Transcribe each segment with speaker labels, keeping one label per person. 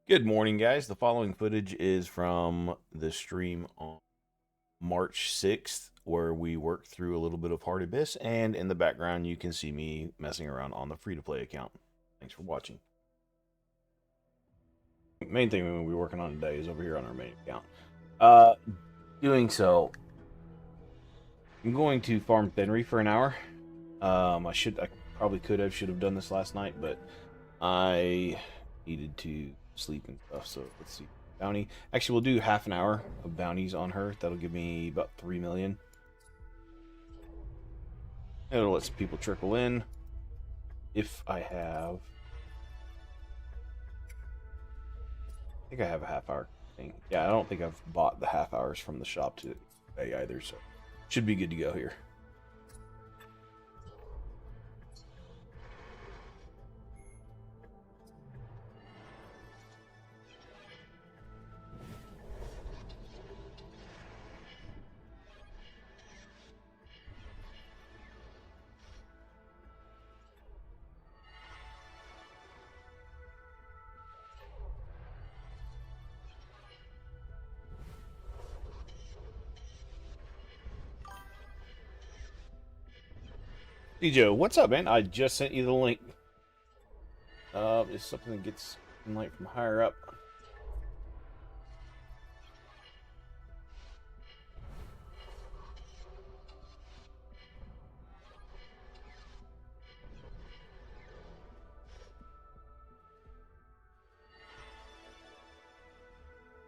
Speaker 1: Good morning, guys. The following footage is from the stream on March 6th, where we worked through a little bit of Hard Abyss, and in the background, you can see me messing around on the free-to-play account. Thanks for watching. Main thing we're going to be working on today is over here on our main account. Doing so, I'm going to farm Fenry for an hour. I should have done this last night, but I needed to sleep and stuff, so let's see. Bounty. Actually, we'll do half an hour of bounties on her. That'll give me about 3 million. It'll let some people trickle in. If I have... I think I have a half hour thing. Yeah, I don't think I've bought the half hours from the shop today either, so should be good to go here. Hey Joe, what's up, man? I just sent you the link. It's something that gets light from higher up.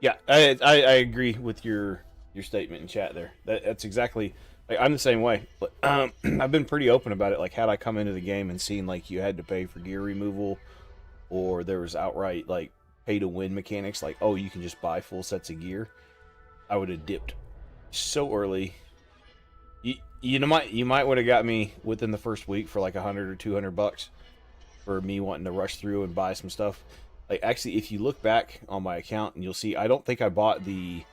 Speaker 1: Yeah, I agree with your statement in chat there. That's exactly. Like, I'm the same way. But, I've been pretty open about it. Like, had I come into the game and seen like you had to pay for gear removal, or there was outright like pay to win mechanics, like oh you can just buy full sets of gear, I would have dipped so early. You might would have got me within the first week for like 100 or 200 bucks for me wanting to rush through and buy some stuff. Like actually, if you look back on my account, and you'll see I don't think I bought the.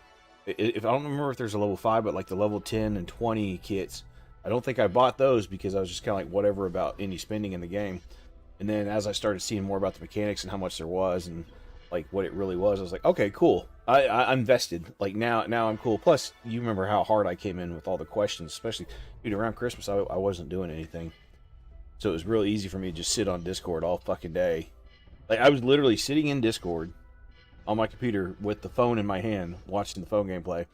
Speaker 1: If I don't remember if there's a level 5, but like the level 10 and 20 kits, I don't think I bought those because I was just kind of like whatever about any spending in the game. And then as I started seeing more about the mechanics and how much there was and like what it really was, I was like, okay, cool. I'm vested. Like now I'm cool. Plus, you remember how hard I came in with all the questions, especially dude around Christmas. I wasn't doing anything, so it was real easy for me to just sit on Discord all fucking day. Like I was literally sitting in Discord on my computer with the phone in my hand, watching the phone gameplay.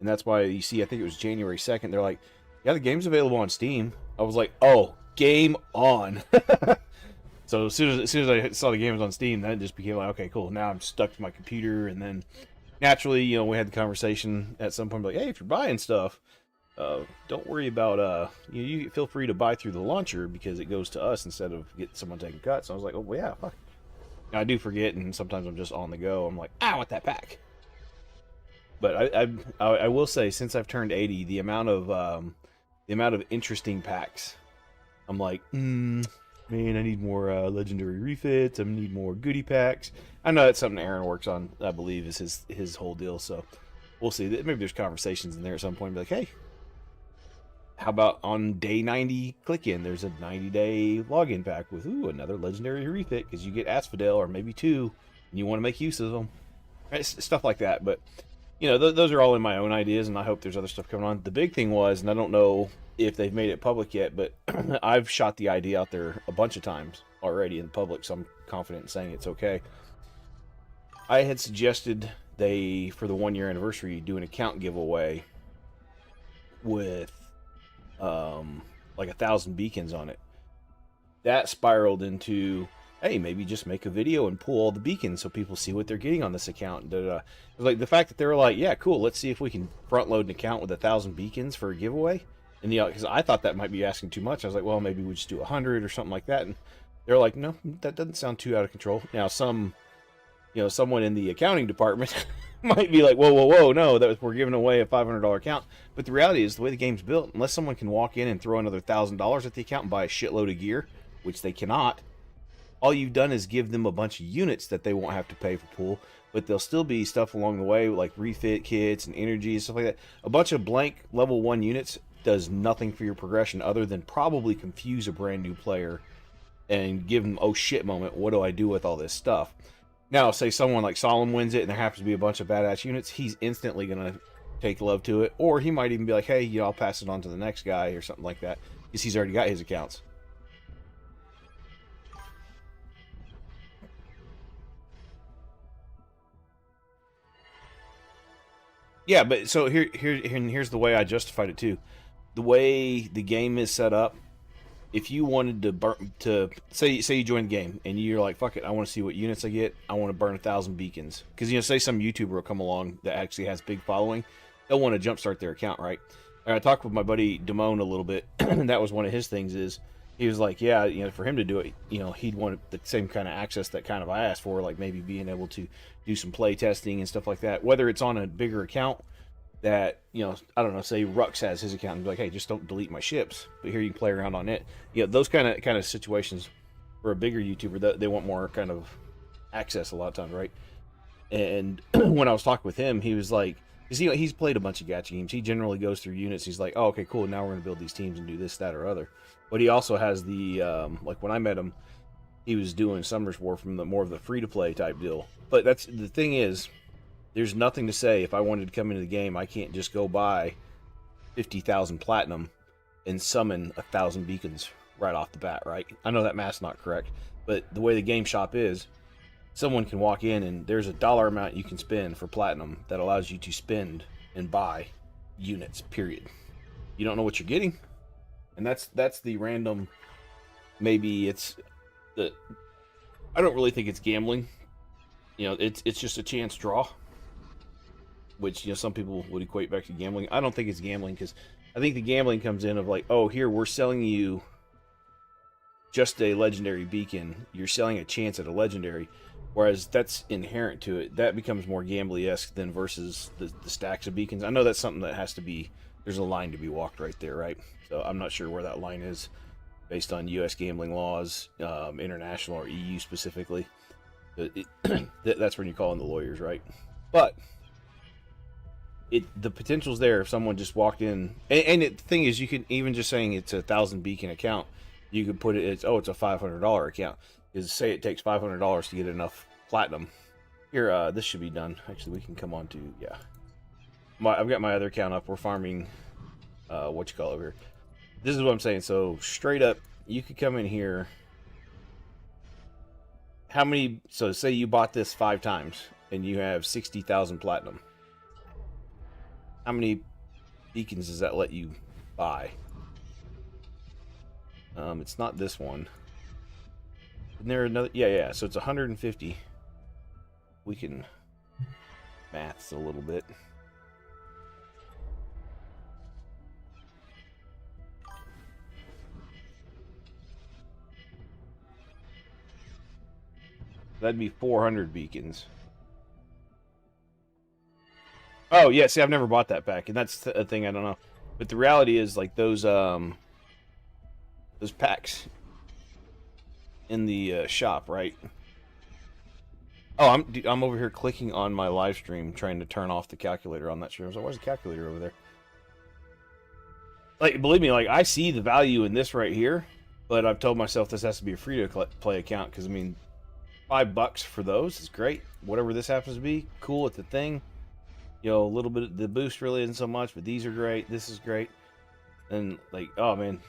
Speaker 1: And that's why you see, I think it was January 2nd, they're like, yeah, the game's available on Steam. I was like, oh, game on. So as soon as I saw the game was on Steam, then it just became like, okay, cool. Now I'm stuck to my computer. And then naturally, you know, we had the conversation at some point, like, hey, if you're buying stuff, don't worry about, you feel free to buy through the launcher because it goes to us instead of getting someone taking cuts. So I was like, oh, well, yeah, fuck. I do forget, and sometimes I'm just on the go. I'm like, I want that pack. But I will say, since I've turned 80, the amount of interesting packs, I'm like, man, I need more legendary refits. I need more goodie packs. I know that's something Aaron works on. I believe is his whole deal. So we'll see. Maybe there's conversations in there at some point. Be like, hey, how about on day 90 click in? There's a 90-day login pack with another legendary refit because you get Asphodel or maybe two, and you want to make use of them. Right? Stuff like that. But you know, those are all in my own ideas, and I hope there's other stuff coming on. The big thing was, and I don't know if they've made it public yet, but I've shot the idea out there a bunch of times already in public, so I'm confident in saying it's okay. I had suggested they, for the 1 year anniversary, do an account giveaway with like 1,000 beacons on it. That spiraled into, hey, maybe just make a video and pull all the beacons so people see what they're getting on this account. It was like the fact that they were like, yeah, cool, let's see if we can front load an account with 1,000 beacons for a giveaway. And because I thought that might be asking too much. I was like, well, maybe we just do 100 or something like that. And they're like, no, that doesn't sound too out of control. Now, someone in the accounting department might be like, whoa, no, we're giving away a $500 account. But the reality is, the way the game's built, unless someone can walk in and throw another $1,000 at the account and buy a shitload of gear, which they cannot, all you've done is give them a bunch of units that they won't have to pay for pool, but there'll still be stuff along the way, like refit kits and energy and stuff like that. A bunch of blank level 1 units does nothing for your progression other than probably confuse a brand new player and give them, oh shit moment, what do I do with all this stuff? Now, say someone like Solemn wins it and there happens to be a bunch of badass units, he's instantly going to take love to it. Or he might even be like, hey, you know, I'll pass it on to the next guy or something like that, because he's already got his accounts. Yeah, but so here's the way I justified it too. The way the game is set up, if you wanted to say you join the game and you're like, fuck it, I want to see what units I get. I want to burn 1,000 beacons, because you know, say some YouTuber will come along that actually has big following, they'll want to jumpstart their account, right? And I talked with my buddy Damone a little bit, and that was one of his things. Is he was like, yeah, you know, for him to do it, you know, he'd want the same kind of access that kind of I asked for, like maybe being able to do some play testing and stuff like that, whether it's on a bigger account that, you know, I don't know, say Rux has his account and be like, hey, just don't delete my ships, but here you can play around on it. You know, those kind of situations for a bigger YouTuber, they want more kind of access a lot of times, right? And when I was talking with him, he was like, because he's played a bunch of gacha games, he generally goes through units. He's like, oh, okay, cool, now we're going to build these teams and do this, that, or other. But he also has the like when I met him, he was doing Summer's War from the more of the free to play type deal. But that's the thing is, there's nothing to say if I wanted to come into the game, I can't just go buy 50,000 platinum and summon 1,000 beacons right off the bat, right? I know that math's not correct, but the way the game shop is, someone can walk in and there's a dollar amount you can spend for platinum that allows you to spend and buy units, period. You don't know what you're getting, and that's the random. Maybe it's the. I don't really think it's gambling. You know, it's just a chance draw, which, you know, some people would equate back to gambling. I don't think it's gambling, because I think the gambling comes in of like, oh, here we're selling you just a legendary beacon. You're selling a chance at a legendary, whereas that's inherent to it. That becomes more gambly-esque than versus the stacks of beacons. I know that's something that has to be. There's a line to be walked right there, right? So I'm not sure where that line is based on U.S. gambling laws, international or EU specifically. That's when you call in the lawyers, right? But the potential's there if someone just walked in. And the thing is, you can even just saying it's a 1,000 beacon account, you could put it. It's a $500 account. Because say it takes $500 to get enough platinum. Here, this should be done. Actually, we can come on to I've got my other account up. We're farming. What you call over here? This is what I'm saying. So straight up, you could come in here. How many? So say you bought this 5 times and you have 60,000 platinum. How many beacons does that let you buy? It's not this one. Isn't there another? Yeah. So it's 150. We can maths a little bit. That'd be 400 beacons. Oh, yeah, see, I've never bought that pack, and that's a thing I don't know. But the reality is, like, those packs in the shop, right? Oh, I'm over here clicking on my live stream, trying to turn off the calculator on that stream. So where's the calculator over there? Like, believe me, like, I see the value in this right here, but I've told myself this has to be a free-to-play account, because, I mean, $5 for those is great. Whatever this happens to be, cool at the thing. You know, a little bit of the boost really isn't so much, but these are great. This is great. And, like, oh, man.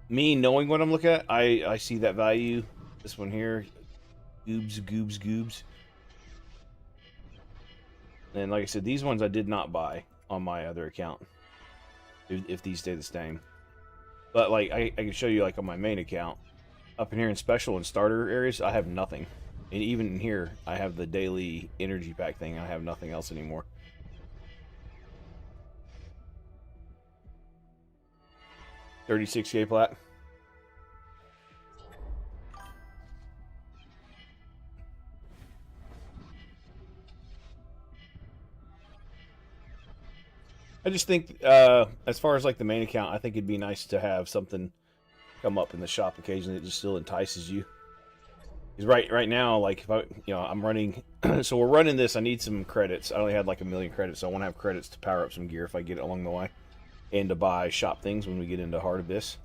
Speaker 1: Me knowing what I'm looking at, I see that value. This one here, goobs. And like I said, these ones I did not buy on my other account, if these stay the same. But, like, I can show you, like, on my main account. Up in here in special and starter areas, I have nothing. And even in here, I have the daily energy pack thing. I have nothing else anymore. $36K plat. I just think, as far as like the main account, I think it'd be nice to have something come up in the shop occasionally that just still entices you. Because right now, like, if I'm running, so we're running this. I need some credits. I only had like 1 million credits, so I want to have credits to power up some gear if I get it along the way, and to buy shop things when we get into Heart Abyss.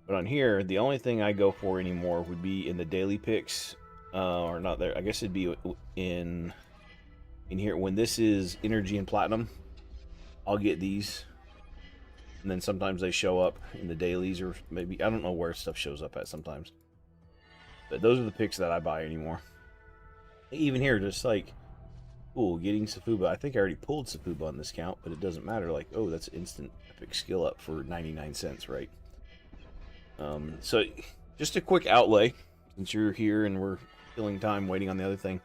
Speaker 1: But on here, the only thing I go for anymore would be in the daily picks, or not there. I guess it'd be in here. When this is energy and platinum, I'll get these, and then sometimes they show up in the dailies, or maybe I don't know where stuff shows up at sometimes. But those are the picks that I buy anymore. Even here, just like, cool, getting Safuba. I think I already pulled Safuba on this count, but it doesn't matter. Like, oh, that's instant epic skill up for 99 cents, right? So just a quick outlay, since you're here and we're killing time waiting on the other thing.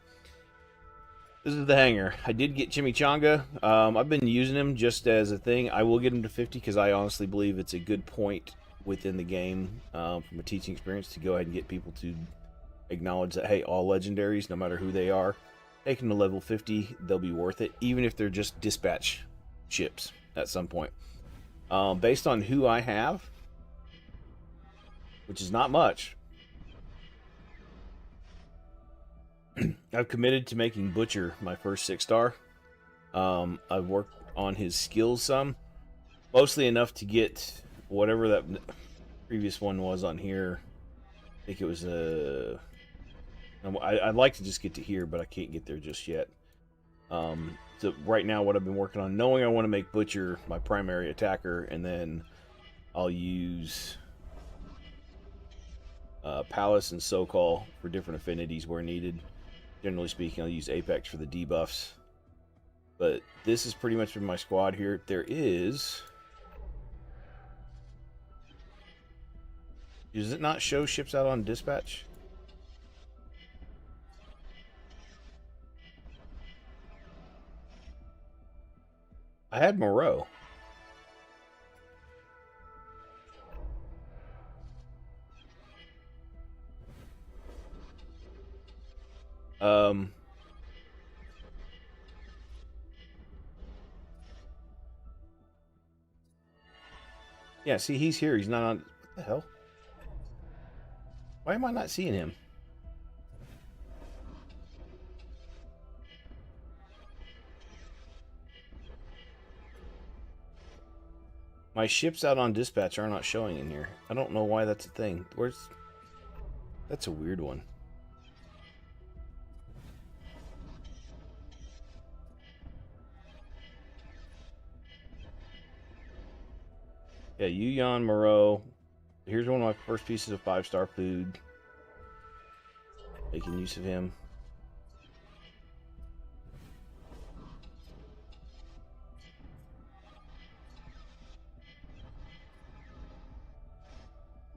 Speaker 1: This is the hanger. I did get Chimichanga. I've been using him just as a thing. I will get him to 50 because I honestly believe it's a good point within the game, from a teaching experience, to go ahead and get people to acknowledge that, hey, all legendaries, no matter who they are, taking to level 50, they'll be worth it, even if they're just dispatch ships at some point. Based on who I have, which is not much, I've committed to making Butcher my first 6-star. I've worked on his skills some, mostly enough to get whatever that previous one was on here. I think it was I'd like to just get to here, but I can't get there just yet. So right now, what I've been working on, knowing I want to make Butcher my primary attacker, and then I'll use Palace and Sokol for different affinities where needed. Generally speaking, I'll use Apex for the debuffs. But this has pretty much been my squad here. There is... Does it not show ships out on dispatch? I had Moreau. Yeah, see, he's here. He's not on... What the hell? Why am I not seeing him? My ships out on dispatch are not showing in here. I don't know why that's a thing. Where's... That's a weird one. Yeah, Yuyan, Moreau. Here's one of my first pieces of 5-star food. Making use of him.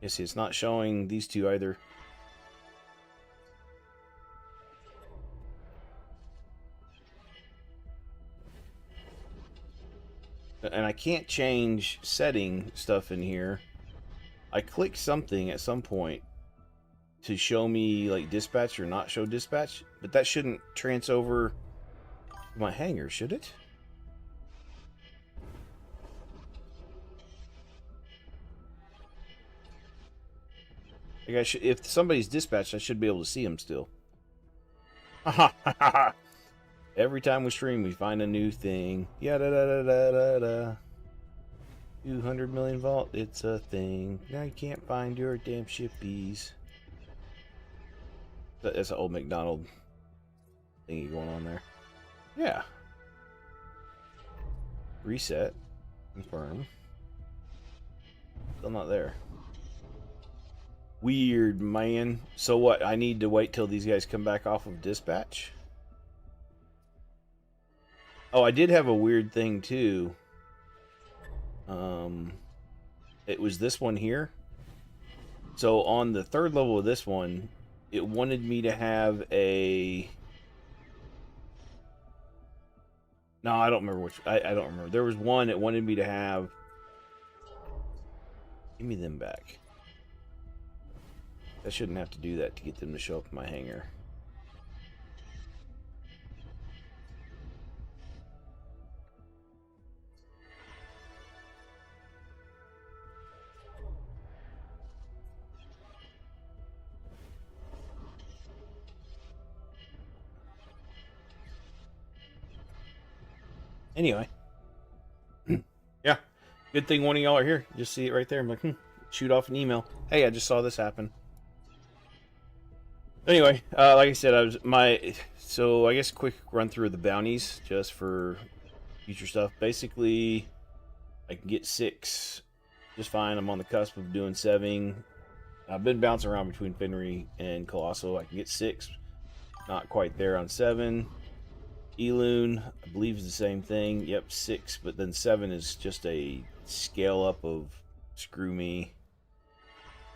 Speaker 1: Yeah, see, it's not showing these two either. And I can't change setting stuff in here. I click something at some point to show me like dispatch or not show dispatch, but that shouldn't trans over my hanger, should it? Like if somebody's dispatched, I should be able to see them still. Every time we stream, we find a new thing. Yada da da da da da. 200 million vault, it's a thing. Now you can't find your damn shippies. That's an old McDonald thingy going on there. Yeah. Reset. Confirm. Still not there. Weird, man. So what? I need to wait till these guys come back off of dispatch? Oh, I did have a weird thing too. It was this one here. So on the 3rd level of this one, it wanted me to have a... No, I don't remember which. I don't remember. There was one it wanted me to have... Give me them back. I shouldn't have to do that to get them to show up in my hangar. Anyway. Yeah. Good thing one of y'all are here. Just see it right there. I'm like, shoot off an email. Hey, I just saw this happen. Anyway, like I said, so I guess quick run through of the bounties just for future stuff. Basically, I can get 6 just fine. I'm on the cusp of doing 7. I've been bouncing around between Fenry and Colossal. I can get 6, not quite there on 7. Elune, I believe, is the same thing. Yep, 6, but then 7 is just a scale up of Screw Me.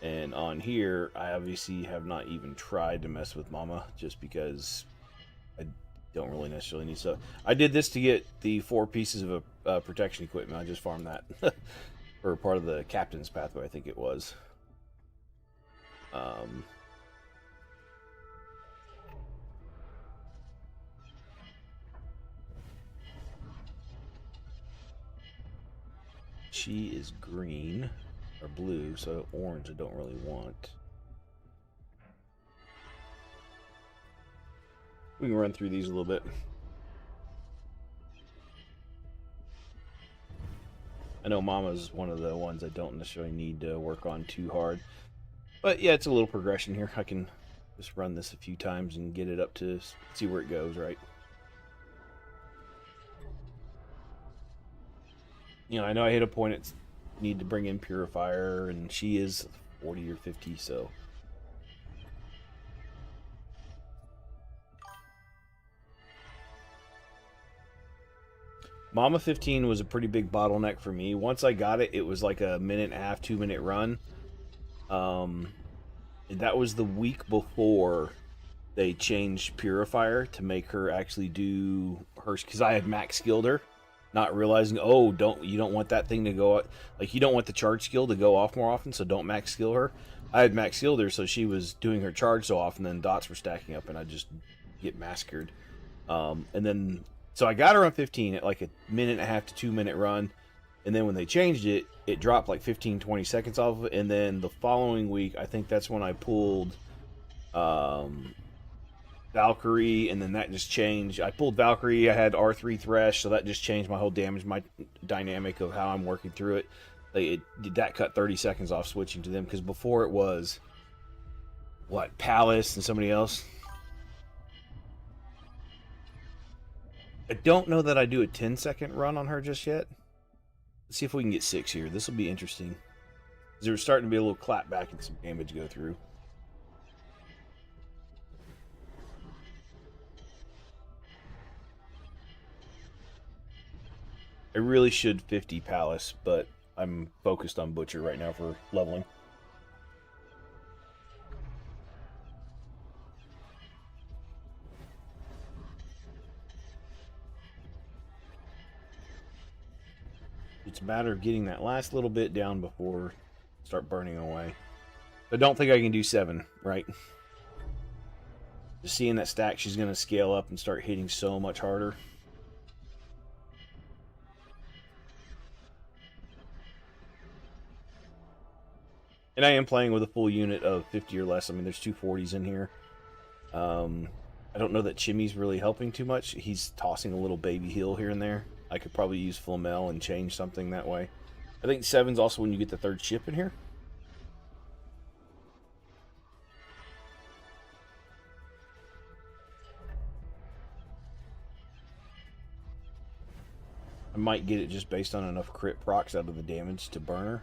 Speaker 1: And on here, I obviously have not even tried to mess with Mama, just because I don't really necessarily need stuff. I did this to get the 4 pieces of protection equipment. I just farmed that for part of the captain's pathway, I think it was. She is green or blue, so orange I don't really want. We can run through these a little bit. I know Mama's one of the ones I don't necessarily need to work on too hard. But yeah, it's a little progression here. I can just run this a few times and get it up to see where it goes, right? You know, I know I hit a point it's need to bring in Purifier, and she is 40 or 50, so... Mama 15 was a pretty big bottleneck for me. Once I got it, it was like a 1.5, 2-minute run. That was the week before they changed Purifier to make her actually do her, because I had max skilled her, not realizing, oh, you don't want that thing to go, like, you don't want the charge skill to go off more often, so don't max skill her. I had max skilled her, so she was doing her charge so often, then dots were stacking up, and I just get massacred. And then, so I got her on 15 at like a 1.5 to 2-minute run, and then when they changed it, it dropped like 15-20 seconds off of it, and then the following week, I think that's when I pulled Valkyrie, and then that just changed. I pulled Valkyrie, I had R3 Thresh, so that just changed my whole damage, my dynamic of how I'm working through it. That cut 30 seconds off switching to them, because before it was, what, Palace and somebody else? I don't know that I do a 10-second run on her just yet. Let's see if we can get 6 here. This will be interesting. There's starting to be a little clap back and some damage go through. I really should 50 Palace, but I'm focused on Butcher right now for leveling. It's a matter of getting that last little bit down before start burning away. I don't think I can do 7, right? Just seeing that stack, she's going to scale up and start hitting so much harder. And I am playing with a full unit of 50 or less. I mean, there's 2 40s in here. I don't know that Chimmy's really helping too much. He's tossing a little baby heal here and there. I could probably use Flamel and change something that way. I think 7's also when you get the 3rd ship in here. I might get it just based on enough crit procs out of the damage to burn her.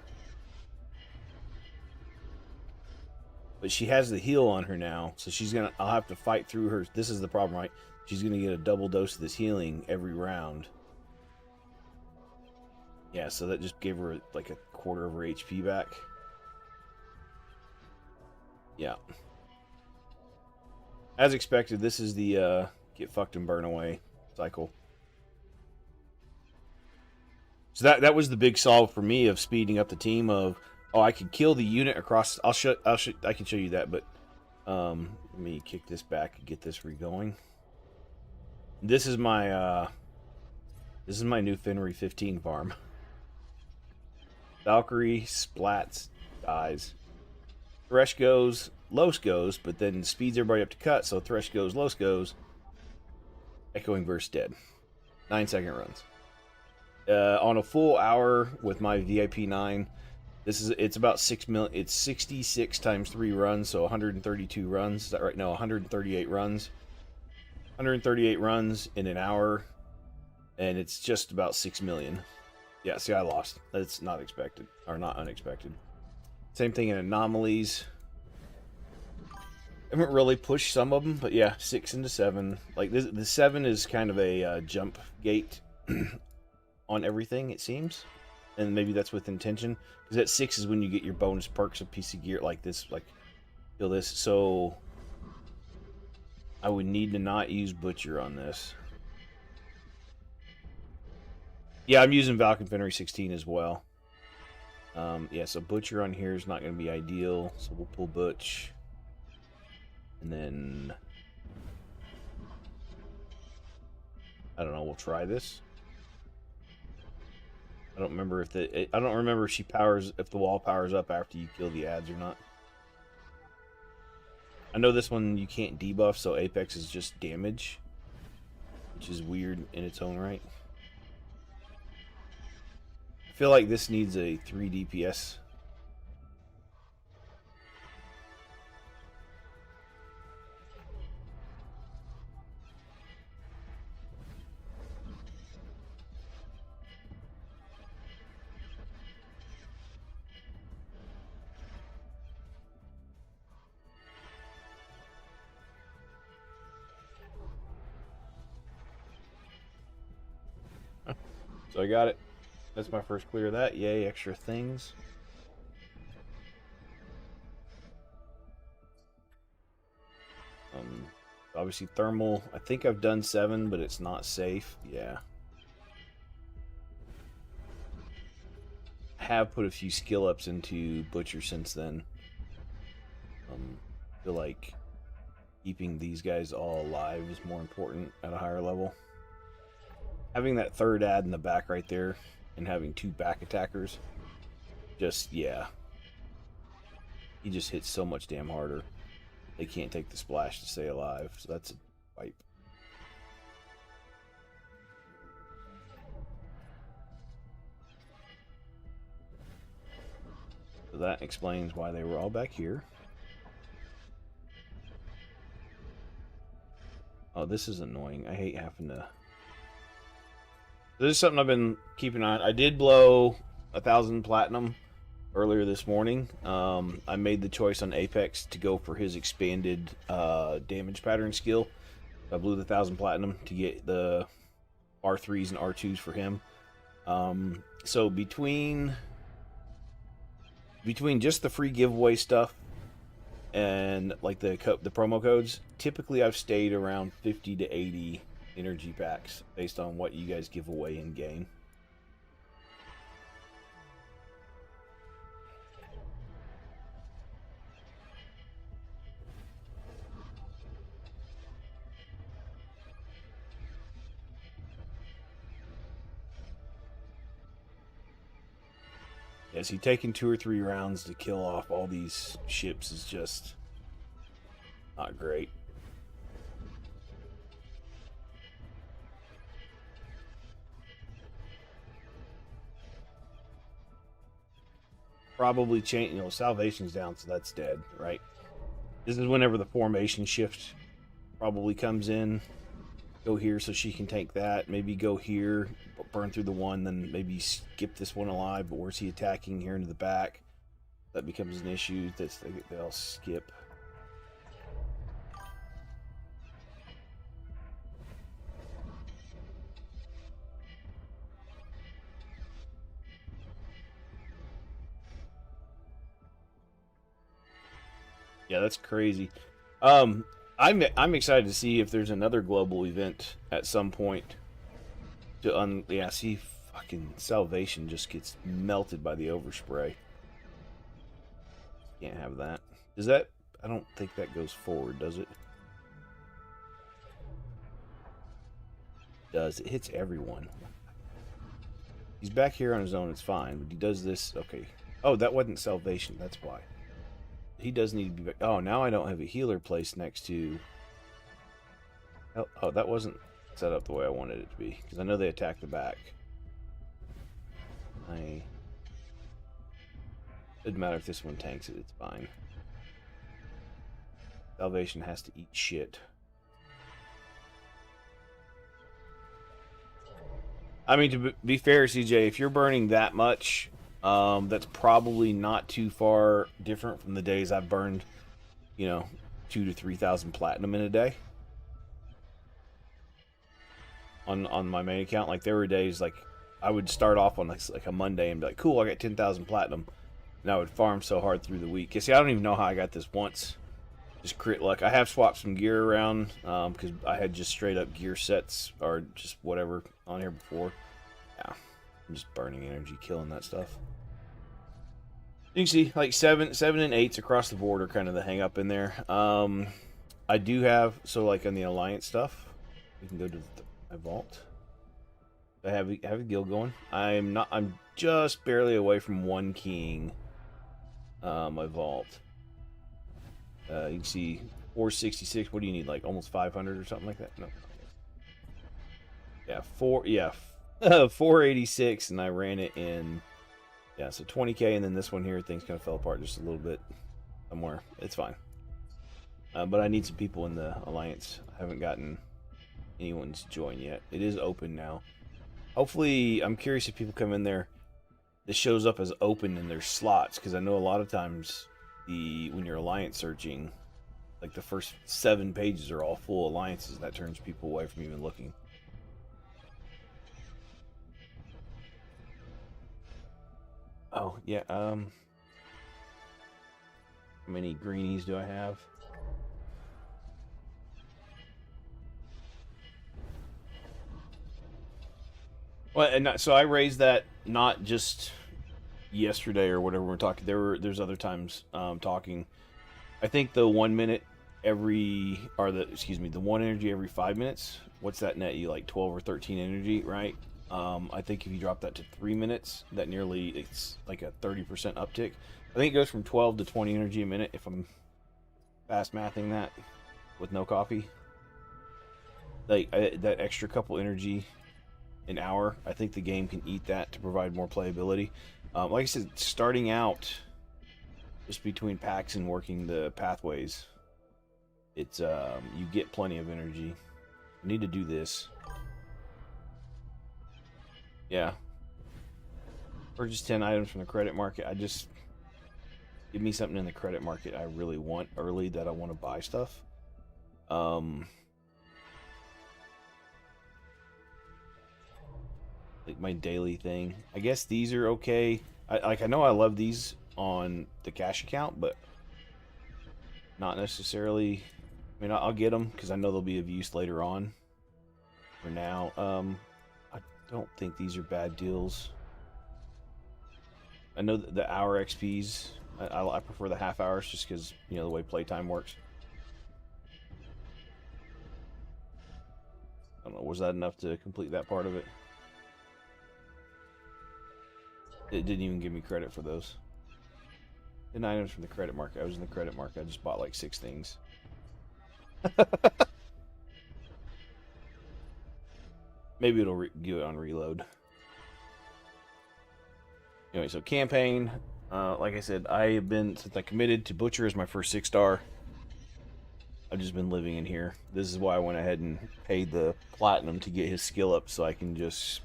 Speaker 1: But she has the heal on her now, so I'll have to fight through her. This is the problem, right? She's gonna get a double dose of this healing every round. Yeah, so that just gave her like a quarter of her HP back. Yeah. As expected, this is the get fucked and burn away cycle. So that was the big solve for me of speeding up the team of, oh, I could kill the unit across. I can show you that, but let me kick this back and get this re-going. This is my new Fenry 15 farm. Valkyrie splats, dies. Thresh goes, Los goes, but then speeds everybody up to cut, so Thresh goes, Los goes. Echoing Burst dead. 9-second runs. On a full hour with my VIP 9, It's about 6 million. It's 66 times 3 runs, so 132 runs. Is that right? No, 138 runs. 138 runs in an hour, and it's just about 6 million. Yeah, see, I lost. That's not expected, or not unexpected. Same thing in anomalies. I haven't really pushed some of them, but yeah, 6 into 7. Like this, the 7 is kind of a jump gate on everything, it seems, and maybe that's with intention. Because at 6 is when you get your bonus perks of piece of gear like this, like kill this. So I would need to not use Butcher on this. Yeah, I'm using Valkenfenry 16 as well. Yeah, so Butcher on here is not going to be ideal, so we'll pull Butch. And then I don't know, we'll try this. I don't remember if I don't remember if if the wall powers up after you kill the ads or not. I know this one you can't debuff, so Apex is just damage, which is weird in its own right. I feel like this needs a 3 DPS. So I got it. That's my first clear of that. Yay, extra things. Obviously thermal. I think I've done 7, but it's not safe. Yeah. I have put a few skill ups into Butcher since then. I feel like keeping these guys all alive is more important at a higher level. Having that third ad in the back right there and having 2 back attackers, just, yeah. He just hits so much damn harder. They can't take the splash to stay alive, so that's a wipe. So that explains why they were all back here. Oh, this is annoying. I hate having to... This is something I've been keeping on. I did blow 1,000 platinum earlier this morning. I made the choice on Apex to go for his expanded damage pattern skill. I blew the 1,000 platinum to get the R3s and R2s for him. So between just the free giveaway stuff and like the promo codes, typically I've stayed around 50 to 80 energy packs based on what you guys give away in game. Yeah, see, taking 2 or 3 rounds to kill off all these ships is just not great. Probably change, Salvation's down, so that's dead, right? This is whenever the formation shift probably comes in. Go here so she can take that. Maybe go here, burn through the one, then maybe skip this one alive. But where's he attacking here into the back? That becomes an issue. They'll skip. Yeah, that's crazy. I'm excited to see if there's another global event at some point. Yeah, see, fucking Salvation just gets melted by the overspray. Can't have that. Does that? I don't think that goes forward, does it? Does it hits everyone? He's back here on his own. It's fine, but he does this. Okay. Oh, that wasn't Salvation. That's why. He does need to be back. Oh, now I don't have a healer placed next to... Oh, that wasn't set up the way I wanted it to be. Because I know they attack the back. Doesn't matter if this one tanks it, it's fine. Salvation has to eat shit. I mean, to be fair, CJ, if you're burning that much, that's probably not too far different from the days I've burned, 2,000 to 3,000 platinum in a day. On my main account, like there were days like I would start off on like a Monday and be like, cool, I got 10,000 platinum, and I would farm so hard through the week. See, I don't even know how I got this once. Just crit luck. I have swapped some gear around because I had just straight up gear sets or just whatever on here before. Yeah, I'm just burning energy, killing that stuff. You can see like 7 and 8s across the board are kind of the hang up in there. I do have, so like on the alliance stuff, we can go to my vault. I have a guild going. I'm just barely away from 1 king. My vault. You can see 466. What do you need? Like almost 500 or something like that? No. Yeah, 486, and I ran it in. Yeah, so 20k, and then this one here, things kind of fell apart just a little bit somewhere. It's fine. But I need some people in the alliance. I haven't gotten anyone's join yet. It is open now. Hopefully, I'm curious if people come in there, this shows up as open in their slots, because I know a lot of times when you're alliance searching, like the first 7 pages are all full alliances, and that turns people away from even looking. Oh, yeah, how many greenies do I have? Well, and so I raised that not just yesterday or whatever we're talking. There's other times talking. I think the 1 minute the 1 energy every 5 minutes. What's that net you, like 12 or 13 energy, right? I think if you drop that to 3 minutes, it's like a 30% uptick. I think it goes from 12 to 20 energy a minute if I'm fast mathing that with no coffee. Like that extra couple energy an hour, I think the game can eat that to provide more playability. Like I said, starting out just between packs and working the pathways, it's you get plenty of energy. I need to do this. Yeah. Purchase 10 items from the credit market. Give me something in the credit market I really want early that I want to buy stuff. Like my daily thing. I guess these are okay. I know I love these on the cash account, but not necessarily. I mean, I'll get them because I know they'll be of use later on. For now, I don't think these are bad deals. I know that the hour XPs, I prefer the half hours just because, the way playtime works. I don't know, was that enough to complete that part of it? It didn't even give me credit for those. 10 items from the credit market. I was in the credit market. I just bought like 6 things. Maybe it'll do it on reload. Anyway, so campaign. Like I said, since I committed to Butcher as my first 6-star, I've just been living in here. This is why I went ahead and paid the platinum to get his skill up so I can just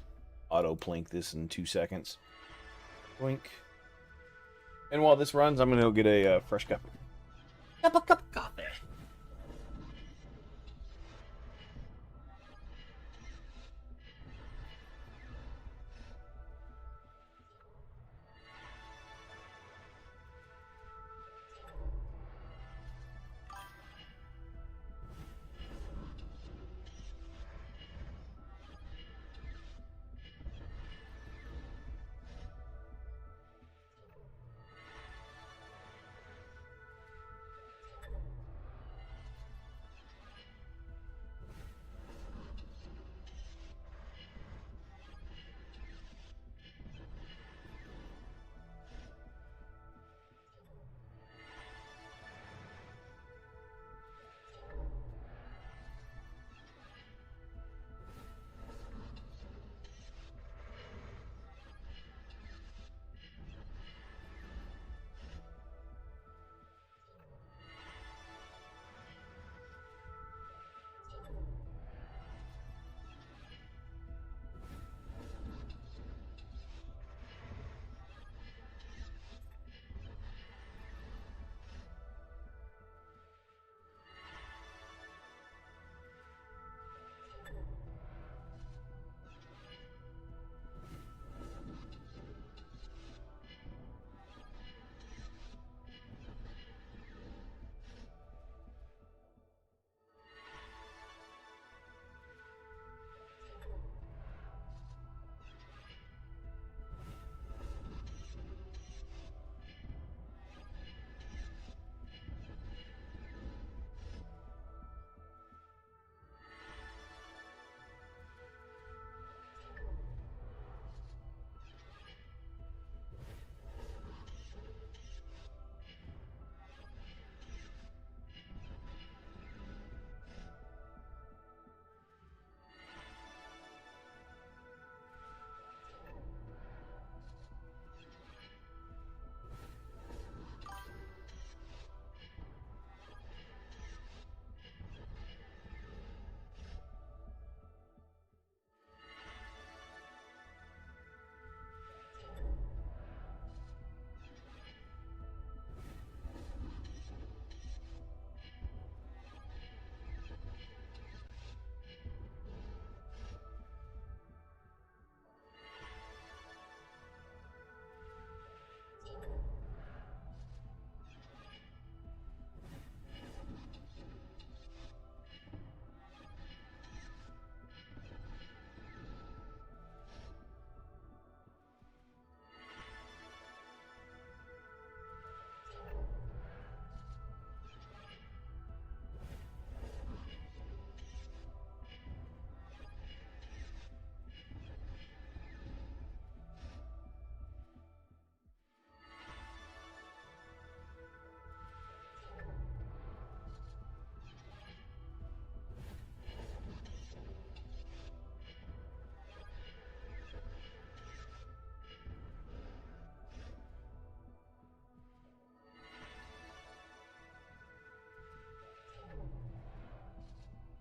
Speaker 1: auto-plink this in 2 seconds. Blink. And while this runs, I'm going to go get a fresh cup of coffee.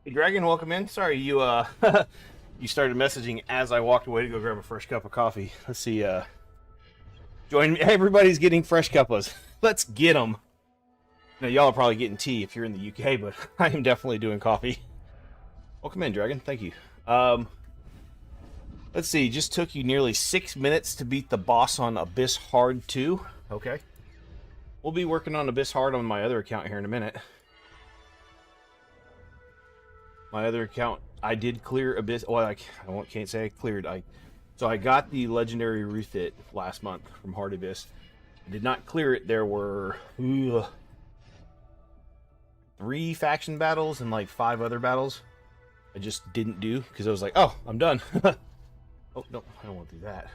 Speaker 1: Hey, Dragon, welcome in. Sorry, you you started messaging as I walked away to go grab a fresh cup of coffee. Let's see. Join me. Everybody's getting fresh cuppas. Let's get them. Now, y'all are probably getting tea if you're in the UK, but I am definitely doing coffee. Welcome in, Dragon. Thank you. Let's see. Just took you nearly 6 minutes to beat the boss on Abyss Hard 2. Okay. We'll be working on Abyss Hard on my other account here in a minute. My other account, I did clear Abyss. Well, I can't say I cleared. So I got the legendary refit last month from Hard Abyss. I did not clear it. There were 3 faction battles and like 5 other battles. I just didn't do because I was like, oh, I'm done. Oh no, I don't want to do that.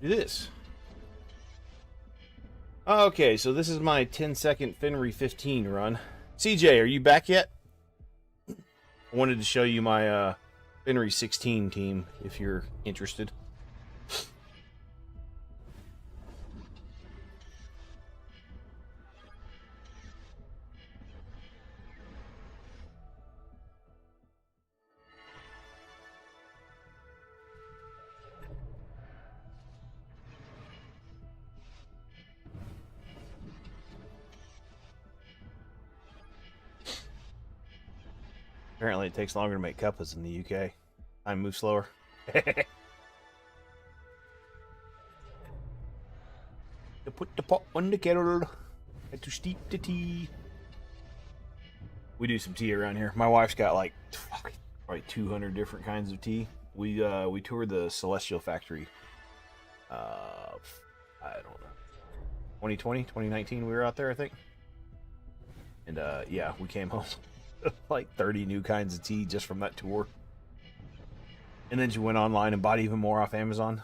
Speaker 1: Do this. Okay, so this is my 10-second Fenry 15 run. CJ, are you back yet? I wanted to show you my Fenry 16 team if you're interested. Apparently it takes longer to make cuppas in the UK. Time moves slower. To put the pot on the kettle and to steep the tea. We do some tea around here. My wife's got like probably 200 different kinds of tea. We toured the Celestial Factory. I don't know. 2020, 2019 we were out there, I think. And yeah, we came home like 30 new kinds of tea just from that tour. And then she went online and bought even more off Amazon.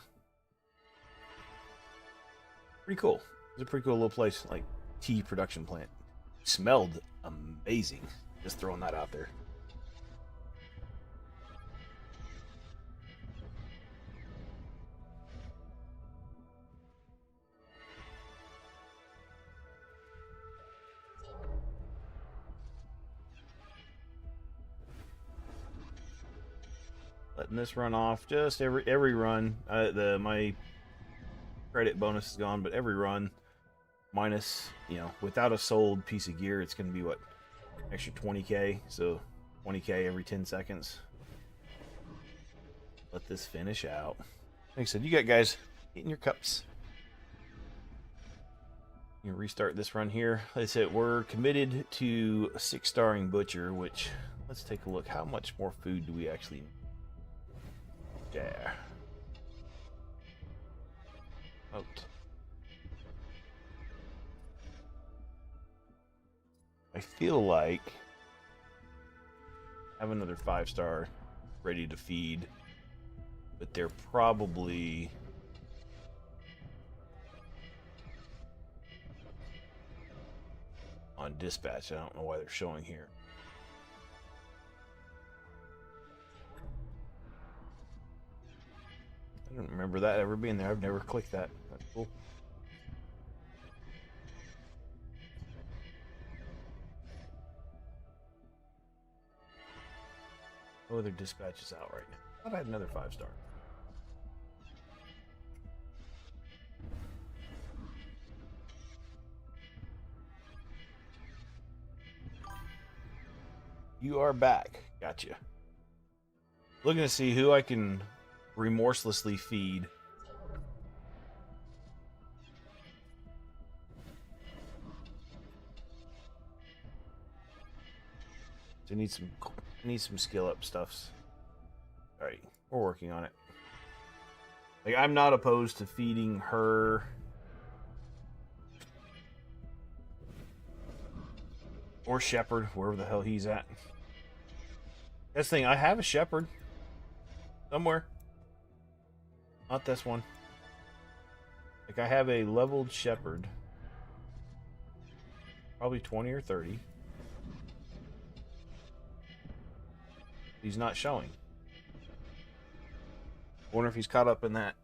Speaker 1: Pretty cool. It was a pretty cool little place, like tea production plant. Smelled amazing. Just throwing that out there. Letting this run off just every run. My credit bonus is gone, but every run minus, without a sold piece of gear, it's going to be what, extra 20k. So 20k every 10 seconds. Let this finish out. Like I said, you got guys getting your cups. You can restart this run here. Like I said, we're committed to a 6-starring butcher, which let's take a look. How much more food do we actually need? There. Out. I feel like I have another 5-star ready to feed, but they're probably on dispatch. I don't know why they're showing here. I don't remember that ever being there. I've never clicked that. That's cool. Oh, their dispatch is out right now. I thought I had another 5-star. You are back. Gotcha. Looking to see who I can remorselessly feed. So I need some skill up stuffs. Alright, we're working on it. Like, I'm not opposed to feeding her or Shepherd, wherever the hell he's at. This thing, I have a Shepherd somewhere. Not this one. Like, I have a leveled Shepherd. Probably 20 or 30. He's not showing. I wonder if he's caught up in that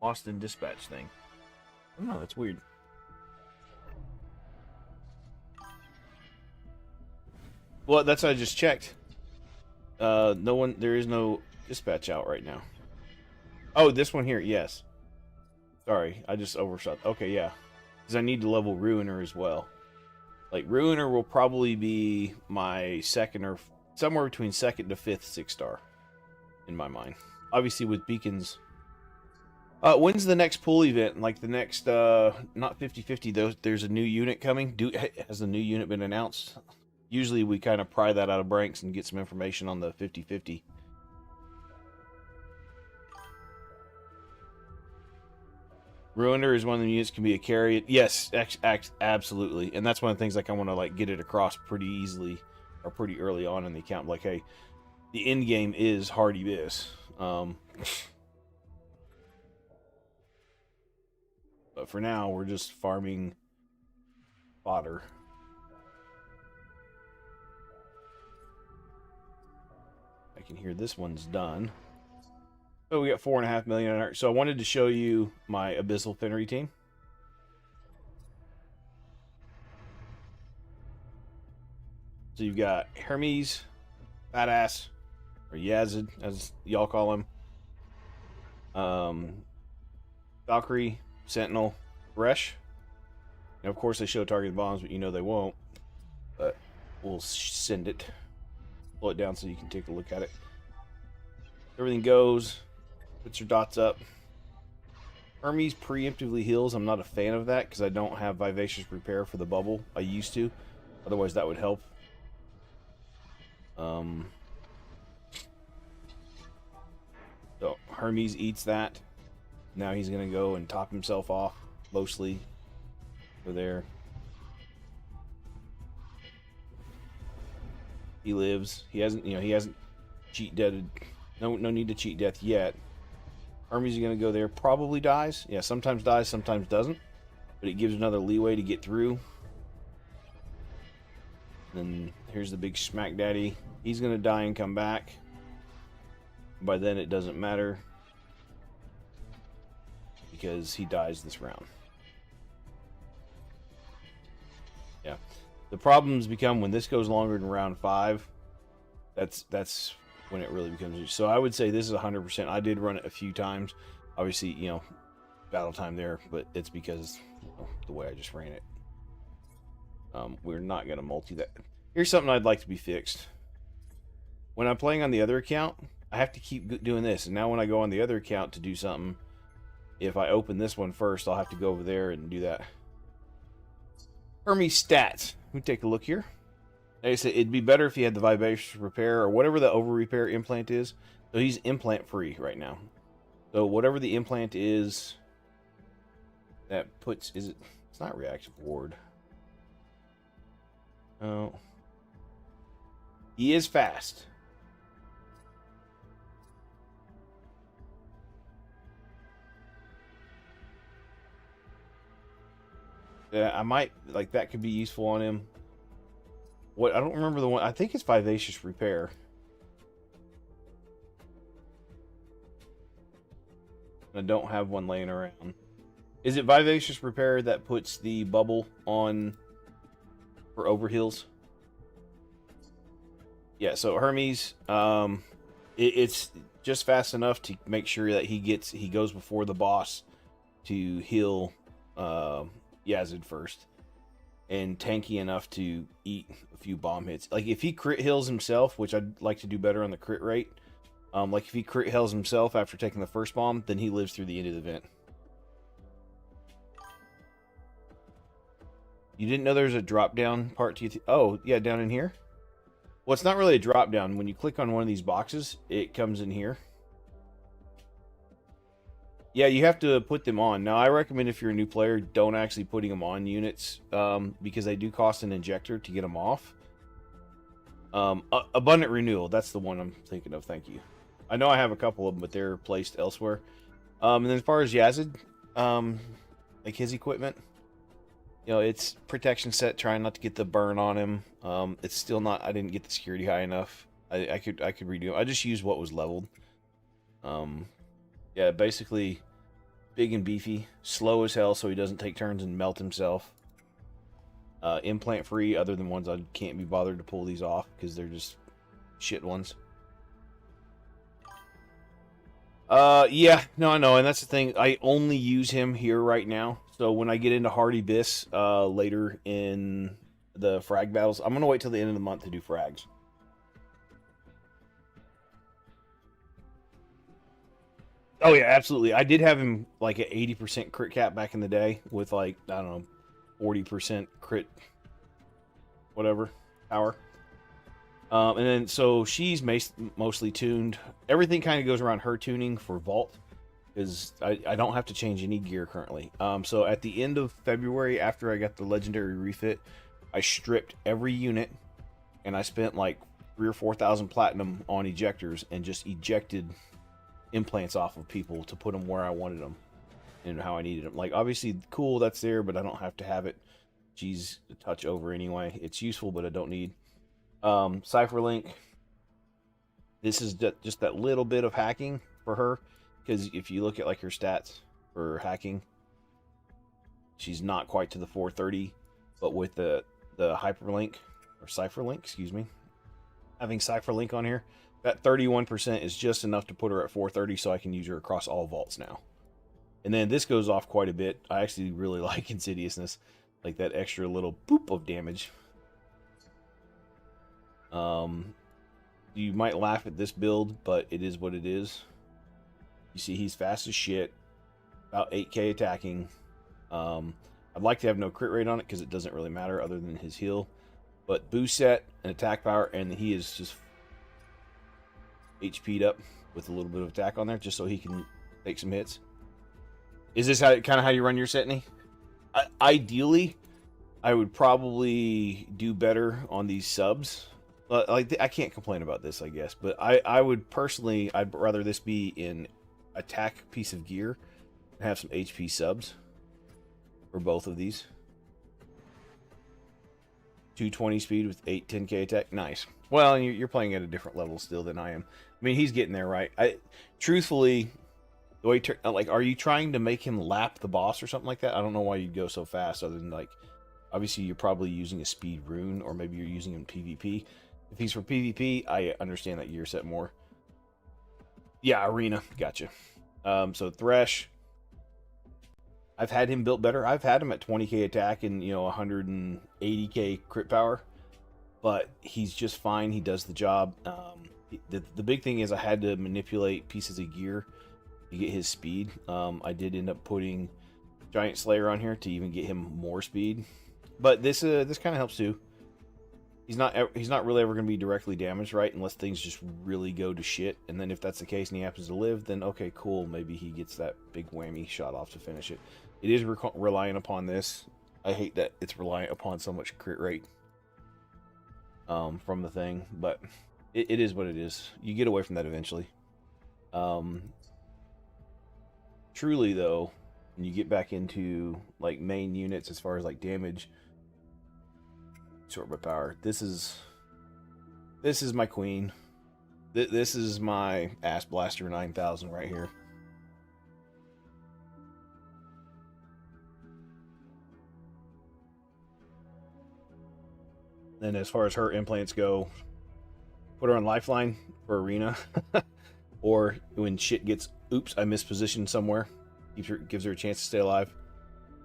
Speaker 1: Lost in Dispatch thing. I don't know, that's weird. Well, that's what I just checked. No one. There is no dispatch out right now. Oh, this one here. Yes. Sorry, I just overshot. Okay, yeah. Because I need to level Ruiner as well. Like, Ruiner will probably be my second or somewhere between second to fifth 6-star in my mind. Obviously, with beacons. When's the next pool event? Like the next, not 50-50, though, there's a new unit coming. Has the new unit been announced? Usually we kind of pry that out of Branks and get some information on the 50-50. Ruiner is one of the units can be a carry. Yes, absolutely, and that's one of the things like I want to like get it across pretty easily or pretty early on in the account. Like, hey, the end game is Hardy Biss. But for now, we're just farming fodder. I can hear this one's done. So we got 4.5 million. So I wanted to show you my Abyssal Fenry team. So you've got Hermes, Badass, or Yazid, as y'all call him. Valkyrie, Sentinel, Resh. And of course they show targeted bombs, but you know they won't. But we'll send it. Pull it down so you can take a look at it. Everything goes. Puts your dots up. Hermes preemptively heals. I'm not a fan of that because I don't have Vivacious Repair for the bubble. I used to. Otherwise that would help. So Hermes eats that. Now he's going to go and top himself off. Mostly. Over there. He lives. He hasn't cheat deaded. No need to cheat death yet. Hermes is going to go there. Probably dies. Yeah, sometimes dies, sometimes doesn't. But it gives another leeway to get through. Then here's the big smack daddy. He's going to die and come back. By then it doesn't matter. Because he dies this round. Yeah. The problems become when this goes longer than round 5. That's when it really becomes. So I would say this is 100%. I did run it a few times. Obviously, battle time there, but it's because the way I just ran it. We're not going to multi that. Here's something I'd like to be fixed. When I'm playing on the other account, I have to keep doing this. And now when I go on the other account to do something, if I open this one first, I'll have to go over there and do that. Hermes stats. Let me take a look here. Like I said, it'd be better if he had the Vivacious Repair or whatever the over repair implant is. So he's implant free right now. So whatever the implant is, that puts it's not reactive ward. Oh, he is fast. Yeah, I might like that could be useful on him. What I don't remember the one. I think it's Vivacious Repair. I don't have one laying around. Is it Vivacious Repair that puts the bubble on for overheals? Yeah. So Hermes, it's just fast enough to make sure that he goes before the boss to heal Yazid first. And tanky enough to eat a few bomb hits. Like if he crit heals himself, which I'd like to do better on the crit rate. Like if he crit heals himself after taking the first bomb, then he lives through the end of the event. You didn't know there's a drop down part to oh yeah, down in here. Well, it's not really a drop down. When you click on one of these boxes, it comes in here. Yeah, you have to put them on. Now, I recommend if you're a new player, don't actually putting them on units because they do cost an injector to get them off. Abundant Renewal, that's the one I'm thinking of. Thank you. I know I have a couple of them, but they're placed elsewhere. And then as far as Yazid, like his equipment, it's protection set, trying not to get the burn on him. It's still not. I didn't get the security high enough. I could redo it. I just used what was leveled. Yeah, basically big and beefy, slow as hell so he doesn't take turns and melt himself. implant free, other than ones I can't be bothered to pull these off because they're just shit ones. Yeah, no, I know, and that's the thing. I only use him here right now. So when I get into Hardy Biss later in the frag battles, I'm gonna wait till the end of the month to do frags. Oh yeah, absolutely. I did have him like at 80% crit cap back in the day with like, I don't know, 40% crit whatever power. And then so she's mostly tuned. Everything kind of goes around her tuning for Vault because I don't have to change any gear currently. So at the end of February, after I got the legendary refit, I stripped every unit and I spent like 3 or 4,000 platinum on ejectors and just ejected implants off of people to put them where I wanted them and how I needed them. Like, obviously, cool, that's there, but I don't have to have it. She's a touch over anyway. It's useful, but I don't need. Cypherlink. This is just that little bit of hacking for her, because if you look at like her stats for hacking, she's not quite to the 430, but with the hyperlink or Cypherlink, excuse me, having Cypherlink on here, that 31% is just enough to put her at 430, so I can use her across all vaults now. And then this goes off quite a bit. I actually really like Insidiousness, like that extra little boop of damage. You might laugh at this build, but it is what it is. You see, he's fast as shit, about 8k attacking. I'd like to have no crit rate on it because it doesn't really matter other than his heal. But boost set and attack power, and he is just HP'd up with a little bit of attack on there, just so he can take some hits. Is this kind of how you run your Setney? Ideally, I would probably do better on these subs. Like, I can't complain about this, I guess, but I would personally, I'd rather this be in attack piece of gear and have some HP subs for both of these. 220 speed with 10k attack, nice. Well, you're playing at a different level still than I am. I mean, he's getting there, right? Truthfully, the way like, are you trying to make him lap the boss or something like that? I don't know why you'd go so fast, other than like, obviously you're probably using a speed rune, or maybe you're using him PvP. If he's for PvP, I understand that gear set more. Yeah, arena, gotcha. So Thresh, I've had him built better. I've had him at 20k attack and 180k crit power, but he's just fine. He does the job. The big thing is I had to manipulate pieces of gear to get his speed. I did end up putting Giant Slayer on here to even get him more speed, but this kind of helps too. He's not really ever going to be directly damaged, right? Unless things just really go to shit. And then if that's the case and he happens to live, then okay, cool. Maybe he gets that big whammy shot off to finish it. It is relying upon this. I hate that it's reliant upon so much crit rate from the thing, but it is what it is. You get away from that eventually. Truly, though, when you get back into like main units as far as like damage, sort by power, this is my queen. This is my Ass Blaster 9000 right here. Then as far as her implants go, put her on Lifeline for Arena. Or when shit gets, oops, I mispositioned somewhere, gives her a chance to stay alive.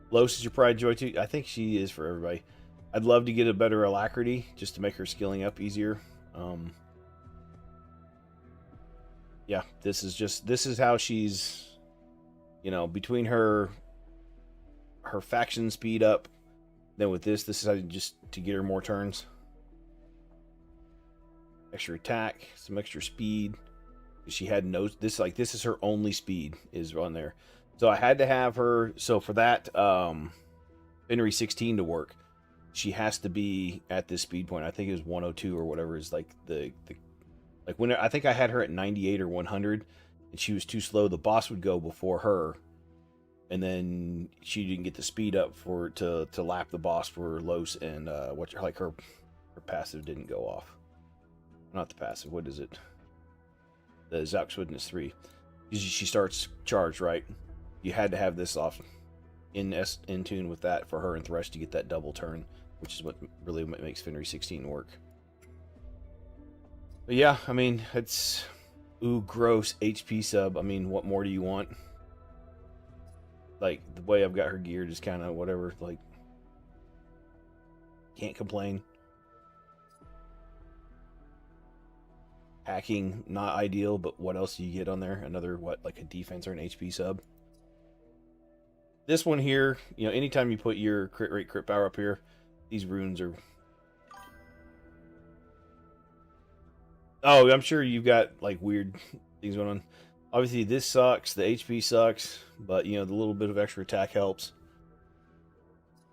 Speaker 1: Los is your pride, joy too. I think she is for everybody. I'd love to get a better Alacrity just to make her skilling up easier. Yeah, this is how she's, between her faction speed up. Then with this is how just to get her more turns. Extra attack, some extra speed. She had no, this is her only speed is on there. So I had to have her, so for that Fenrir 16 to work, she has to be at this speed point. I think it was 102 or whatever is like when I think I had her at 98 or 100 and she was too slow, the boss would go before her. And then she didn't get the speed up to lap the boss for Los, and her passive didn't go off. Not the passive. What is it? The Zaux Witness 3. She starts charge, right? You had to have this off in tune with that for her and Thresh to get that double turn which is what really makes Fenrir 16 work. But yeah, I mean, it's... Ooh, gross. HP sub. I mean, what more do you want? Like, the way I've got her geared is kind of whatever. Like, can't complain. Hacking, not ideal, but what else do you get on there? Another, what, like a defense or an HP sub? This one here, you know, anytime you put your crit rate, crit power up here, these runes are... Oh, I'm sure you've got, like, weird things going on. Obviously, this sucks. The HP sucks. But, you know, the little bit of extra attack helps.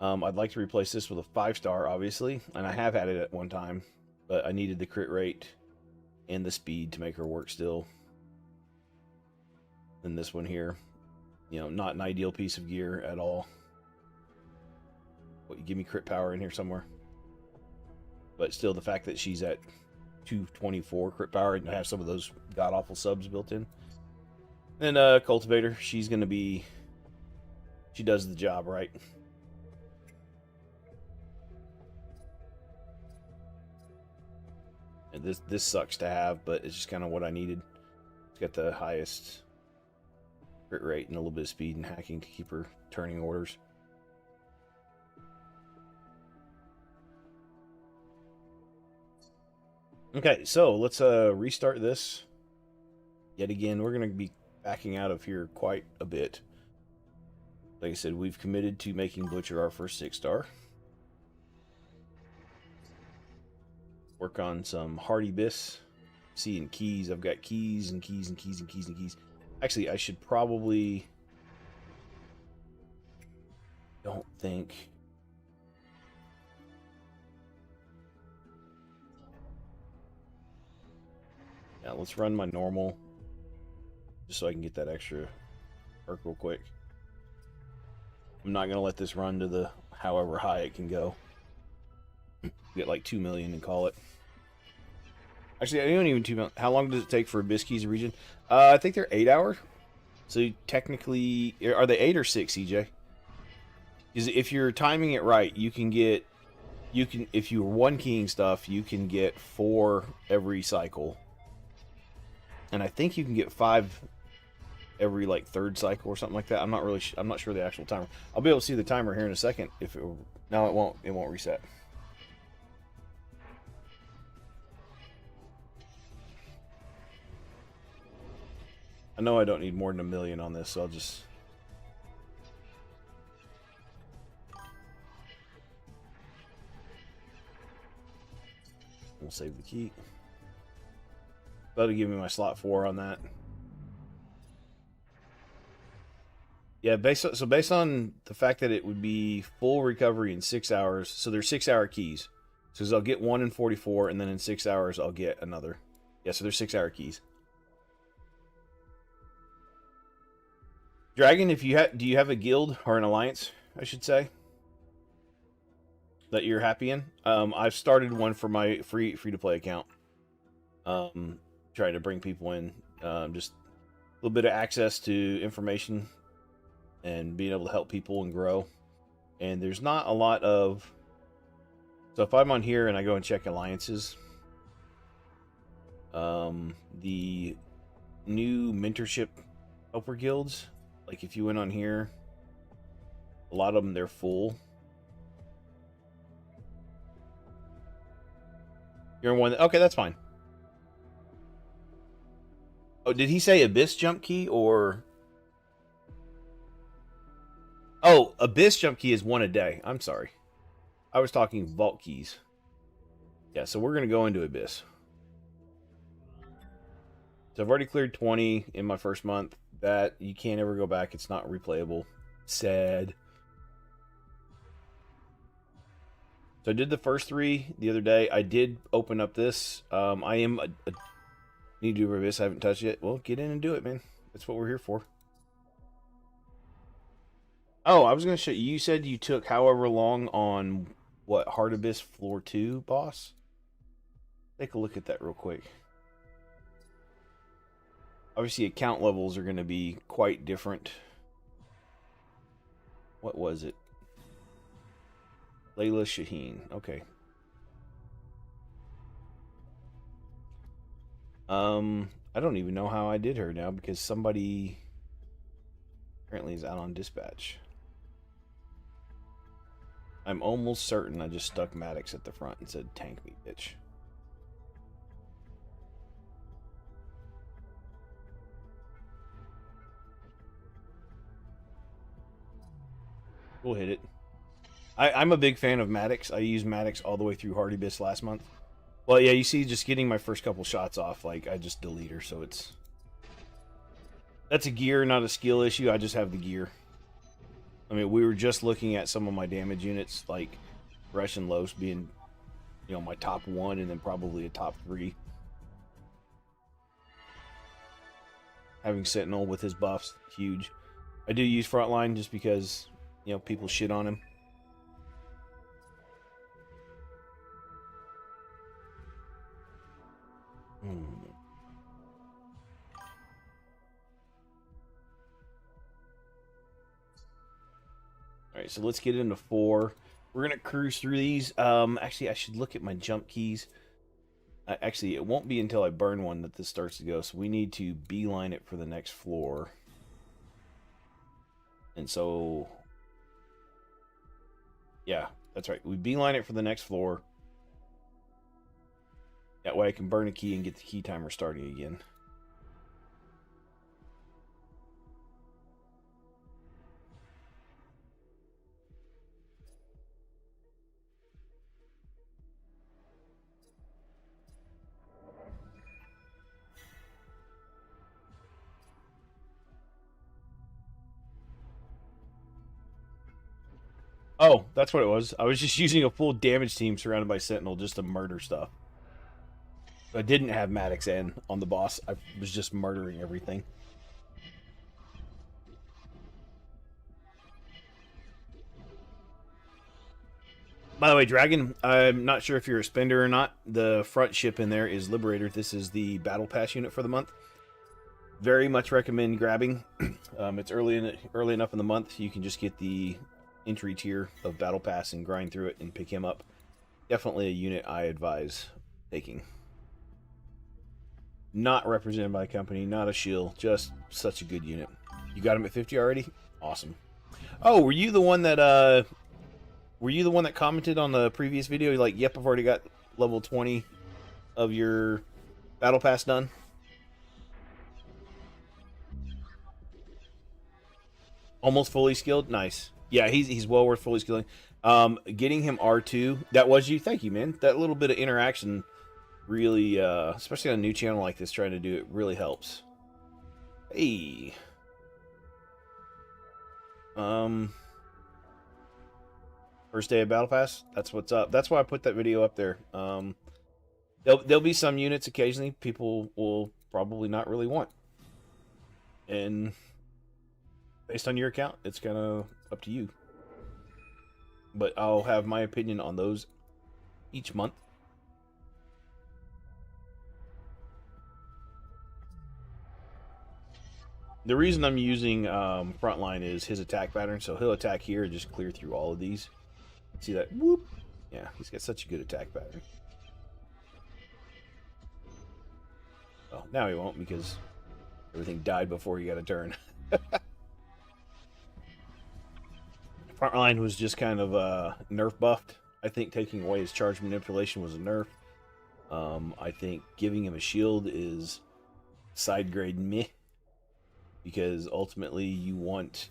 Speaker 1: I'd like to replace this with a 5-star, obviously. And I have had it at one time. But I needed the crit rate and the speed to make her work still. And this one here, you know, not an ideal piece of gear at all. What, you give me crit power in here somewhere? But still, the fact that she's at 224 crit power and have some of those god-awful subs built in. And Cultivator, she's going to be... She does the job, right? And this sucks to have, but it's just kind of what I needed. It's got the highest crit rate and a little bit of speed and hacking to keep her turning orders. Okay, so let's restart this. Yet again, we're going to be backing out of here quite a bit. Like I said, we've committed to making Butcher our first 6-star. Work on some Hardy Bis. Seeing keys. I've got keys and keys and keys and keys and keys. Actually, I should probably... Don't think... Yeah, let's run my normal. Just so I can get that extra perk real quick. I'm not going to let this run to the however high it can go. Get like 2 million and call it. Actually, I don't even 2 million. How long does it take for Abyss Keys region? I think they're 8 hours. So technically, are they 8 or 6, CJ? Because if you're timing it right, you can get, if you're one keying stuff, you can get 4 every cycle. And I think you can get 5 every like 3rd cycle or something like that. I'm not really, I'm not sure the actual timer. I'll be able to see the timer here in a second. If it, no, it won't reset. I know I don't need more than 1 million on this, so I'll just... We'll save the key. That'll give me my slot 4 on that. Yeah, based on the fact that it would be full recovery in 6 hours, so there's 6-hour keys. So I'll get 1 in 44, and then in 6 hours I'll get another. Yeah, so there's 6-hour keys. Dragon, if you do you have a guild or an alliance, I should say, that you're happy in? I've started one for my free to play account. Trying to bring people in, just a little bit of access to information and being able to help people and grow. And there's not a lot of... So if I'm on here and I go and check alliances, the new mentorship helper guilds, like if you went on here, a lot of them, they're full. You're in one... Okay, that's fine. Oh, did he say Abyss jump key or... Oh, Abyss jump key is 1 a day. I'm sorry. I was talking vault keys. Yeah, so we're going to go into Abyss. So I've already cleared 20 in my first month. That, you can't ever go back. It's not replayable. Sad. So I did the first 3 the other day. I did open up this. I am need to do Abyss. I haven't touched it. Well, get in and do it, man. That's what we're here for. Oh, I was going to show you. You said you took however long on, what, Hard Abyss Floor 2, boss? Take a look at that real quick. Obviously, account levels are going to be quite different. What was it? Layla Shaheen. Okay. I don't even know how I did her now because somebody apparently is out on dispatch. I'm almost certain I just stuck Maddox at the front and said, tank me, bitch. We'll hit it. I'm a big fan of Maddox. I used Maddox all the way through Hardy-Biss last month. Well, yeah, you see, just getting my first couple shots off, like, I just delete her, so it's... That's a gear, not a skill issue. I just have the gear. I mean, we were just looking at some of my damage units, like Resh and Los being, you know, my top 1 and then probably a top 3. Having Sentinel with his buffs, huge. I do use Frontline just because, you know, people shit on him. Alright, so let's get into 4. We're going to cruise through these. Actually, I should look at my jump keys. Actually, it won't be until I burn one that this starts to go, so we need to beeline it for the next floor. And so... Yeah, that's right. We beeline it for the next floor. That way I can burn a key and get the key timer starting again. Oh, that's what it was. I was just using a full damage team surrounded by Sentinel just to murder stuff. I didn't have Maddox N on the boss. I was just murdering everything. By the way, Dragon, I'm not sure if you're a spender or not. The front ship in there is Liberator. This is the Battle Pass unit for the month. Very much recommend grabbing. It's early enough in the month. You can just get the entry tier of Battle Pass and grind through it and pick him up. Definitely a unit I advise taking. Not represented by a company, not a shield, just such a good unit. You got him at 50 already? Awesome. Oh, were you the one that commented on the previous video? You're like, yep, I've already got level 20 of your Battle Pass done? Almost fully skilled? Nice. Yeah, he's well worth fully skilling. Getting him R2, that was you. Thank you, man. That little bit of interaction really, especially on a new channel like this, trying to do it really helps. Hey. First day of Battle Pass. That's what's up. That's why I put that video up there. There'll be some units occasionally people will probably not really want, and based on your account, it's kind of up to you. But I'll have my opinion on those each month. The reason I'm using Frontline is his attack pattern, so he'll attack here and just clear through all of these. See that? Whoop! Yeah, he's got such a good attack pattern. Oh, now he won't because everything died before he got a turn. Frontline was just kind of nerf buffed. I think taking away his charge manipulation was a nerf. I think giving him a shield is side grade meh, because ultimately you want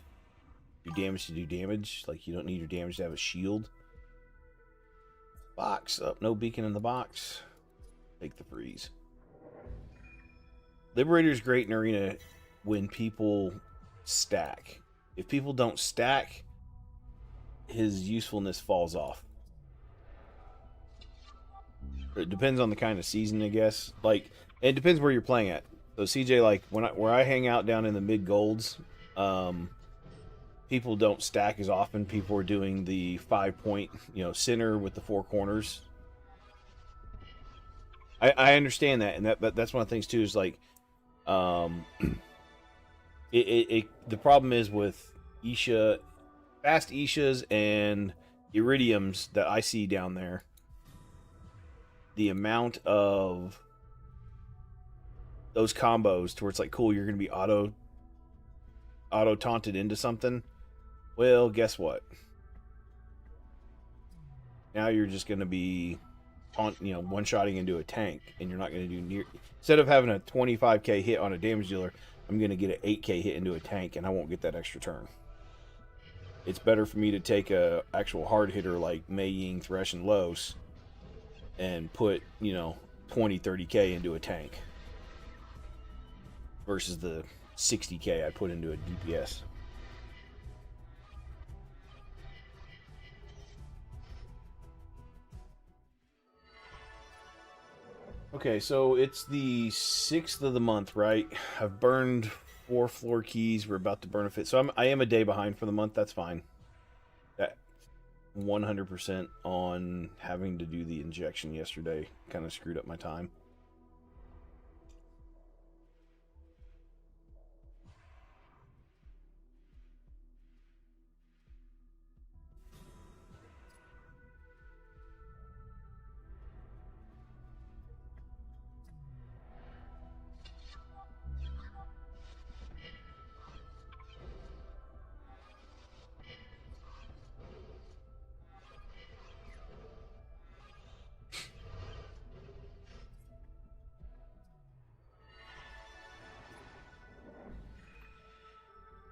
Speaker 1: your damage to do damage. Like, you don't need your damage to have a shield. Box up, no beacon in the box. Take the freeze. Liberator's great in arena when people stack. If people don't stack, his usefulness falls off. It depends on the kind of season, I guess. Like, it depends where you're playing at. So CJ, like where I hang out down in the mid golds, people don't stack as often. People are doing the 5-point, center with the 4 corners. I understand that, and that's one of the things too. Is like, the problem is with Isha, fast Ishas and iridiums that I see down there, the amount of those combos to where it's like, cool, you're going to be auto taunted into something. Well, guess what? Now you're just going to be one-shotting into a tank, and you're not going to do near. Instead of having a 25k hit on a damage dealer, I'm going to get an 8k hit into a tank, and I won't get that extra turn. It's better for me to take a actual hard hitter like Mei Ying, Thresh, and Los, and put 20, 30k into a tank versus the 60k I put into a DPS. Okay, so it's the 6th of the month, right? I've burned 4 floor keys. We're about to burn a fifth. So I am a day behind for the month. That's fine. That 100% on having to do the injection yesterday kind of screwed up my time.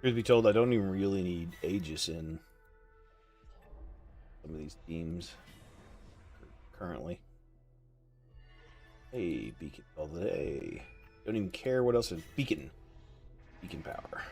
Speaker 1: Truth be told, I don't even really need Aegis in some of these teams currently. Hey, Beacon all day. Don't even care what else is Beacon. Beacon power.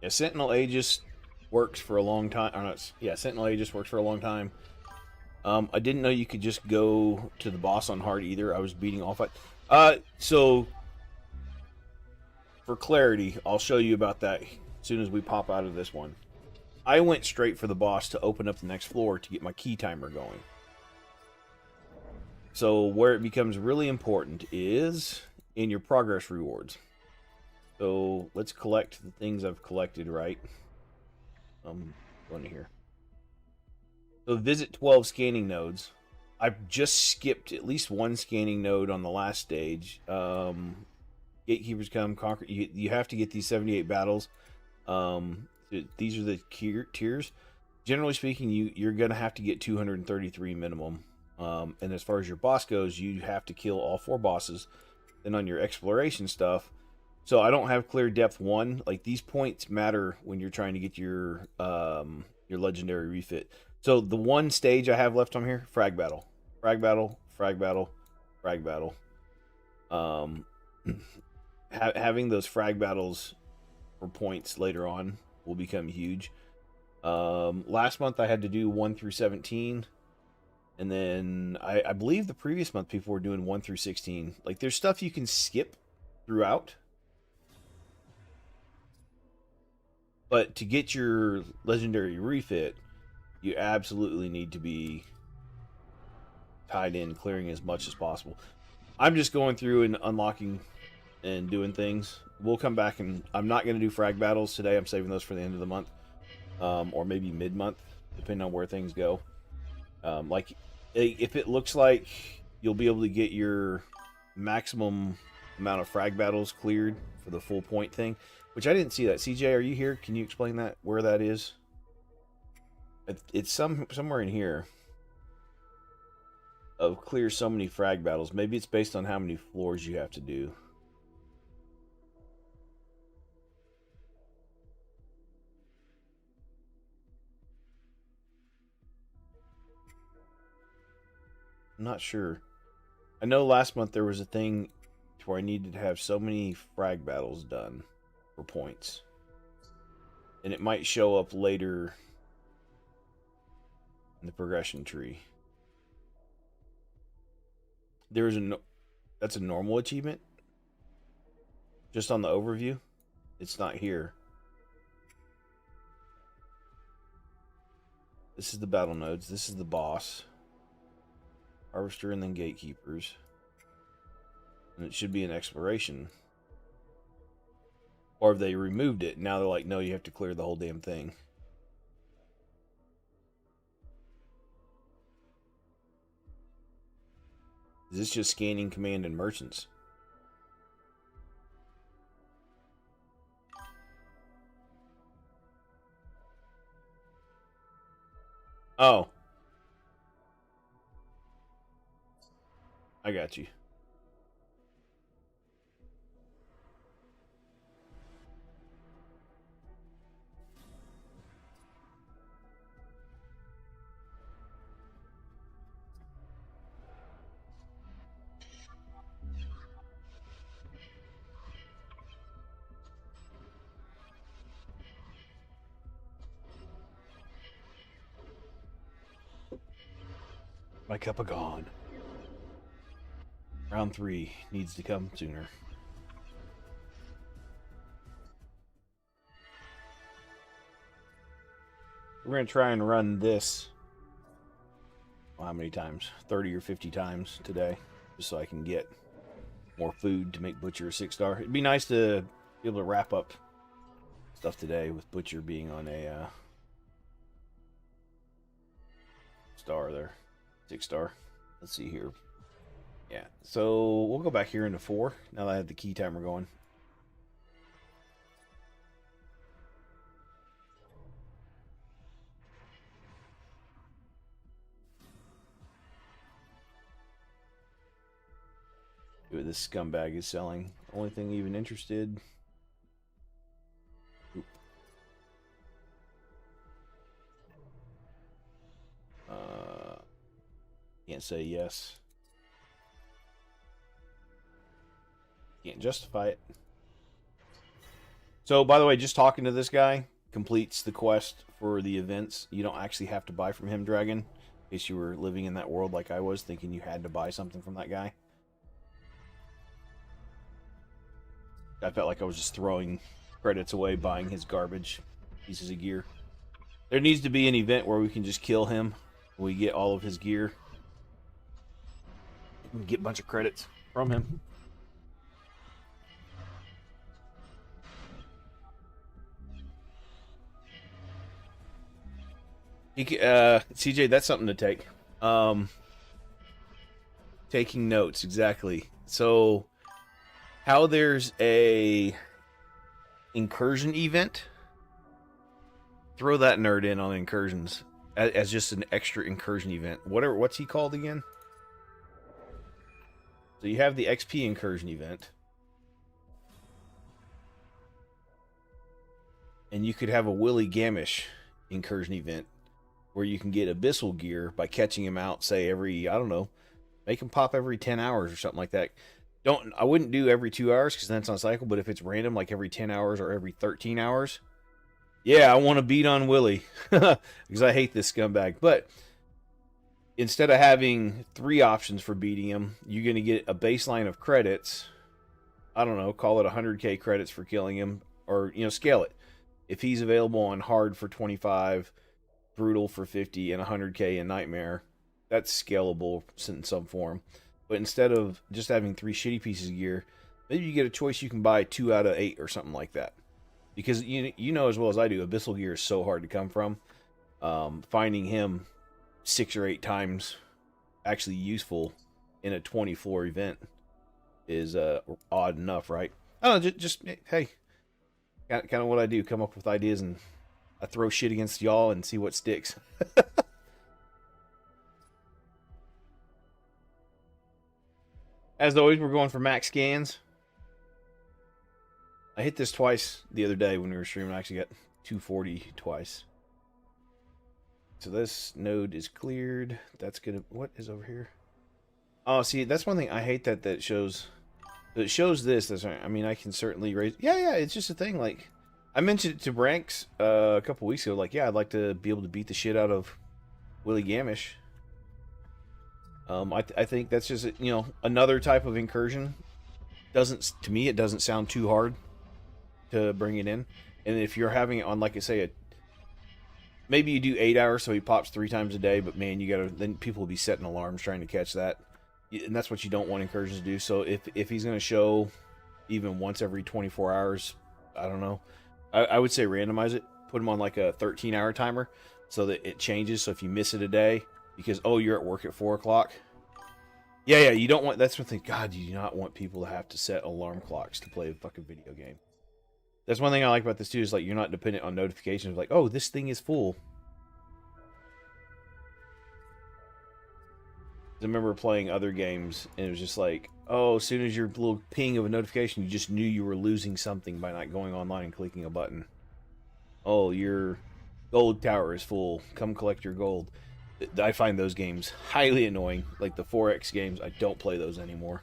Speaker 1: Yeah, Sentinel Aegis works for a long time. Or not, yeah, Sentinel Aegis works for a long time. I didn't know you could just go to the boss on hard either. I was beating all fight. So for clarity, I'll show you about that as soon as we pop out of this one. I went straight for the boss to open up the next floor to get my key timer going. So where it becomes really important is in your progress rewards. So let's collect the things I've collected, right? Going to here. So visit 12 scanning nodes. I've just skipped at least one scanning node on the last stage. Gatekeepers come, conquer. You have to get these 78 battles. These are the tiers. Generally speaking, you're going to have to get 233 minimum. And as far as your boss goes, you have to kill all 4 bosses. Then on your exploration stuff, so I don't have clear depth 1. Like, these points matter when you're trying to get your legendary refit. So the one stage I have left on here, frag battle, frag battle, frag battle, frag battle. Having those frag battles for points later on will become huge. Last month I had to do 1 through 17. And then I believe the previous month people were doing 1 through 16. Like, there's stuff you can skip throughout. But to get your legendary refit, you absolutely need to be tied in, clearing as much as possible. I'm just going through and unlocking and doing things. We'll come back, and I'm not going to do frag battles today. I'm saving those for the end of the month, or maybe mid-month, depending on where things go. Like, if it looks like you'll be able to get your maximum amount of frag battles cleared for the full point thing, which I didn't see that. CJ, are you here? Can you explain that, where that is? It's somewhere in here. Of clear so many frag battles. Maybe it's based on how many floors you have to do. I'm not sure. I know last month there was a thing where I needed to have so many frag battles done for points. And it might show up later in the progression tree. There's that's a normal achievement. Just on the overview. It's not here. This is the battle nodes. This is the boss. Harvester and then gatekeepers. And it should be an exploration. Or if they removed it, now they're like, no, you have to clear the whole damn thing. Is this just scanning command and merchants? Oh. I got you. My cup of gone. Round 3 needs to come sooner. We're going to try and run this, well, how many times? 30 or 50 times today, just so I can get more food to make Butcher a 6-star. It'd be nice to be able to wrap up stuff today with Butcher being on a star there. 6-star. Let's see here. Yeah, so we'll go back here into 4 now that I have the key timer going. See what this scumbag is selling. Only thing even interested. Oop. Can't say yes. Can't justify it. So, by the way, just talking to this guy completes the quest for the events. You don't actually have to buy from him, Dragon. In case you were living in that world like I was, thinking you had to buy something from that guy. I felt like I was just throwing credits away buying his garbage pieces of gear. There needs to be an event where we can just kill him. We get all of his gear. We can get a bunch of credits from him. CJ, that's something to take. Taking notes, exactly. So, how there's a incursion event, throw that nerd in on incursions as just an extra incursion event. What's he called again? So you have the XP incursion event. And you could have a Willy Gamish incursion event where you can get abyssal gear by catching him out, say every, I don't know, make him pop every 10 hours or something like that. I wouldn't do every 2 hours because then it's on cycle, but if it's random, like every 10 hours or every 13 hours, yeah, I want to beat on Willy because I hate this scumbag. But instead of having 3 options for beating him, you're going to get a baseline of credits. I don't know, call it 100k credits for killing him, or, you know, scale it. If he's available on hard for 25, brutal for 50, and 100k in nightmare, that's scalable in some form. But instead of just having 3 shitty pieces of gear, maybe you get a choice, you can buy 2 out of 8 or something like that. Because you know as well as I do, abyssal gear is so hard to come from. Finding him 6 or 8 times actually useful in a 20-floor event is odd enough, right? Oh, just hey, kind of what I do, come up with ideas and I throw shit against y'all and see what sticks. As always, we're going for max scans. I hit this twice the other day when we were streaming. I actually got 240 twice. So this node is cleared. That's gonna... What is over here? Oh, see, that's one thing I hate that it shows. It shows this. That's, I mean, I can certainly raise... Yeah, it's just a thing. Like, I mentioned it to Branks a couple weeks ago. Like, yeah, I'd like to be able to beat the shit out of Willy Gamish. I think that's just, you know, another type of incursion. To me, it doesn't sound too hard to bring it in. And if you're having it on, like I say, maybe you do 8 hours, so he pops 3 times a day. But man, you gotta then people will be setting alarms trying to catch that, and that's what you don't want incursions to do. So if he's gonna show even once every 24 hours, I don't know. I would say randomize it. Put him on like a 13-hour timer so that it changes. So if you miss it a day because you're at work at 4 o'clock. Yeah, you don't want. That's one thing. God, you do not want people to have to set alarm clocks to play a fucking video game. That's one thing I like about this too. Is like you're not dependent on notifications. Like, oh, this thing is full. I remember playing other games, and it was just like, oh, as soon as your little ping of a notification, you just knew you were losing something by not going online and clicking a button. Oh, your gold tower is full. Come collect your gold. I find those games highly annoying. Like the 4X games, I don't play those anymore.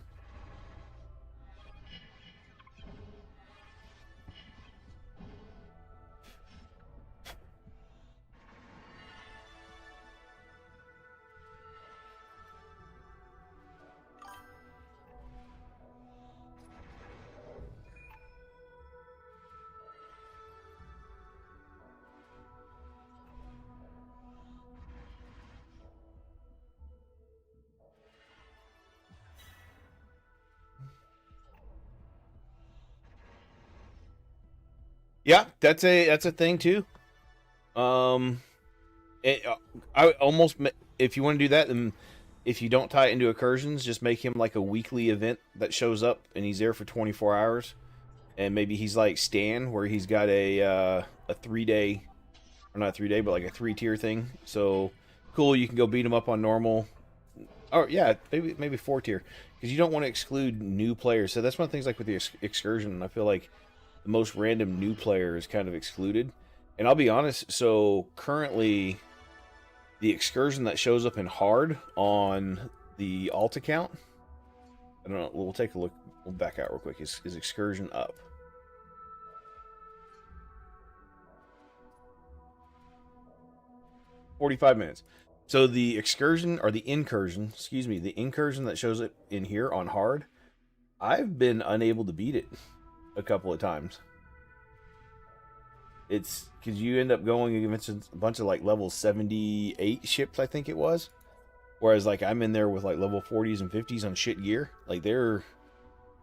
Speaker 1: Yeah, that's a thing too. Um, I almost if you want to do that, then if you don't tie it into incursions, just make him like a weekly event that shows up and he's there for 24 hours, and maybe he's like Stan, where he's got a 3 day, or not 3 day, but like a 3 tier thing. So cool, you can go beat him up on normal. Oh yeah, maybe 4 tier, because you don't want to exclude new players. So that's one of the things like with the excursion. I feel like the most random new player is kind of excluded. And I'll be honest, so currently the excursion that shows up in hard on the alt account, I don't know, we'll take a look, we'll back out real quick. Is excursion up? $45. So the excursion, or the incursion, excuse me, the incursion that shows up in here on hard, I've been unable to beat it a couple of times. It's because you end up going against a bunch of like level 78 ships, I think it was. Whereas like I'm in there with like level 40s and 50s on shit gear. Like they're,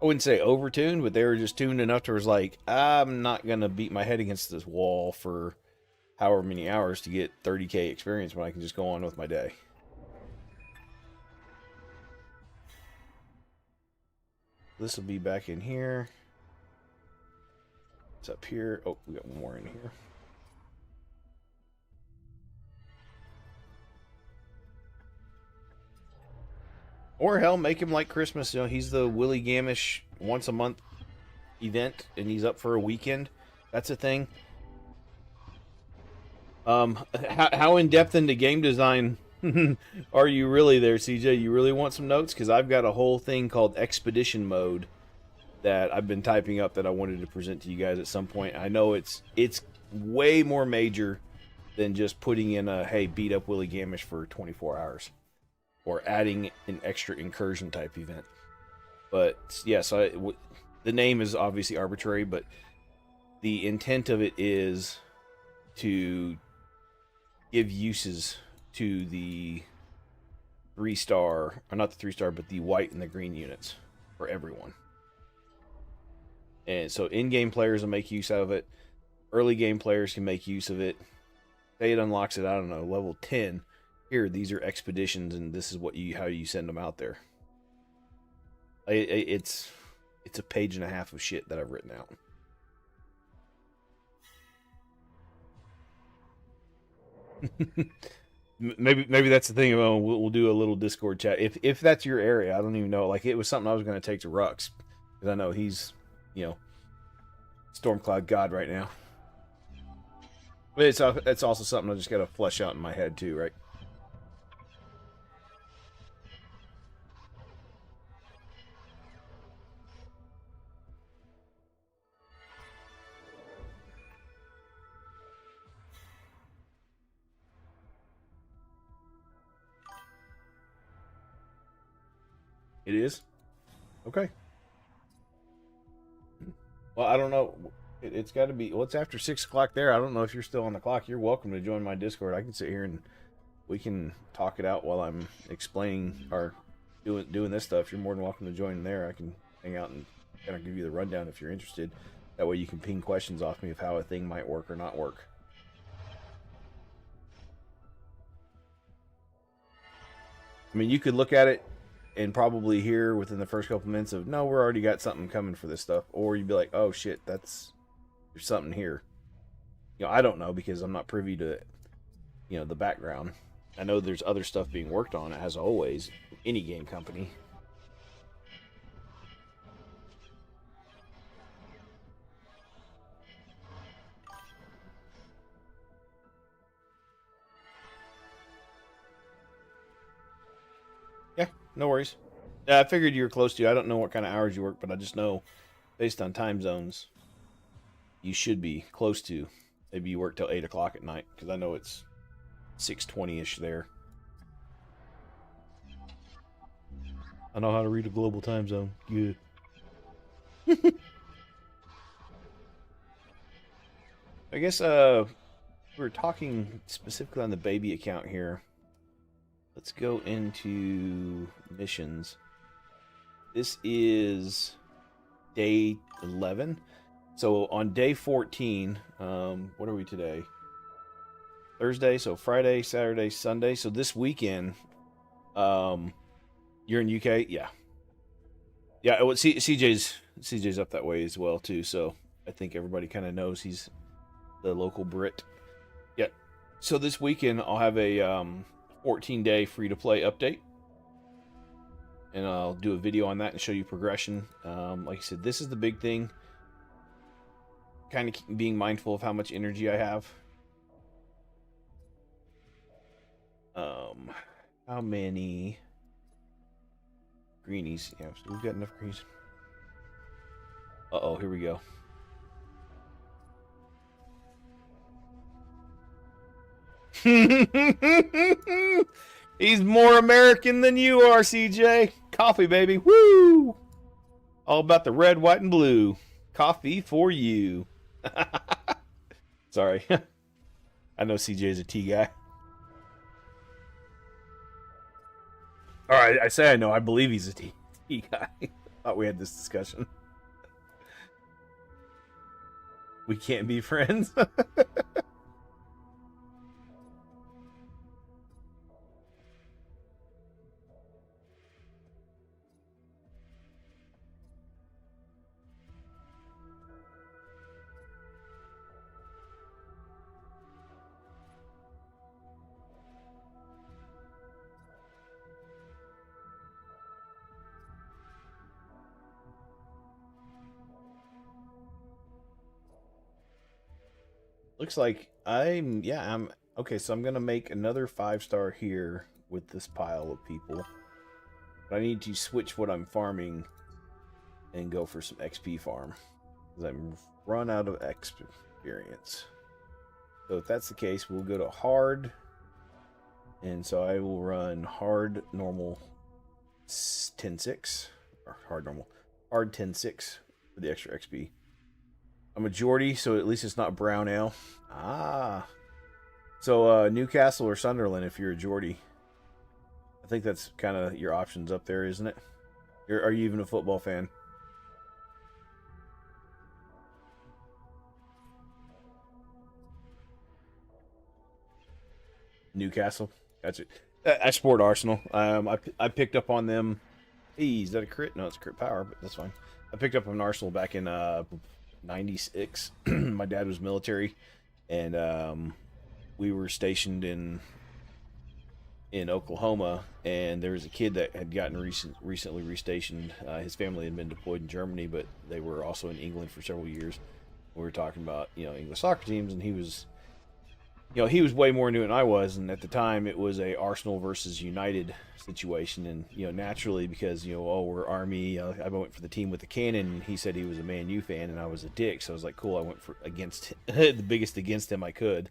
Speaker 1: I wouldn't say overtuned, but they were just tuned enough to where it's like, I'm not gonna beat my head against this wall for however many hours to get 30k experience when I can just go on with my day. This will be back in here. It's up here. Oh, we got one more in here. Or hell, make him like Christmas. You know, he's the Willie Gamish once a month event, and he's up for a weekend. That's a thing. How in depth into game design are you really there, CJ? You really want some notes? Because I've got a whole thing called Expedition Mode that I've been typing up that I wanted to present to you guys at some point. I know it's way more major than just putting in a hey, beat up Willie Gamish for 24 hours or adding an extra incursion type event. But yeah, so the name is obviously arbitrary, but the intent of it is to give uses to the 3-star, or not the 3-star, but the white and the green units for everyone. And so in-game players will make use out of it. Early game players can make use of it. Say it unlocks it, I don't know, level 10. Here, these are expeditions, and this is how you send them out there. It's a page and a half of shit that I've written out. maybe that's the thing. We'll do a little Discord chat if that's your area. I don't even know. Like it was something I was going to take to Rux because I know he's Stormcloud God right now. But it's also something I just got to flesh out in my head too, right? It is? Okay. Well, I don't know. It's got to be. Well, it's after 6 o'clock there. I don't know if you're still on the clock. You're welcome to join my Discord. I can sit here and we can talk it out while I'm explaining or doing this stuff. You're more than welcome to join there. I can hang out and kind of give you the rundown if you're interested. That way you can ping questions off me of how a thing might work or not work. I mean, you could look at it and probably hear within the first couple minutes of, no, we're already got something coming for this stuff. Or you'd be like, oh shit, there's something here. I don't know because I'm not privy to, the background. I know there's other stuff being worked on, as always, any game company. Yeah, no worries. I figured you were close to. I don't know what kind of hours you work, but I just know, based on time zones, you should be close to. Maybe you work till 8 o'clock at night, because I know it's 6:20-ish there. I know how to read a global time zone. Good. I guess we're talking specifically on the baby account here. Let's go into missions. This is day 11. So on day 14, what are we today? Thursday, so Friday, Saturday, Sunday. So this weekend, you're in UK? Yeah. Yeah, well, CJ's up that way as well, too. So I think everybody kind of knows he's the local Brit. Yeah. So this weekend, I'll have a 14-day free-to-play update. And I'll do a video on that and show you progression. Like I said, this is the big thing. Kind of being mindful of how much energy I have. How many greenies? Yeah, so we've got enough greenies. Uh-oh, here we go. He's more American than you are, CJ. Coffee, baby. Woo! All about the red, white, and blue. Coffee for you. Sorry. I know CJ's a tea guy. All right, I say I know. I believe he's a tea guy. Thought we had this discussion. We can't be friends. Looks like I'm okay, so I'm gonna make another 5-star here with this pile of people. But I need to switch what I'm farming and go for some XP farm. Because I'm run out of experience. So if that's the case, we'll go to hard. And so I will run hard normal 10-6. Or hard normal. Hard 10-6 for the extra XP. I'm a Geordie, so at least it's not brown ale. Ah. So Newcastle or Sunderland if you're a Geordie. I think that's kind of your options up there, isn't it? Are you even a football fan? Newcastle. That's it. I support Arsenal. I picked up on them. Hey, is that a crit? No, it's a crit power, but that's fine. I picked up on Arsenal back in 96. My dad was military, and we were stationed in Oklahoma, and there was a kid that had gotten recently restationed. His family had been deployed in Germany, but they were also in England for several years. We were talking about English soccer teams, and he was way more into it than I was, and at the time it was a Arsenal versus United situation, and naturally because we're Army, I went for the team with the cannon, and he said he was a Man U fan, and I was a dick, so I was like, cool, I went for against the biggest against him I could.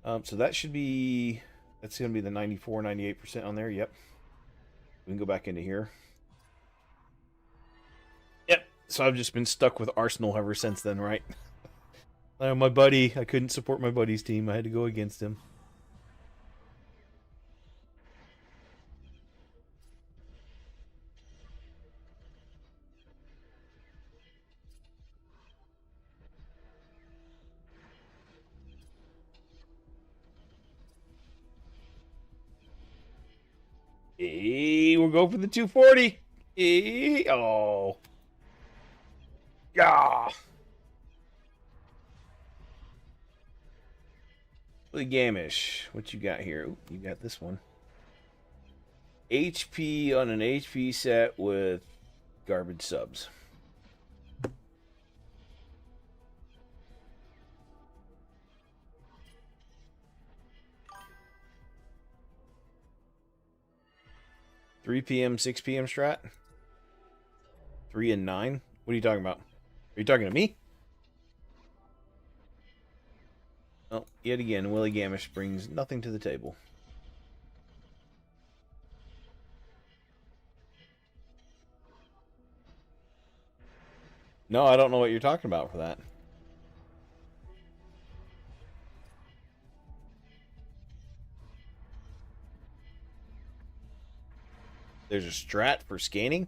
Speaker 1: So that's going to be the 94, 98% on there. Yep. We can go back into here. Yep. So I've just been stuck with Arsenal ever since then, right? My buddy, I couldn't support my buddy's team. I had to go against him. Hey, we'll go for the 240. Hey, oh. Yeah. The Gamish. What you got here? Ooh, you got this one. HP on an HP set with garbage subs. Three PM, 6 PM strat? 3 and 9? What are you talking about? Are you talking to me? Oh, yet again, Willie Gamish brings nothing to the table. No, I don't know what you're talking about for that. There's a strat for scanning?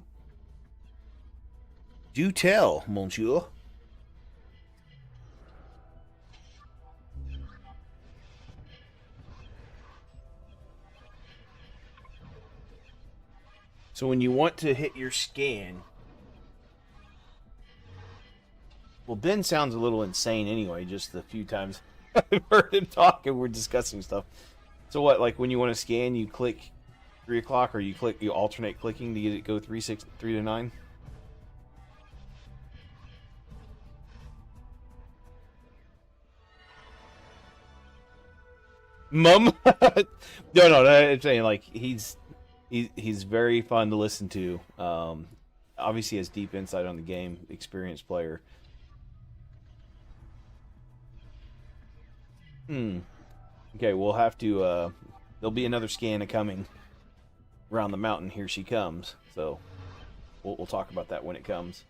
Speaker 1: Do tell, monsieur. So when you want to hit your scan... Well, Ben sounds a little insane anyway, just the few times I've heard him talk and we're discussing stuff. So what, like when you want to scan, you click 3 o'clock, or you alternate clicking to get it go 3 to 9? Mum? No, I'm saying like he's very fun to listen to. Obviously has deep insight on the game, experienced player. Okay, we'll have to there'll be another scan coming around the mountain. Here she comes. So we'll talk about that when it comes.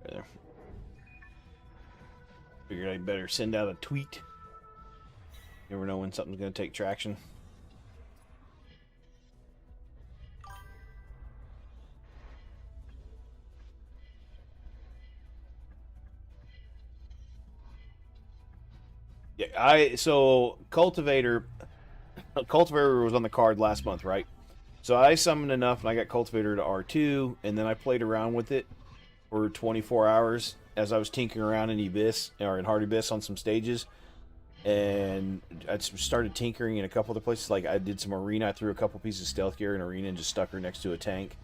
Speaker 1: There. Figured I'd better send out a tweet. You never know when something's going to take traction. Yeah, so Cultivator was on the card last month, right? So I summoned enough and I got Cultivator to R2, and then I played around with it for 24 hours as I was tinkering around in Abyss, or in Hard Abyss on some stages. And I started tinkering in a couple other places. Like I did some arena, I threw a couple pieces of stealth gear in arena and just stuck her next to a tank.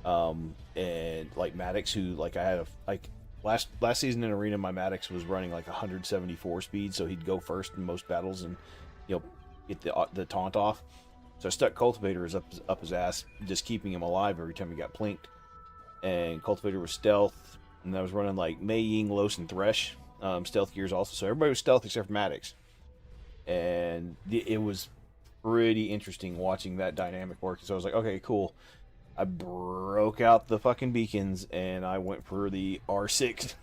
Speaker 1: And like Maddox, who like I had a last season in arena, my Maddox was running like 174 speed, so he'd go first in most battles and get the taunt off. So I stuck Cultivator up his ass, just keeping him alive every time he got plinked. And Cultivator was stealth, and I was running like Mei Ying, Los, and Thresh stealth gears also. So everybody was stealth except for Maddox, and it was pretty interesting watching that dynamic work. So I was like, okay, cool. I broke out the fucking beacons and I went for the R6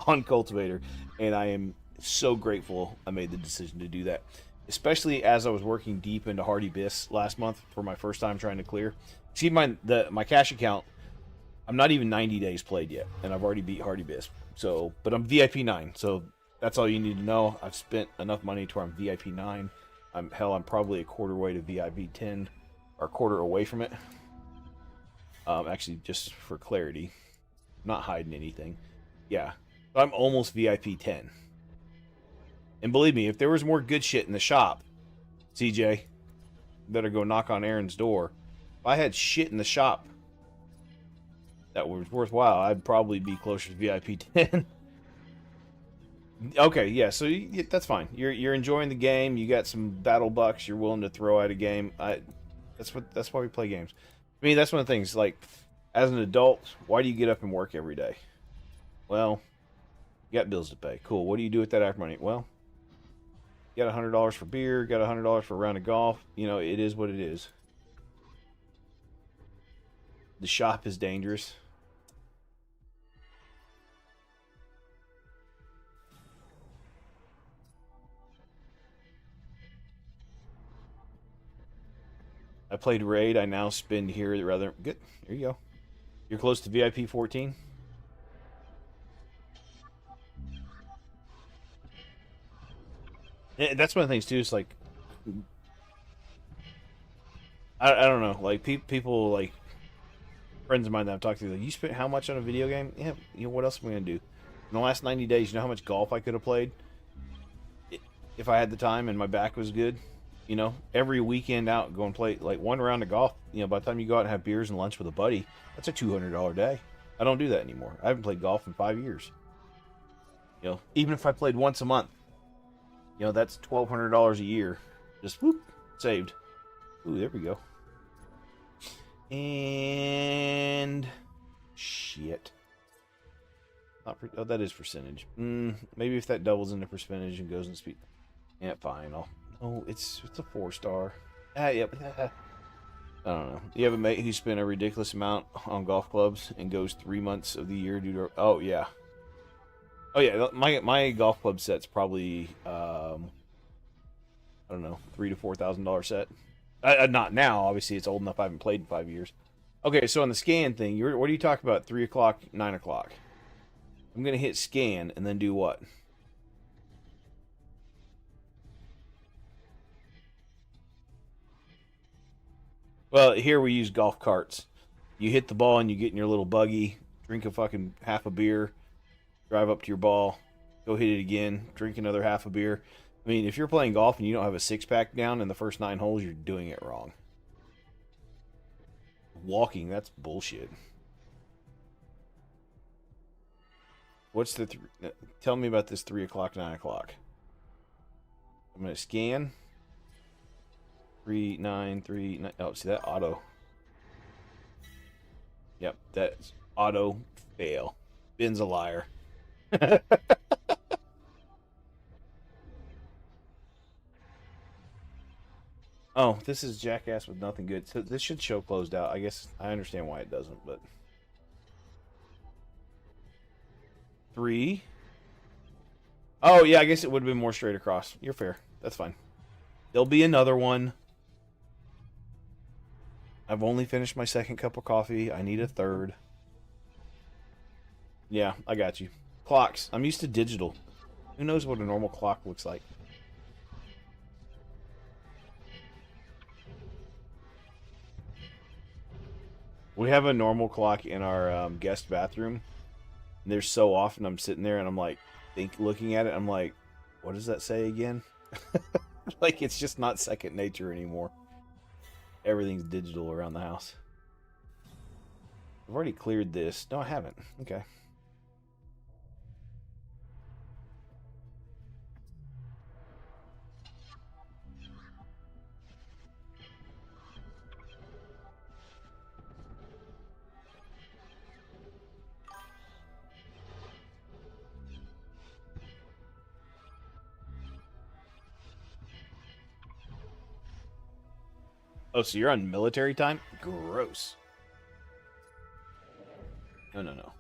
Speaker 1: on Cultivator, and I am so grateful I made the decision to do that, especially as I was working deep into Hard Abyss last month for my first time trying to clear. See, my cash account, I'm not even 90 days played yet, and I've already beat Hard Abyss. So, but I'm VIP 9, so that's all you need to know. I've spent enough money to where I'm VIP 9. I'm probably a quarter way to VIP 10, or a quarter away from it. Actually, just for clarity, I'm not hiding anything. Yeah, I'm almost VIP 10. And believe me, if there was more good shit in the shop, CJ, better go knock on Aaron's door. If I had shit in the shop that was worthwhile, I'd probably be closer to VIP 10. Okay, yeah, so that's fine. You're enjoying the game. You got some battle bucks you're willing to throw at a game. That's why we play games. I mean, that's one of the things. Like, as an adult, why do you get up and work every day? Well, you got bills to pay. Cool. What do you do with that after money? Well, you got $100 for beer. Got $100 for a round of golf. You know, it is what it is. The shop is dangerous. I played Raid. I now spend here rather... Good. Here you go. You're close to VIP 14? That's one of the things, too. It's like... I don't know. Like, people, like... Friends of mine that I've talked to, like, you spent how much on a video game? Yeah, you know, what else am I going to do? In the last 90 days, you know how much golf I could have played? If I had the time and my back was good? You know, every weekend out, go and play like one round of golf. You know, by the time you go out and have beers and lunch with a buddy, that's a $200 day. I don't do that anymore. I haven't played golf in 5 years. You know, even if I played once a month, you know, that's $1,200 a year. Just whoop, saved. Ooh, there we go. And shit. Not per, oh, that is percentage. Maybe if that doubles into percentage and goes in speed. Yeah, fine. Oh, it's a 4-star. Yep. I don't know. You have a mate who spent a ridiculous amount on golf clubs and goes 3 months of the year due to... Oh, yeah. Oh, yeah. My golf club set's probably, I don't know, $3,000 to $4,000 set. Not now. Obviously, it's old enough. I haven't played in 5 years. Okay, so on the scan thing, what do you talk about? 3 o'clock, 9 o'clock. I'm going to hit scan and then do what? Well, here we use golf carts. You hit the ball and you get in your little buggy, drink a fucking half a beer, drive up to your ball, go hit it again, drink another half a beer. I mean, if you're playing golf and you don't have a 6-pack down in the first 9 holes, you're doing it wrong. Walking, that's bullshit. What's the... Tell me about this 3 o'clock, 9 o'clock. I'm going to scan. 3, 9, 3, 9. Oh, see that? Auto. Yep, that's auto fail. Ben's a liar. Oh, this is Jackass with nothing good. So this should show closed out. I guess I understand why it doesn't, but 3. Oh, yeah, I guess it would have been more straight across. You're fair. That's fine. There'll be another one. I've only finished my 2nd cup of coffee. I need a 3rd. Yeah, I got you. Clocks. I'm used to digital. Who knows what a normal clock looks like? We have a normal clock in our guest bathroom. And there's so often I'm sitting there and I'm like, looking at it. I'm like, what does that say again? Like, it's just not second nature anymore. Everything's digital around the house. I've already cleared this. No, I haven't. Okay. Oh, so you're on military time? Gross. No, no, no.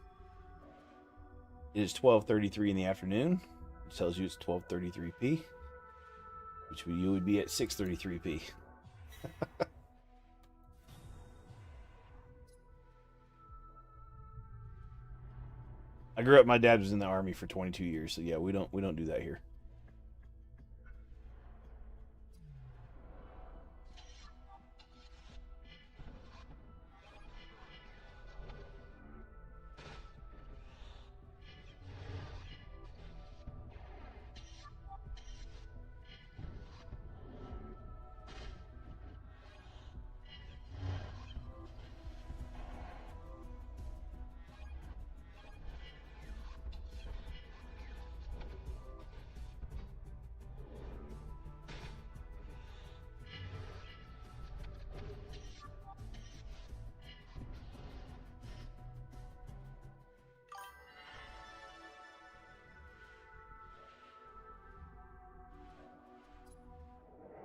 Speaker 1: It is 12:33 in the afternoon, which tells you it's 12:33 p, which you would be at 6:33 p. I grew up. My dad was in the army for 22 years, so yeah, we don't do that here.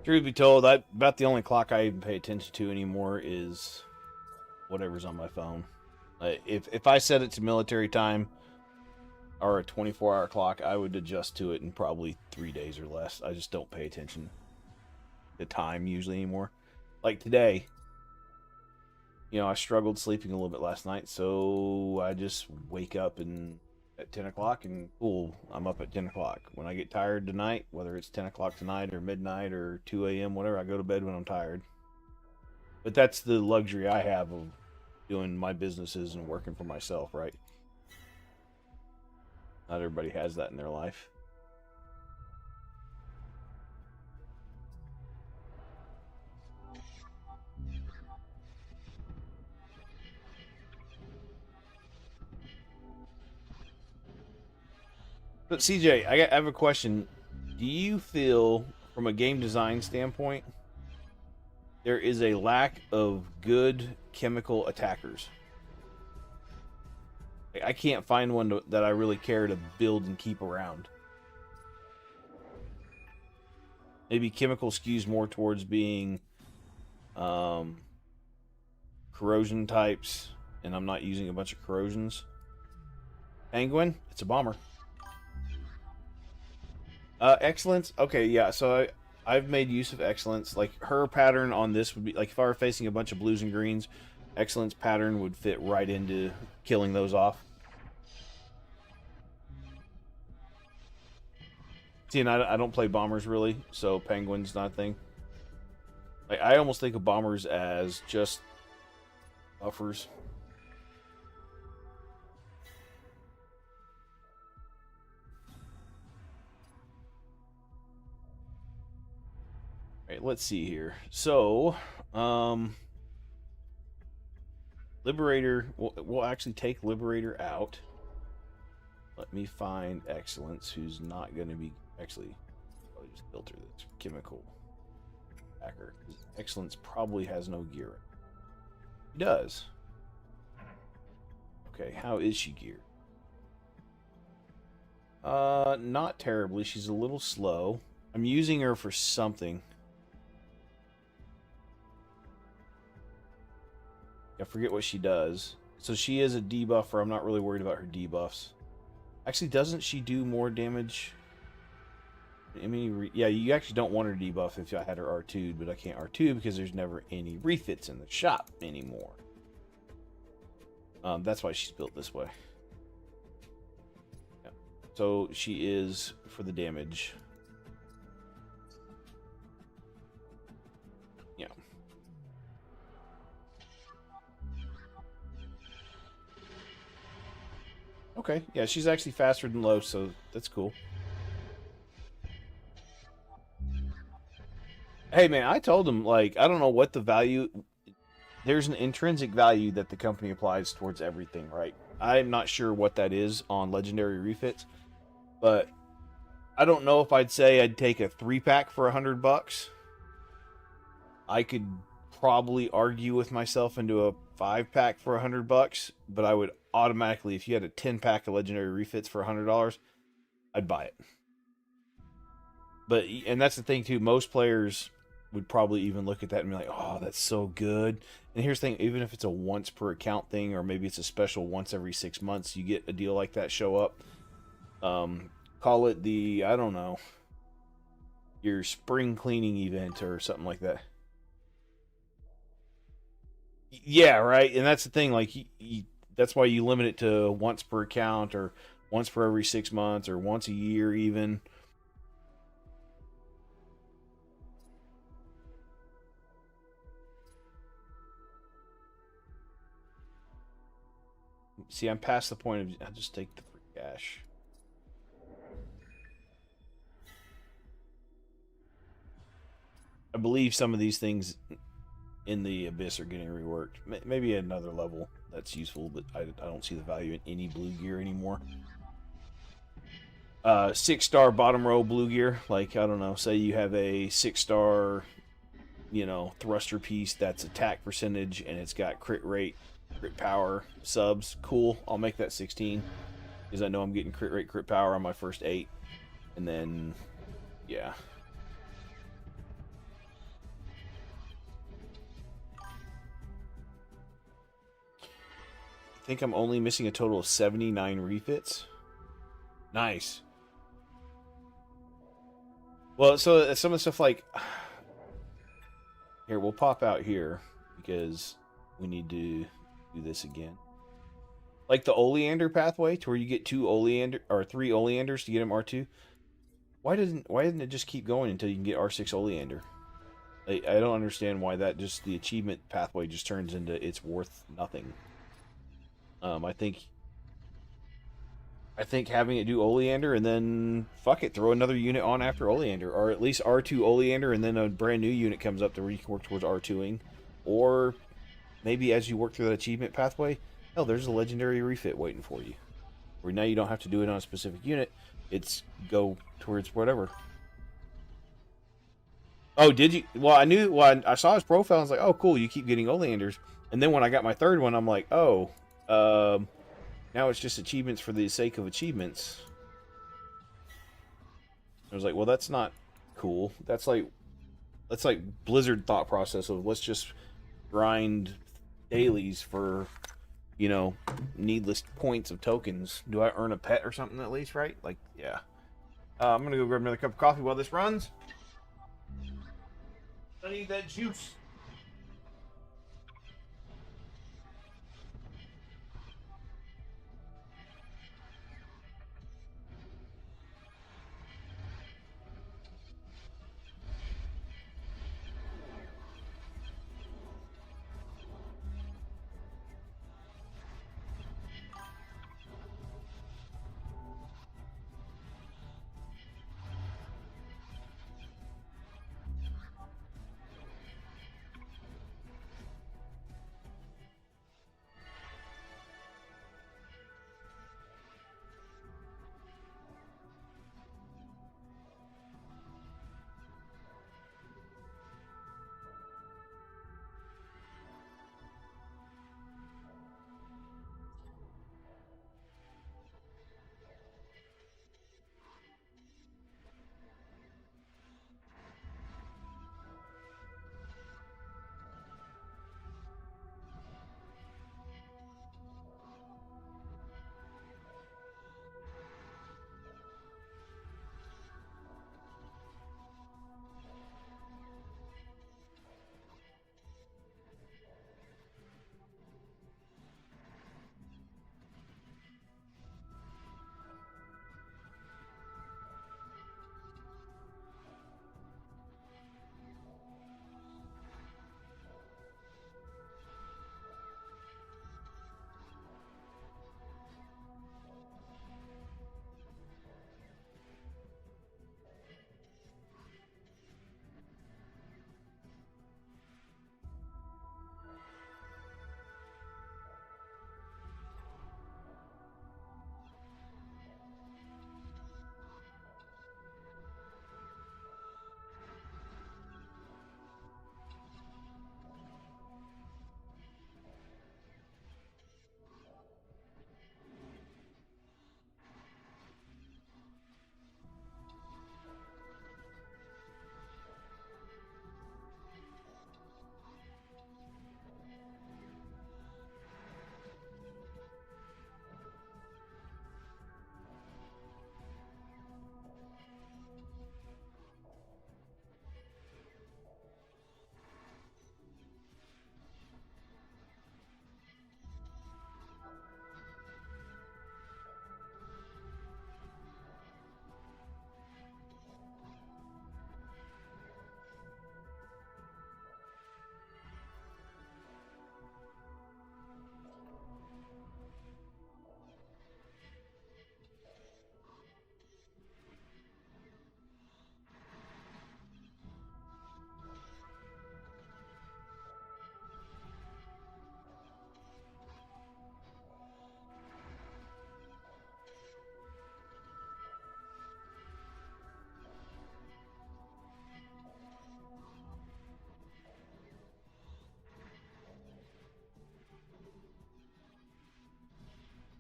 Speaker 1: Truth be told, about the only clock I even pay attention to anymore is whatever's on my phone. If I set it to military time or a 24-hour clock, I would adjust to it in probably 3 days or less. I just don't pay attention to time usually anymore. Like today, I struggled sleeping a little bit last night, so I just wake up at 10 o'clock and cool, I'm up at 10 o'clock. When I get tired tonight, whether it's 10 o'clock tonight or midnight or 2 a.m., whatever, I go to bed when I'm tired. But that's the luxury I have of doing my businesses and working for myself, right? Not everybody has that in their life. But CJ, I have a question. Do you feel, from a game design standpoint, there is a lack of good chemical attackers? I can't find one that I really care to build and keep around. Maybe chemical skews more towards being corrosion types, and I'm not using a bunch of corrosions. Penguin, it's a bomber. Excellence. Okay, yeah. So I've made use of excellence. Like her pattern on this would be like if I were facing a bunch of blues and greens, excellence pattern would fit right into killing those off. See, and I don't play bombers really, so penguin's not a thing. Like I almost think of bombers as just buffers. Right, let's see here. So, Liberator, we'll actually take Liberator out. Let me find Excellence, who's not going to be... Actually, I'll just filter this. Chemical hacker. Excellence probably has no gear. He does. Okay, how is she geared? Not terribly. She's a little slow. I'm using her for something. I forget what she does. So she is a debuffer. I'm not really worried about her debuffs. Actually, doesn't she do more damage? I mean, yeah, you actually don't want her debuff if I had her R2'd, but I can't R2 because there's never any refits in the shop anymore. That's why she's built this way. Yeah. So she is for the damage. Yeah. Okay, yeah, she's actually faster than low, so that's cool. Hey, man, I told him, like, I don't know what the value... There's an intrinsic value that the company applies towards everything, right? I'm not sure what that is on Legendary Refits, but I don't know if I'd say I'd take a 3-pack for $100. I could probably argue with myself into a 5-pack for $100, but I would automatically, if you had a 10-pack of Legendary Refits for $100, I'd buy it. But, and that's the thing too, most players would probably even look at that and be like, oh, that's so good. And here's the thing, even if it's a once per account thing, or maybe it's a special once every 6 months, you get a deal like that show up. Call it the, I don't know, your spring cleaning event or something like that. Yeah, right. And that's the thing, like, that's why you limit it to once per account, or once per every 6 months, or once a year even. See, I'm past the point of... I'll just take the free cash. I believe some of these things in the Abyss are getting reworked. Maybe at another level that's useful, but I don't see the value in any blue gear anymore. 6-star bottom row blue gear. Like, I don't know, say you have a 6-star, thruster piece that's attack percentage and it's got crit rate, crit power, subs. Cool, I'll make that 16 because I know I'm getting crit rate, crit power on my first 8, and then yeah. think I'm only missing a total of 79 refits. Nice. Well, so some of the stuff like... Here, we'll pop out here because we need to do this again. Like the Oleander pathway, to where you get 2 Oleander or 3 Oleanders to get him R2. Why doesn't it just keep going until you can get R6 Oleander? I don't understand why that just the achievement pathway just turns into it's worth nothing. I think having it do Oleander and then fuck it, throw another unit on after Oleander, or at least R2 Oleander and then a brand new unit comes up to where you can work towards R2ing, or maybe as you work through that achievement pathway, hell, there's a legendary refit waiting for you, where now you don't have to do it on a specific unit. It's go towards whatever. Oh, did you? Well, I knew. Well, I saw his profile. I was like, oh, cool. You keep getting Oleanders. And then when I got my third one, I'm like, oh, now it's just achievements for the sake of achievements. I was like, well, that's not cool. That's like Blizzard thought process of let's just grind dailies for, you know, needless points of tokens. Do I earn a pet or something at least, right? Like, yeah. I'm gonna go grab another cup of coffee while this runs. I need that juice.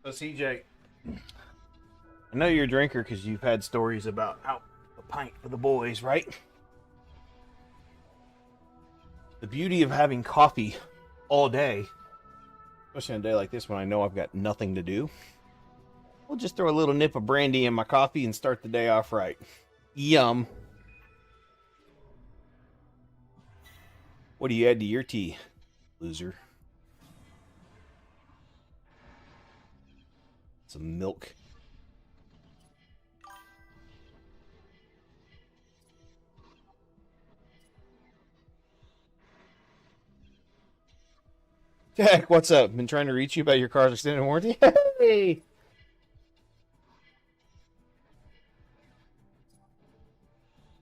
Speaker 1: So CJ, I know you're a drinker because you've had stories about out a pint for the boys, right? The beauty of having coffee all day Especially on a day like this when I know I've got nothing to do. We'll just throw a little nip of brandy in my coffee and start the day off right. Yum. What do you add to your tea, loser? Some milk. Jack, what's up? Been trying to reach you about your car's extended warranty? Hey!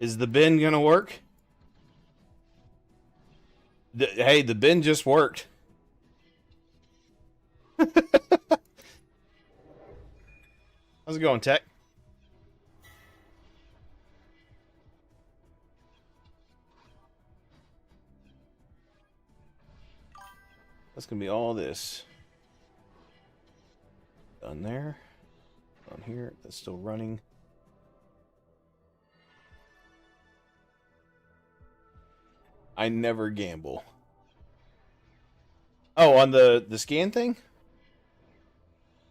Speaker 1: Is the bin gonna work? Hey, the bin just worked. How's it going, Tech? That's gonna be all this. Done there. Done here. That's still running. I never gamble. Oh, on the scan thing?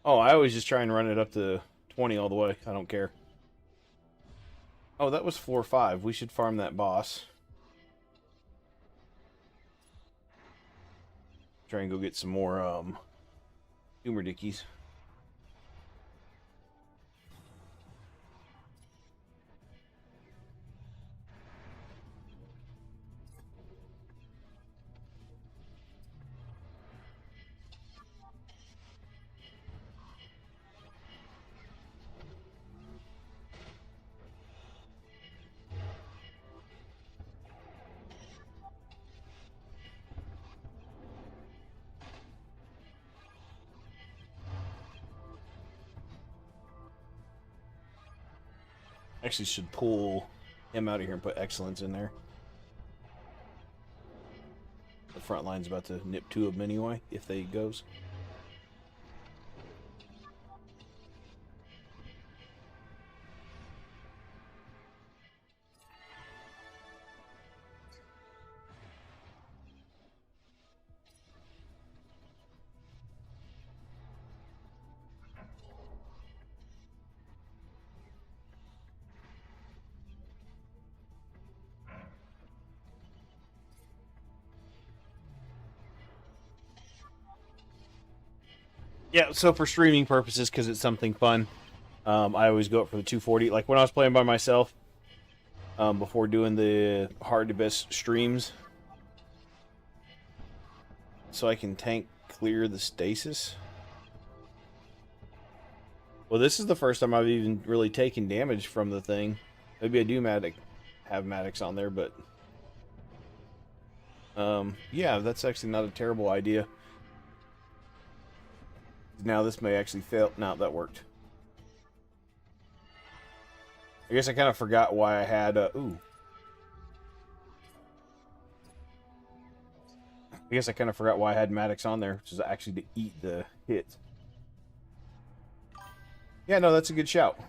Speaker 1: Oh, I always just try and run it up to 20 all the way. I don't care. Oh, that was floor 5. We should farm that boss. Try and go get some more humor dickies. Actually should pull him out of here and put excellence in there. The front line's about to nip 2 of them anyway, if they goes. Yeah, so for streaming purposes, because it's something fun, I always go up for the 240. Like when I was playing by myself, before doing the hard to best streams, so I can tank clear the stasis. Well, this is the first time I've even really taken damage from the thing. Maybe I do have Maddox on there, but yeah, that's actually not a terrible idea. Now this may actually fail. No, that worked. I guess I kind of forgot why I had ooh. I guess I kind of forgot why I had Maddox on there, which is actually to eat the hits. Yeah, no, that's a good shout.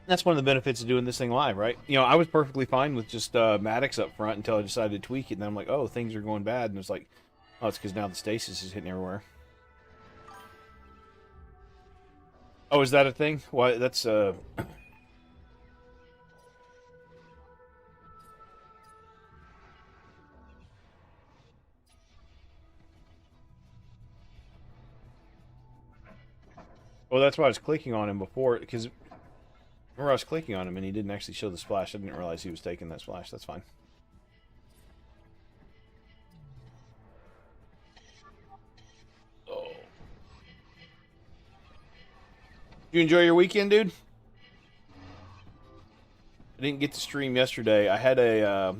Speaker 1: That's one of the benefits of doing this thing live, right? You know, I was perfectly fine with just Maddox up front until I decided to tweak it, and then I'm like, oh, things are going bad, and it's like, oh, it's because now the stasis is hitting everywhere. Oh, is that a thing? Why, that's well, that's why I was clicking on him before, because remember I was clicking on him and he didn't actually show the splash. I didn't realize he was taking that splash. That's fine. Oh. You enjoy your weekend, dude? I didn't get to stream yesterday. I had a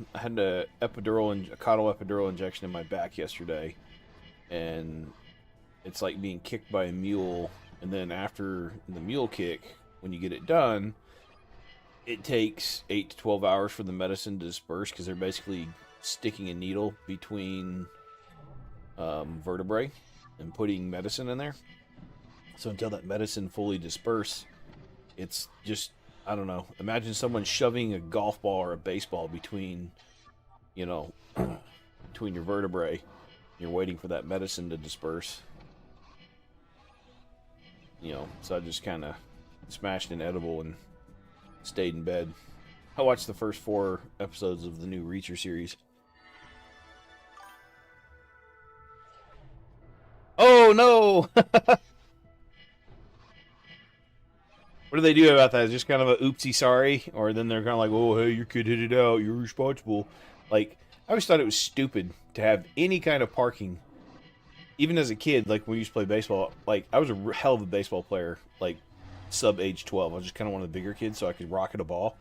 Speaker 1: epidural and a coddle epidural injection in my back yesterday, and It's like being kicked by a mule, and then after the mule kick, when you get it done, it takes 8 to 12 hours for the medicine to disperse because they're basically sticking a needle between vertebrae and putting medicine in there. So until that medicine fully disperse, it's just, I don't know. Imagine someone shoving a golf ball or a baseball between, you know, between your vertebrae. You're waiting for that medicine to disperse. You know, so I just kind of smashed an edible and stayed in bed. I watched the first 4 episodes of the new Reacher series. Oh no! What do they do about that? Is just kind of a oopsie sorry? Or then they're kind of like, oh, hey, your kid hit it out. You're responsible. Like, I always thought it was stupid to have any kind of parking. Even as a kid, like, when we used to play baseball, like, I was a hell of a baseball player, like, sub-age 12. I was just kind of one of the bigger kids, so I could rocket a ball.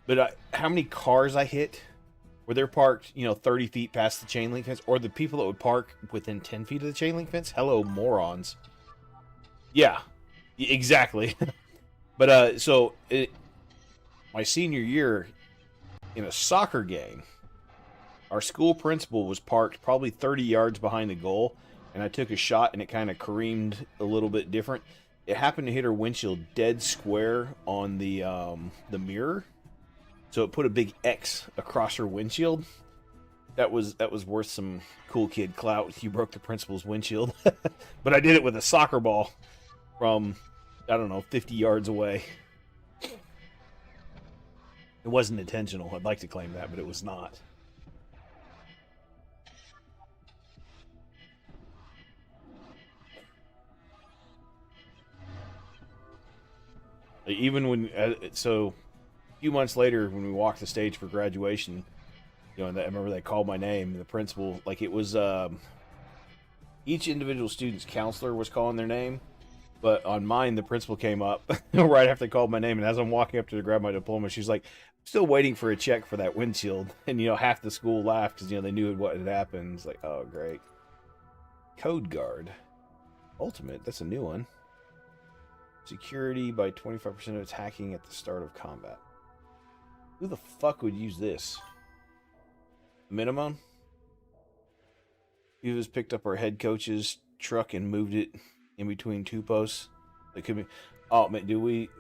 Speaker 1: But how many cars I hit where they're parked, 30 feet past the chain link fence? Or the people that would park within 10 feet of the chain link fence? Hello, morons. Yeah, exactly. But, my senior year, in a soccer game, our school principal was parked probably 30 yards behind the goal, and I took a shot, and it kind of careened a little bit different. It happened to hit her windshield dead square on the mirror, so it put a big X across her windshield. That was worth some cool kid clout. You broke the principal's windshield. But I did it with a soccer ball from, I don't know, 50 yards away. It wasn't intentional. I'd like to claim that, but it was not. Even when, so a few months later, when we walked the stage for graduation, and I remember they called my name, the principal, like it was, each individual student's counselor was calling their name, but on mine, the principal came up right after they called my name, and as I'm walking up to grab my diploma, she's like, still waiting for a check for that windshield, and, half the school laughed because, they knew what had happened. It's like, oh, great. Code Guard. Ultimate, that's a new one. Security by 25% of attacking at the start of combat. Who the fuck would use this? Minimum? We just picked up our head coach's truck and moved it in between 2 posts. It could be. Oh man, do we?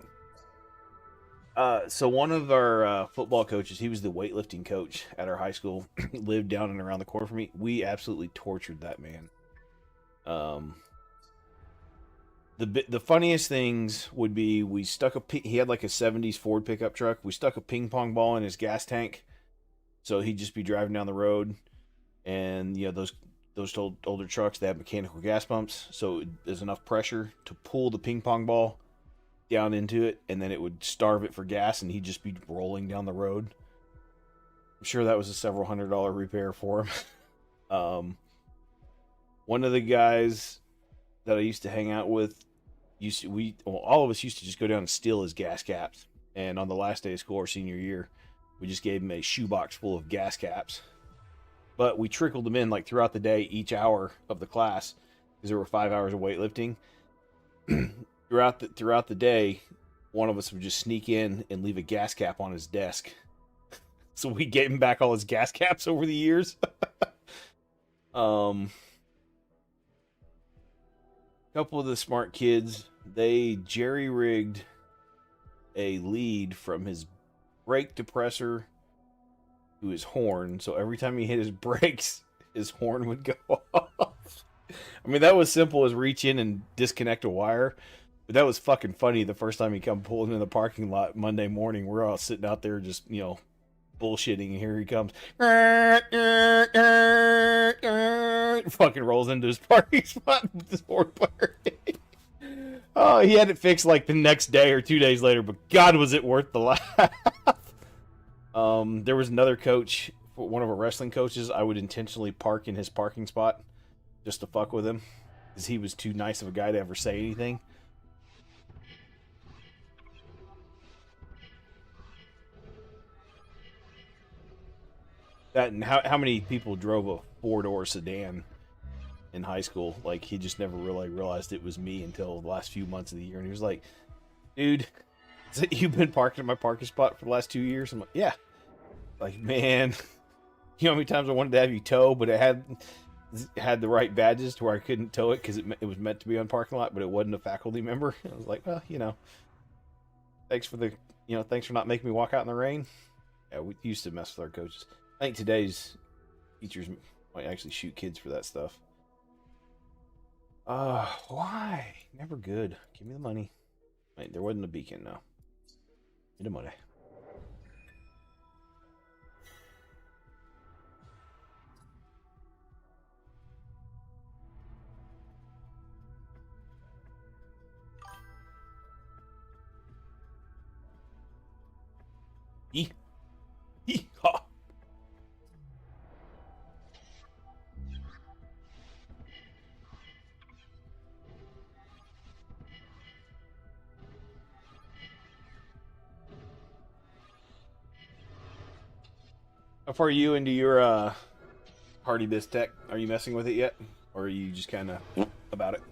Speaker 1: So one of our football coaches, he was the weightlifting coach at our high school, lived down and around the corner from me. We absolutely tortured that man. The funniest things would be we stuck he had like a 70s Ford pickup truck. We stuck a ping pong ball in his gas tank, so he'd just be driving down the road, and those older trucks, they have mechanical gas pumps, so there's enough pressure to pull the ping pong ball down into it, and then it would starve it for gas, and he'd just be rolling down the road. I'm sure that was a several $100 repair for him. One of the guys that I used to hang out with, all of us used to just go down and steal his gas caps. And on the last day of school, our senior year, we just gave him a shoebox full of gas caps. But we trickled them in like throughout the day, each hour of the class, because there were 5 hours of weightlifting. throughout the day, one of us would just sneak in and leave a gas cap on his desk. So we gave him back all his gas caps over the years. Couple of the smart kids, they jerry-rigged a lead from his brake depressor to his horn, so every time he hit his brakes, his horn would go off. I mean, that was simple as reach in and disconnect a wire, but that was fucking funny the first time he come pulling in the parking lot Monday morning. We're all sitting out there just, bullshitting, and here he comes. Fucking rolls into his parking spot with his horn blaring. Oh, he had it fixed like the next day or 2 days later, but God, was it worth the laugh. There was another coach, one of our wrestling coaches, I would intentionally park in his parking spot just to fuck with him, because he was too nice of a guy to ever say anything. That, and how many people drove a 4-door sedan in high school. Like, he just never really realized it was me until the last few months of the year. And he was like, dude, you've been parking at my parking spot for the last 2 years? I'm like, yeah. Like, man, you know how many times I wanted to have you tow, but it had the right badges to where I couldn't tow it because it was meant to be on parking lot, but it wasn't a faculty member. I was like, well, thanks for thanks for not making me walk out in the rain. Yeah, we used to mess with our coaches. I think today's teachers might actually shoot kids for that stuff. Why? Never good. Give me the money. Wait, there wasn't a beacon, no. Give me the money. Yee. Yee. Ha. How far are you into your Hardy Biz Tech? Are you messing with it yet? Or are you just kind of about it?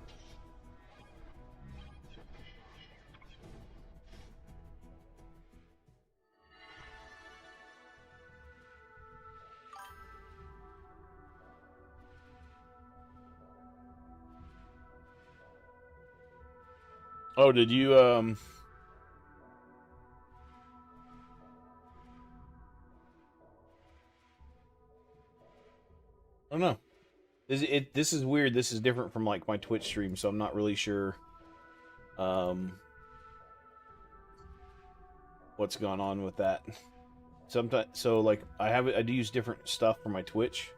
Speaker 1: Oh, did you I don't know. This is weird. This is different from like my Twitch stream, so I'm not really sure what's going on with that. Sometimes, so like I do use different stuff for my Twitch.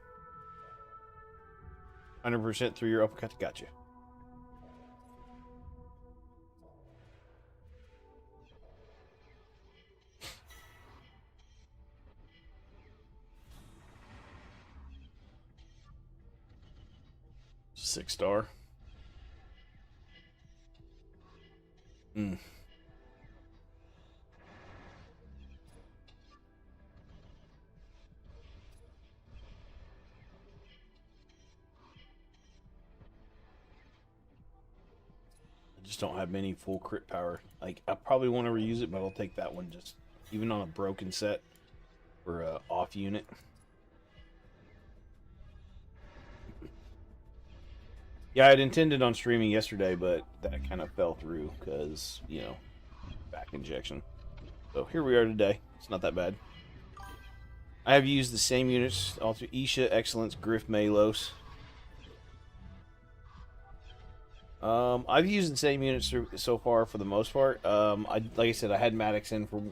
Speaker 1: 100% through your uppercut. Gotcha. Six-star. Hmm. I just don't have many full crit power. Like, I probably want to reuse it, but I'll take that one just even on a broken set for a off unit. Yeah, I'd intended on streaming yesterday, but that kind of fell through because, back injection. So here we are today. It's not that bad. I have used the same units, also Isha, Excellence, Griff, Malos. I've used the same units so far for the most part. Like I said, I had Maddox in for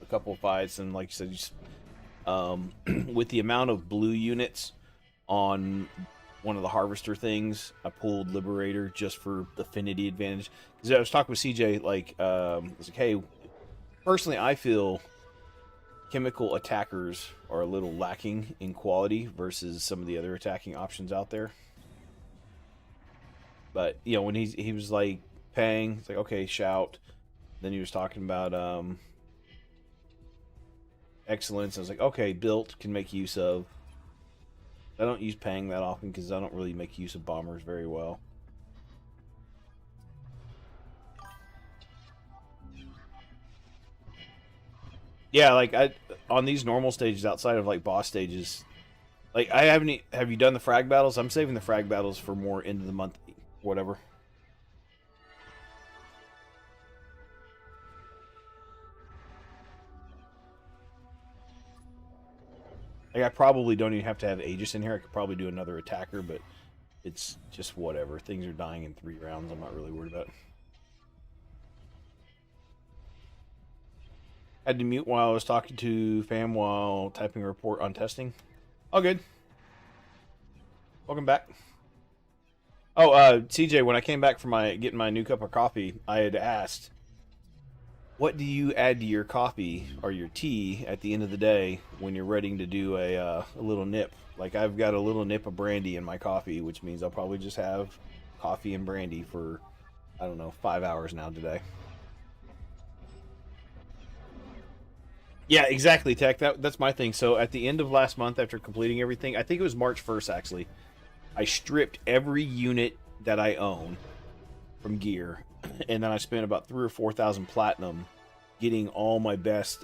Speaker 1: a couple of fights, and like you said, just, with the amount of blue units on one of the harvester things, I pulled Liberator just for affinity advantage. Because I was talking with CJ, I was like, hey, personally, I feel chemical attackers are a little lacking in quality versus some of the other attacking options out there. But when he was like Pang, it's like, okay, shout. Then he was talking about Excellence. I was like, okay, built can make use of. I don't use Pang that often because I don't really make use of bombers very well. Yeah, like on these normal stages outside of like boss stages, like have you done the frag battles? I'm saving the frag battles for more end of the month, whatever. Like, I probably don't even have to have Aegis in here. I could probably do another attacker, but it's just whatever. Things are dying in 3 rounds. I'm not really worried about it. Had to mute while I was talking to fam while typing a report on testing. All good. Welcome back. Oh, CJ, when I came back from getting my new cup of coffee, I had asked, what do you add to your coffee or your tea at the end of the day when you're ready to do a little nip? Like, I've got a little nip of brandy in my coffee, which means I'll probably just have coffee and brandy for, I don't know, 5 hours now today. Yeah, exactly, Tech. That's my thing. So at the end of last month, after completing everything, I think it was March 1st, actually, I stripped every unit that I own from gear, and then I spent about 3 or 4,000 platinum getting all my best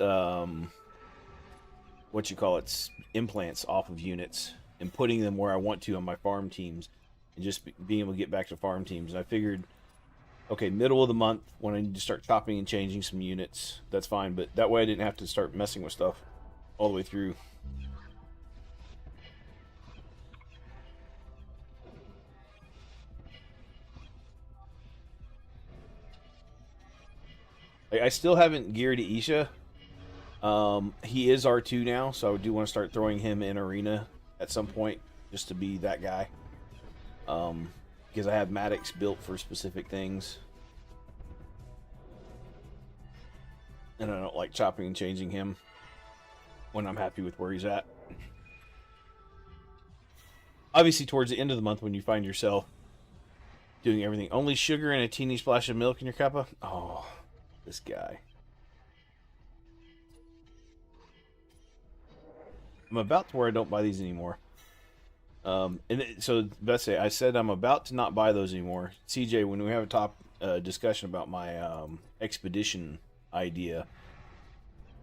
Speaker 1: what you call it, implants off of units and putting them where I want to on my farm teams, and just being able to get back to farm teams. And I figured, okay, middle of the month when I need to start chopping and changing some units, that's fine. But that way I didn't have to start messing with stuff all the way through. I still haven't geared Isha. He is R2 now, so I do want to start throwing him in arena at some point, just to be that guy. Because I have Maddox built for specific things, and I don't like chopping and changing him when I'm happy with where he's at. Obviously, towards the end of the month, when you find yourself doing everything, only sugar and a teeny splash of milk in your cuppa. Oh, this guy. I'm about to where I don't buy these anymore. So let's say I said I'm about to not buy those anymore. CJ, when we have a top discussion about my expedition idea,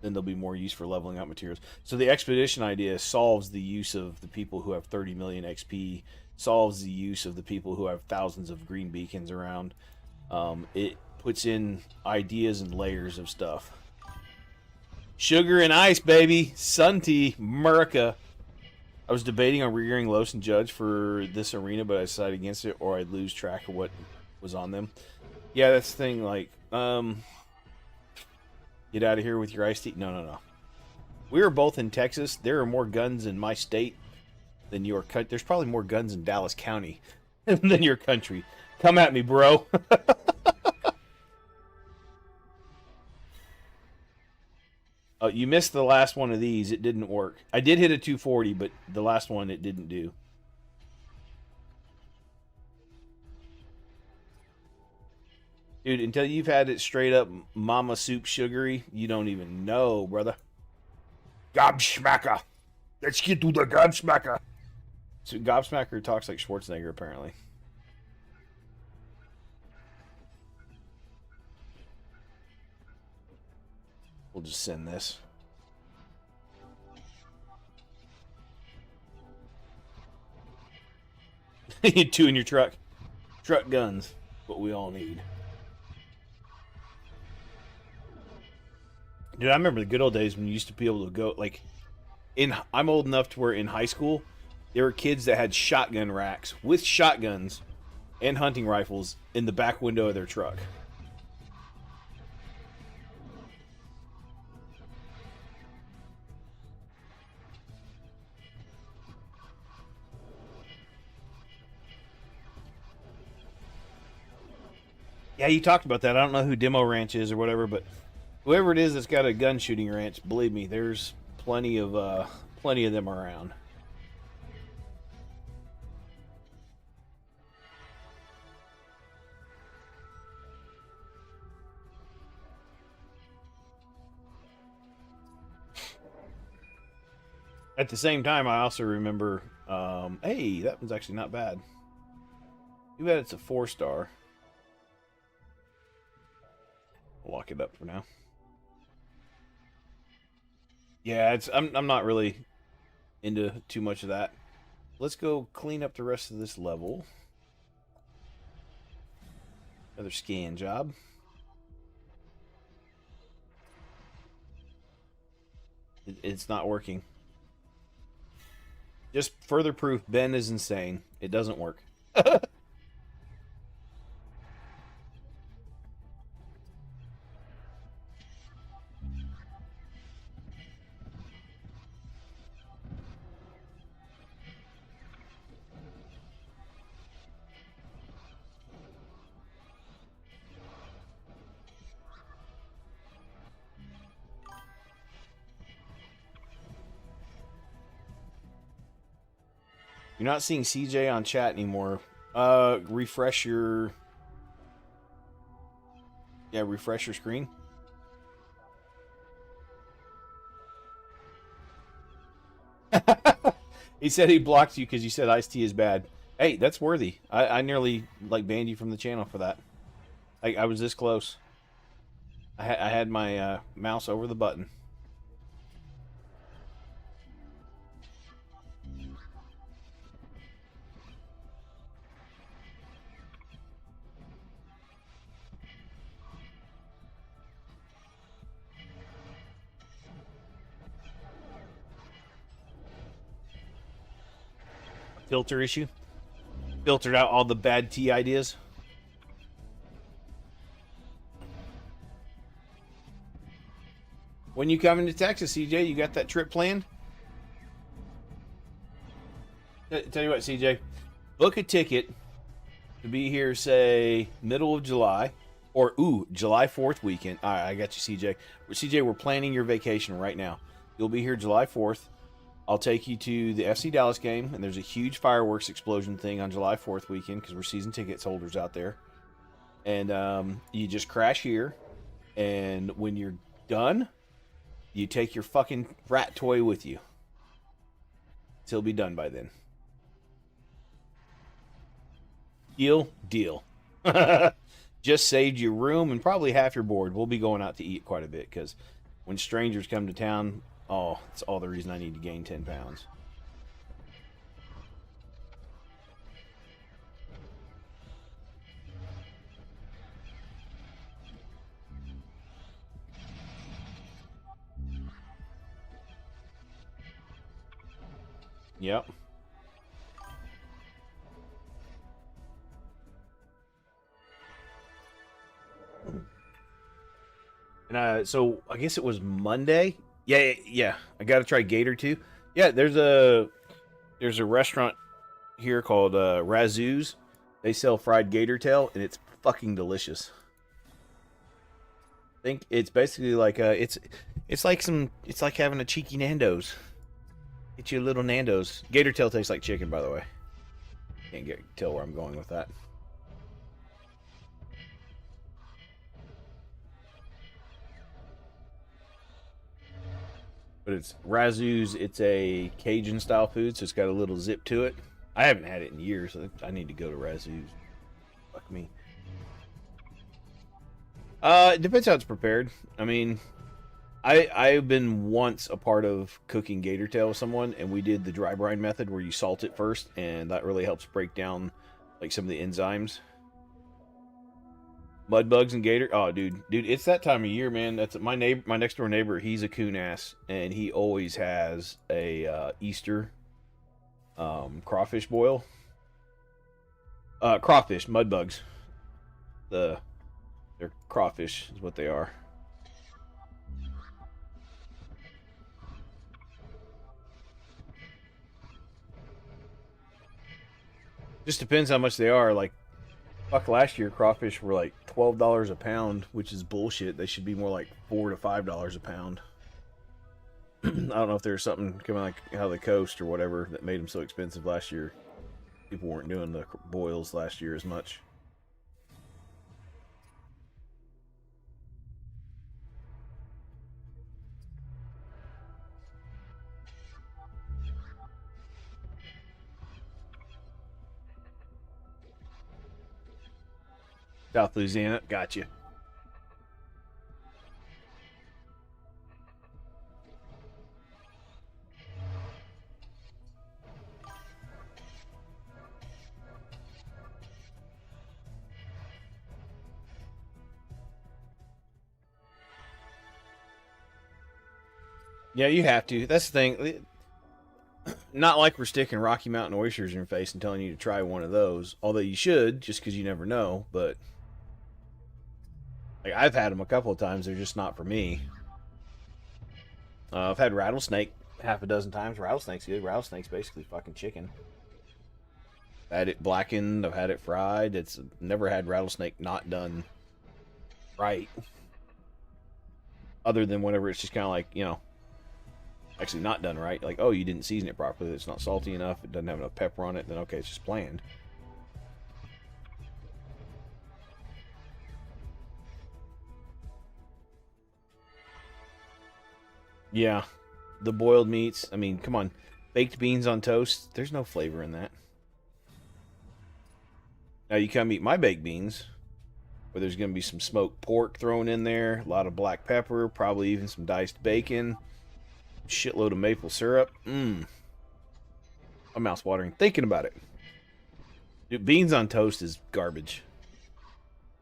Speaker 1: then there'll be more use for leveling up materials. So the expedition idea solves the use of the people who have 30 million XP, solves the use of the people who have thousands of green beacons around. It puts in ideas and layers of stuff. Sugar and ice, baby. Sun tea, America. I was debating on regearing Los and Judge for this arena, but I decided against it, or I'd lose track of what was on them. Yeah, that's the thing. Like, get out of here with your iced tea. No. We were both in Texas. There are more guns in my state than your country. There's probably more guns in Dallas County than your country. Come at me, bro. You missed the last one of these. It didn't work. I did hit a 240, but the last one it didn't do. Dude, until you've had it straight up mama soup sugary, you don't even know, brother. Gobsmacker. Let's get to the Gobsmacker. So Gobsmacker talks like Schwarzenegger, apparently. We'll just send this. You need 2 in your truck. Truck guns. What we all need. Dude, I remember the good old days when you used to be able to go, like, I'm old enough to where in high school, there were kids that had shotgun racks with shotguns and hunting rifles in the back window of their truck. Yeah, you talked about that. I don't know who Demo Ranch is or whatever, but whoever it is that's got a gun shooting ranch, believe me, there's plenty of them around. At the same time, I also remember, hey, that one's actually not bad. Too bad it's a 4-star. Lock it up for now. Yeah, I'm not really into too much of that. Let's go clean up the rest of this level. Another scan job. It's not working. Just further proof Ben is insane. It doesn't work. You're not seeing CJ on chat anymore. Refresh your... Yeah, refresh your screen. He said he blocked you because you said iced tea is bad. Hey, that's worthy. I nearly like banned you from the channel for that. I was this close. I had my mouse over the button. Filter issue. Filtered out all the bad tea ideas. When you coming to Texas, CJ, you got that trip planned? Tell you what, CJ, book a ticket to be here, say, middle of July, or, July 4th weekend. All right, I got you, CJ. CJ, we're planning your vacation right now. You'll be here July 4th. I'll take you to the FC Dallas game, and there's a huge fireworks explosion thing on July 4th weekend because we're season tickets holders out there. And you just crash here, and when you're done, you take your fucking rat toy with you. He'll be done by then. Deal. Just saved you room and probably half your board. We'll be going out to eat quite a bit because when strangers come to town, oh, it's all the reason I need to gain 10 pounds. Yep. And so I guess it was Monday. Yeah. I got to try Gator too. Yeah, there's a restaurant here called Razoo's. They sell fried gator tail, and it's fucking delicious. I think it's basically like it's like having a cheeky Nando's. Get you a little Nando's. Gator tail tastes like chicken, by the way. Can't tell where I'm going with that. But it's Razoo's. It's a Cajun style food, so it's got a little zip to it. I haven't had it in years. So I need to go to Razoo's. Fuck me. It depends how it's prepared. I mean, I've been once a part of cooking gator tail with someone, and we did the dry brine method where you salt it first, and that really helps break down like some of the enzymes. Mud bugs and gator. Oh, dude, it's that time of year, man. That's my neighbor, my next door neighbor. He's a coon ass, and he always has a Easter crawfish boil. Crawfish, mud bugs. They're crawfish is what they are. Just depends how much they are. Like, fuck, last year crawfish were like $12 a pound, which is bullshit. They should be more like $4 to $5 a pound. I don't know if there's something coming like out of the coast or whatever that made them so expensive last year. People weren't doing the boils last year as much. South Louisiana, gotcha. Yeah, you have to. That's the thing. Not like we're sticking Rocky Mountain oysters in your face and telling you to try one of those. Although you should, just because you never know. But like I've had them a couple of times. They're just not for me. I've had rattlesnake half a dozen times. Rattlesnake's good. Rattlesnake's basically fucking chicken. I've had it blackened. I've had it fried. It's never had rattlesnake not done right. Other than whenever it's just kind of like, actually not done right. Like, oh, you didn't season it properly. It's not salty enough. It doesn't have enough pepper on it. Then okay, it's just bland. Yeah, the boiled meats. I mean, come on, baked beans on toast. There's no flavor in that. Now you come eat my baked beans, where there's going to be some smoked pork thrown in there, a lot of black pepper, probably even some diced bacon, shitload of maple syrup. My mouth's watering thinking about it. Dude, beans on toast is garbage.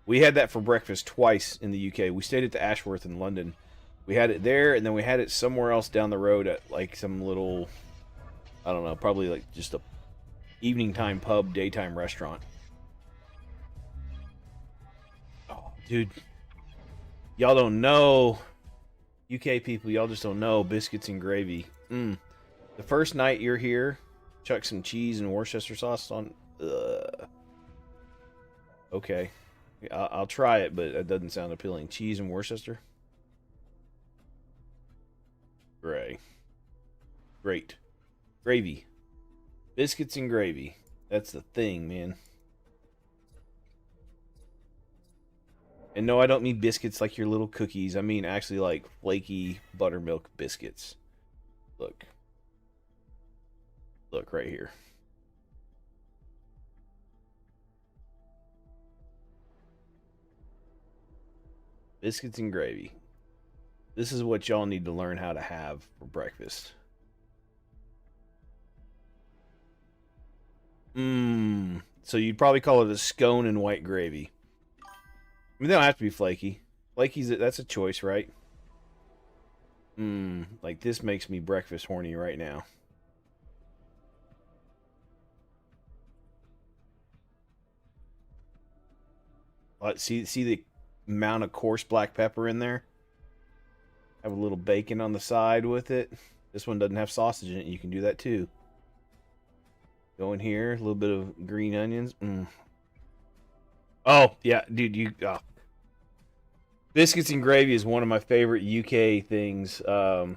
Speaker 1: We had that for breakfast twice in the UK. We stayed at the Ashworth in London. We had it there, and then we had it somewhere else down the road at like some little, I don't know, probably like just a evening time pub, daytime restaurant. Oh, dude. Y'all don't know. UK people, y'all just don't know. Biscuits and gravy. The first night you're here, chuck some cheese and Worcester sauce on. Okay. I'll try it, but it doesn't sound appealing. Cheese and Worcester? Great. Gravy. Biscuits and gravy. That's the thing, man. And no, I don't mean biscuits like your little cookies. I mean actually like flaky buttermilk biscuits. Look. Look right here. Biscuits and gravy. This is what y'all need to learn how to have for breakfast. So you'd probably call it a scone and white gravy. I mean, they don't have to be flaky. Flaky's that's a choice, right? Like this makes me breakfast horny right now. See the amount of coarse black pepper in there? Have a little bacon on the side with it. This one doesn't have sausage in it. You can do that too. Go in here, a little bit of green onions. Oh, yeah, dude, biscuits and gravy is one of my favorite UK things. I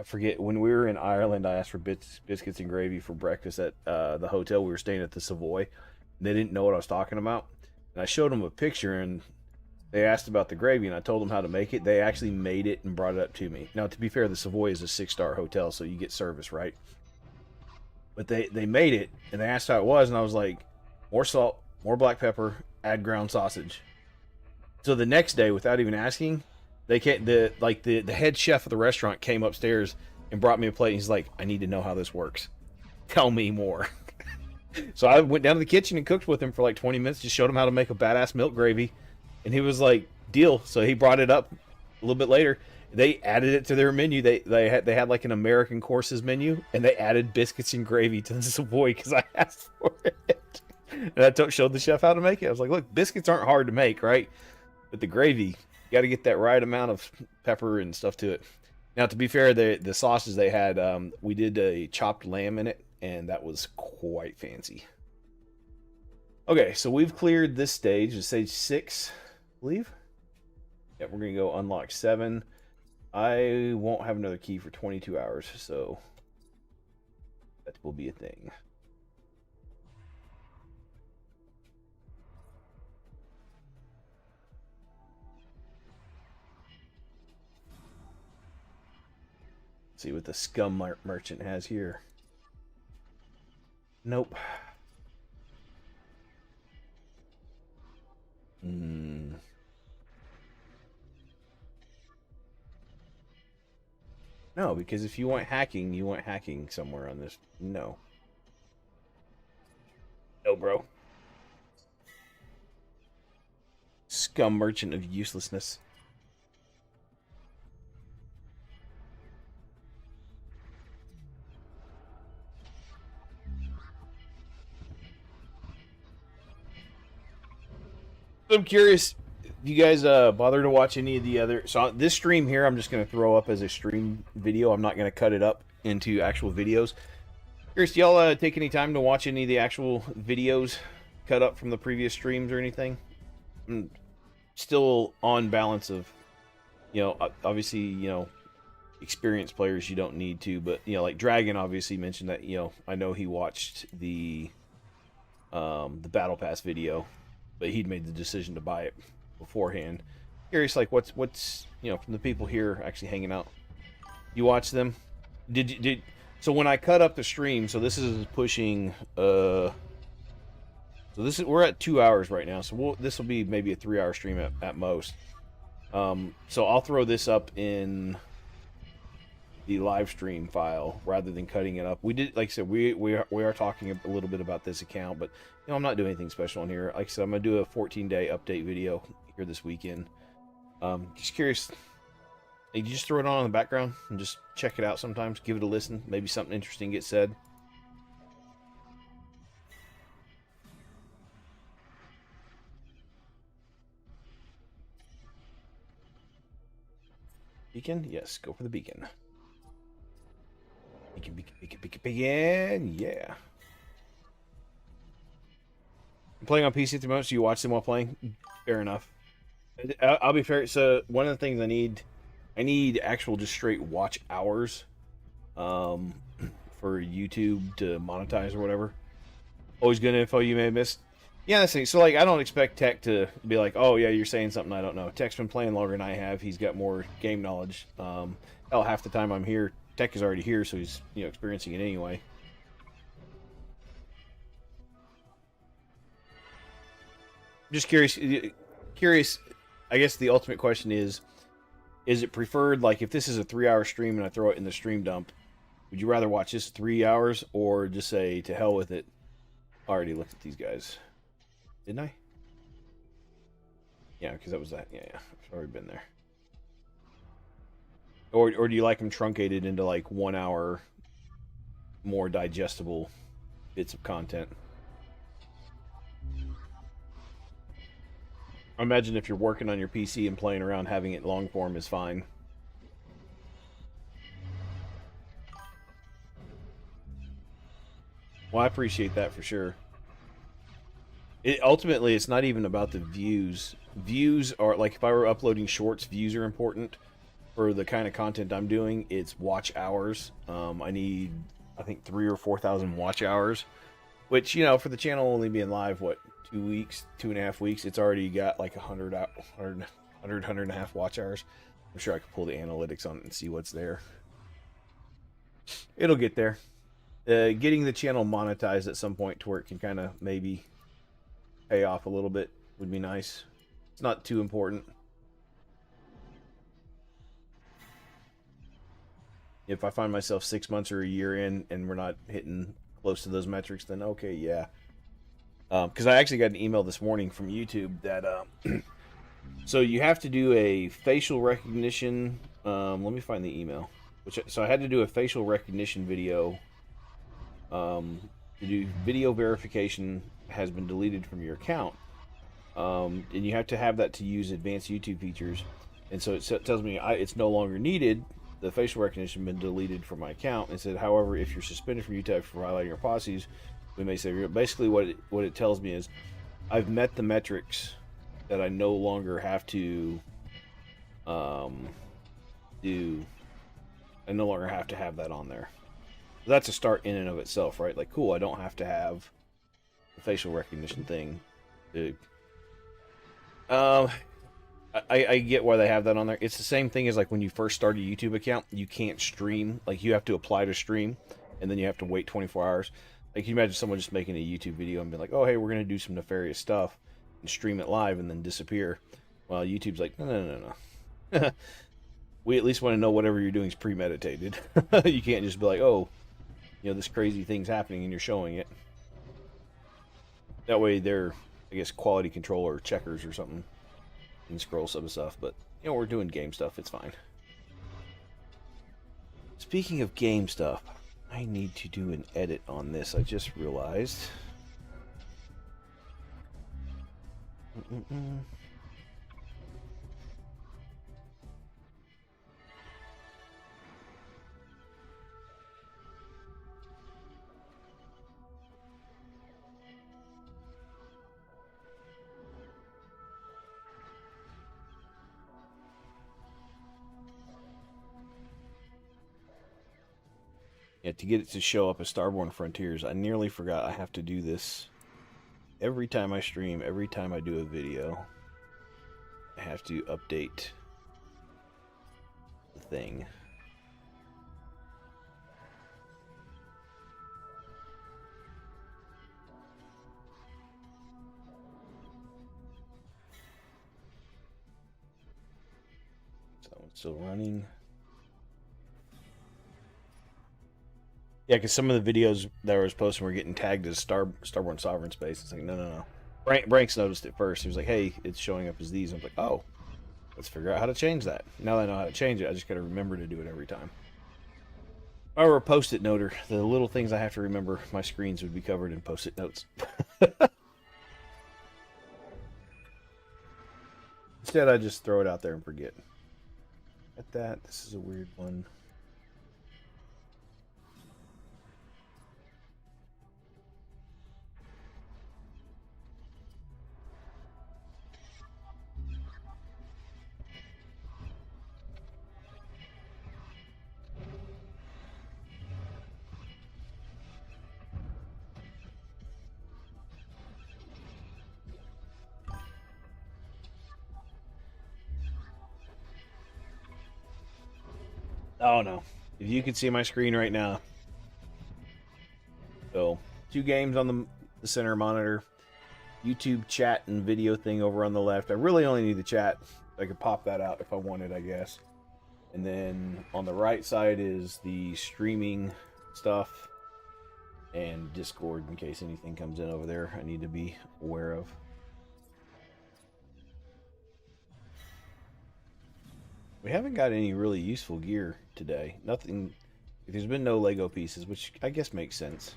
Speaker 1: forget, when we were in Ireland, I asked for biscuits and gravy for breakfast at the hotel we were staying at, the Savoy. They didn't know what I was talking about. And I showed them a picture, and they asked about the gravy, and I told them how to make it. They actually made it and brought it up to me. Now, to be fair, the Savoy is a 6-star hotel, so you get service, right? But they made it, and they asked how it was, and I was like, more salt, more black pepper, add ground sausage. So the next day, without even asking, the head chef of the restaurant came upstairs and brought me a plate, and he's like, I need to know how this works. Tell me more. So I went down to the kitchen and cooked with him for like 20 minutes, just showed him how to make a badass milk gravy. And he was like, deal. So he brought it up a little bit later. They added it to their menu. They had like an American courses menu, and they added biscuits and gravy to the Savoy because I asked for it. And I showed the chef how to make it. I was like, look, biscuits aren't hard to make, right? But the gravy, you got to get that right amount of pepper and stuff to it. Now, to be fair, the sauces they had, we did a chopped lamb in it, and that was quite fancy. Okay, so we've cleared this stage. It's stage 6, I believe. Yeah, we're going to go unlock 7. I won't have another key for 22 hours, so that will be a thing. Let's see what the scum merchant has here. Nope. No, because if you want hacking, you want hacking somewhere on this. No. No, bro. Scum merchant of uselessness. I'm curious, do you guys bother to watch any of the other... So this stream here, I'm just going to throw up as a stream video. I'm not going to cut it up into actual videos. Curious, do y'all take any time to watch any of the actual videos cut up from the previous streams or anything? I'm still on balance of, you know, obviously, you know, experienced players you don't need to, but, you know, like Dragon obviously mentioned that, you know, I know he watched the Battle Pass video, but he'd made the decision to buy it beforehand. Curious, like, what's you know, from the people here actually hanging out, you watch them? So when I cut up the stream, so this is pushing So we're at 2 hours right now. So this will be maybe a 3 hour stream at most. So I'll throw this up in the live stream file rather than cutting it up. We did, like I said, we are talking a little bit about this account, but I'm not doing anything special in here. Like I said, I'm gonna do a 14-day update video here this weekend. Just curious. You just throw it on in the background and just check it out sometimes. Give it a listen. Maybe something interesting gets said. Beacon? Yes, go for the beacon. Beacon. Yeah. I'm playing on PC at the moment, so you watch them while playing. Fair enough. I'll be fair. So one of the things I need actual just straight watch hours, for YouTube to monetize or whatever. Always good info you may have missed. Yeah, that's the thing. So like, I don't expect Tech to be like, oh yeah, you're saying something I don't know. Tech's been playing longer than I have. He's got more game knowledge. Hell, half the time I'm here, Tech is already here, so he's experiencing it anyway. Just curious. I guess the ultimate question is it preferred, like, if this is a 3 hour stream and I throw it in the stream dump, would you rather watch this 3 hours or just say to hell with it? I already looked at these guys, didn't I? Yeah, because that was that. Yeah, I've already been there. Or do you like them truncated into like 1 hour, more digestible bits of content? I imagine if you're working on your PC and playing around, having it long form is fine. Well, I appreciate that for sure. Ultimately, it's not even about the views. Views are, like, if I were uploading shorts, views are important. For the kind of content I'm doing, it's watch hours. I need, I think, 3,000 or 4,000 watch hours, which, for the channel only being live, what, 2 weeks, 2.5 weeks, it's already got like 100.5 watch hours. I'm sure I could pull the analytics on it and see what's there. It'll get there. Getting the channel monetized at some point to where it can kind of maybe pay off a little bit would be nice. It's not too important. If I find myself 6 months or a year in and we're not hitting close to those metrics, then okay, yeah. Because I actually got an email this morning from YouTube that so you have to do a facial recognition. Let me find the email. So I had to do a facial recognition video. To do video verification has been deleted from your account, and you have to have that to use advanced YouTube features. And so it tells me it's no longer needed. The facial recognition has been deleted from my account. And said, however, if you're suspended from YouTube for violating our policies, we may say, basically what it tells me is I've met the metrics that I no longer have to do. I no longer have to have that on there. That's a start in and of itself, right? Like, cool, I don't have to have the facial recognition thing. I get why they have that on there. It's the same thing as like when you first start a YouTube account, you can't stream. Like, you have to apply to stream, and then you have to wait 24 hours. Like, can you imagine someone just making a YouTube video and being like, oh, hey, we're going to do some nefarious stuff and stream it live and then disappear? Well, YouTube's like, no. We at least want to know whatever you're doing is premeditated. You can't just be like, oh, this crazy thing's happening and you're showing it. That way they're, I guess, quality control or checkers or something and scroll some stuff. But, we're doing game stuff. It's fine. Speaking of game stuff, I need to do an edit on this. I just realized. Yeah, to get it to show up as Starborn Frontiers, I nearly forgot I have to do this every time I stream, every time I do a video. I have to update the thing. one's still running. Yeah, because some of the videos that I was posting were getting tagged as Starborn Sovereign Space. It's like, no. Branks noticed it first. He was like, hey, it's showing up as these. I'm like, oh, let's figure out how to change that. Now that I know how to change it, I just got to remember to do it every time. If I were a post-it noter, the little things I have to remember, my screens would be covered in post-it notes. Instead, I just throw it out there and forget. At that, this is a weird one. Oh no. If you could see my screen right now. So, 2 games on the center monitor. YouTube chat and video thing over on the left. I really only need the chat. I could pop that out if I wanted, I guess. And then on the right side is the streaming stuff and Discord in case anything comes in over there I need to be aware of. We haven't got any really useful gear today. Nothing. There's been no Lego pieces, which I guess makes sense.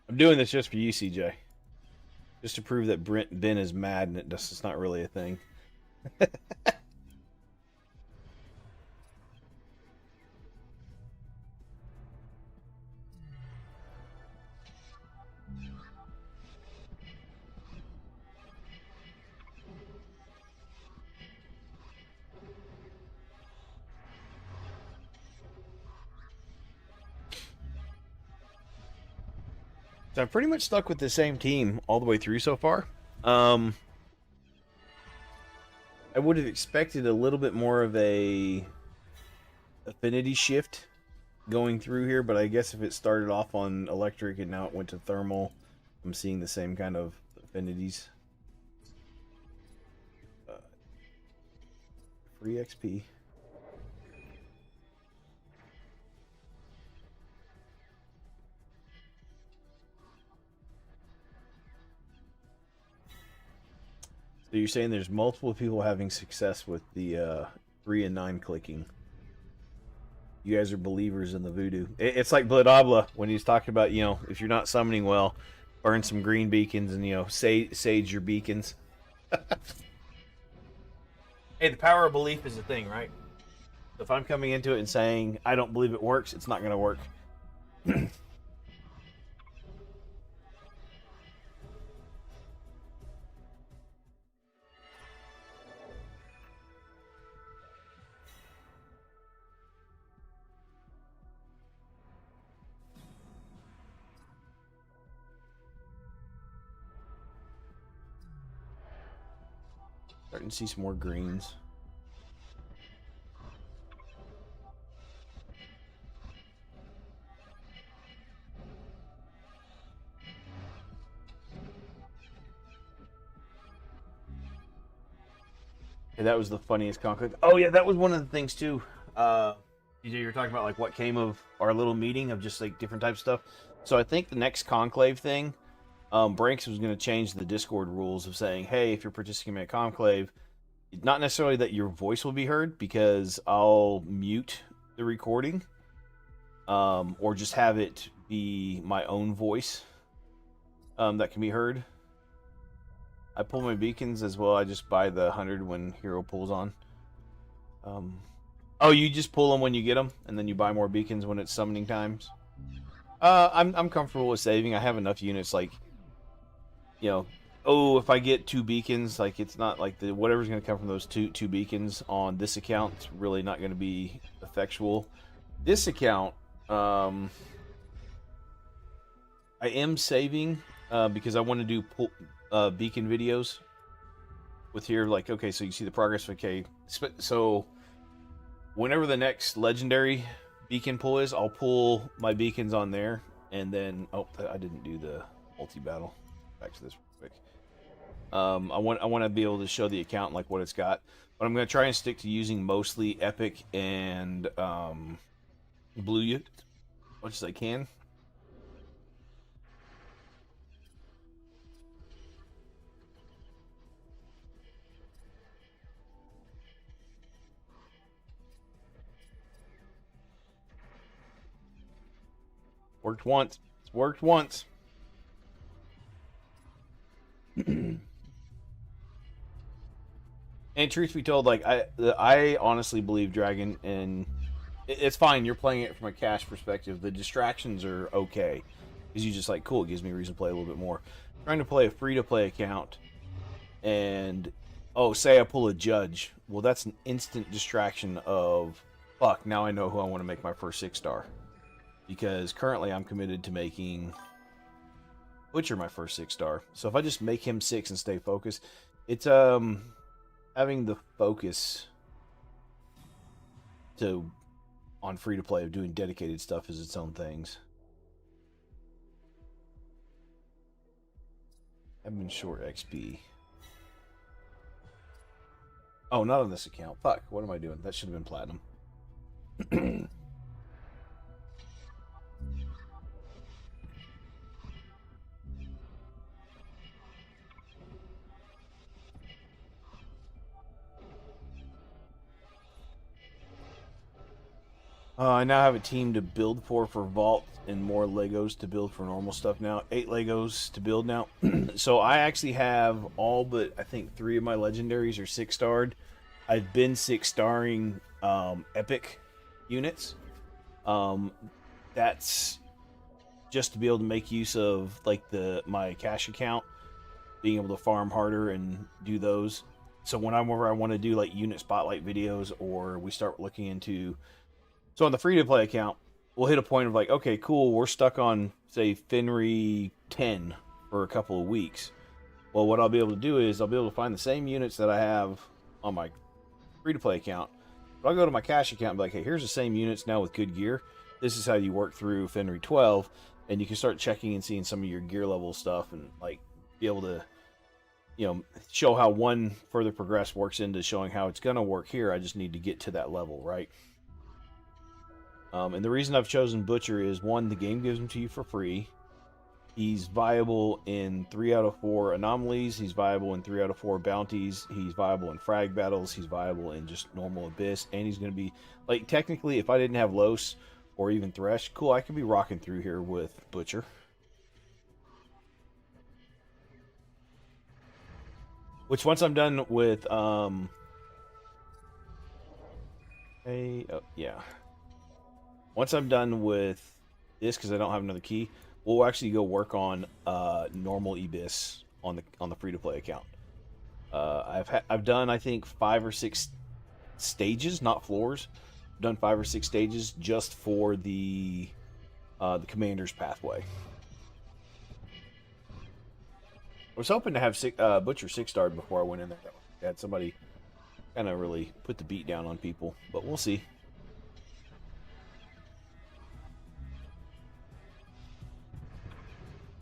Speaker 1: I'm doing this just for you, CJ. Just to prove that Ben is mad and it's not really a thing. So I'm pretty much stuck with the same team all the way through so far. I would have expected a little bit more of a affinity shift going through here, but I guess if it started off on electric and now it went to thermal, I'm seeing the same kind of affinities. Free XP. So you're saying there's multiple people having success with the 3 and 9 clicking. You guys are believers in the voodoo. It's like Bladabla when he's talking about, if you're not summoning well, burn some green beacons and, sage your beacons. Hey, the power of belief is a thing, right? If I'm coming into it and saying, I don't believe it works, it's not going to work. Starting to see some more greens. Hey, that was the funniest conclave. Oh yeah, that was one of the things too. DJ, you were talking about like what came of our little meeting of just like different types of stuff. So I think the next conclave thing, Branks was going to change the Discord rules of saying, hey, if you're participating in a conclave, not necessarily that your voice will be heard because I'll mute the recording, or just have it be my own voice that can be heard. I pull my beacons as well. I just buy the 100 when Hero pulls on. Oh, you just pull them when you get them, and then you buy more beacons when it's summoning times. I'm comfortable with saving. I have enough units, like, if I get 2 beacons, like it's not like whatever's going to come from those two beacons on this account, it's really not going to be effectual. This account, I am saving because I want to do beacon videos with here. Like, okay, so you see the progress. Okay, so whenever the next legendary beacon pull is, I'll pull my beacons on there, and then I didn't do the multi-battle. Back to this real quick. I want to be able to show the account like what it's got, but I'm going to try and stick to using mostly Epic and Blue units as much as I can. Worked once. It's worked once. And truth be told, like I honestly believe Dragon, and it's fine. You're playing it from a cash perspective. The distractions are okay because you just like cool. It gives me a reason to play a little bit more. Trying to play a free to play account, and oh, say I pull a judge. Well, that's an instant distraction of fuck. Now I know who I want to make my first 6-star, because currently I'm committed to making Butcher my first 6-star. So if I just make him 6 and stay focused, it's having the focus to on free to play of doing dedicated stuff is its own things. I've been short XP. Oh, not on this account. Fuck, what am I doing? That should have been platinum. I now have a team to build for Vault and more Legos to build for normal stuff now. 8 Legos to build now. So I actually have all but, I think, 3 of my legendaries are 6-starred. I've been 6-starring Epic units. That's just to be able to make use of like my cash account, being able to farm harder and do those. So whenever I want to do like unit spotlight videos, or we start looking into... So on the free-to-play account, we'll hit a point of like, okay, cool, we're stuck on, say, Fenry 10 for a couple of weeks. Well, what I'll be able to do is I'll be able to find the same units that I have on my free-to-play account. But I'll go to my cash account and be like, hey, here's the same units now with good gear. This is how you work through Fenry 12. And you can start checking and seeing some of your gear level stuff and like be able to, you know, show how one further progress works into showing how it's going to work here. I just need to get to that level, right? And the reason I've chosen Butcher is, one, the game gives him to you for free. He's viable in 3 out of 4 anomalies. He's viable in 3 out of 4 bounties. He's viable in frag battles. He's viable in just normal Abyss. And he's going to be, like, technically, if I didn't have Los or even Thresh, cool, I could be rocking through here with Butcher. Which, once I'm done with, yeah. Once I'm done with this, because I don't have another key, we'll actually go work on normal Abyss on the free-to-play account. I've done, I think, 5 or 6 stages, not floors. I've done 5 or 6 stages just for the commander's pathway. I was hoping to have Butcher 6-starred before I went in there. I had somebody kind of really put the beat down on people, but we'll see.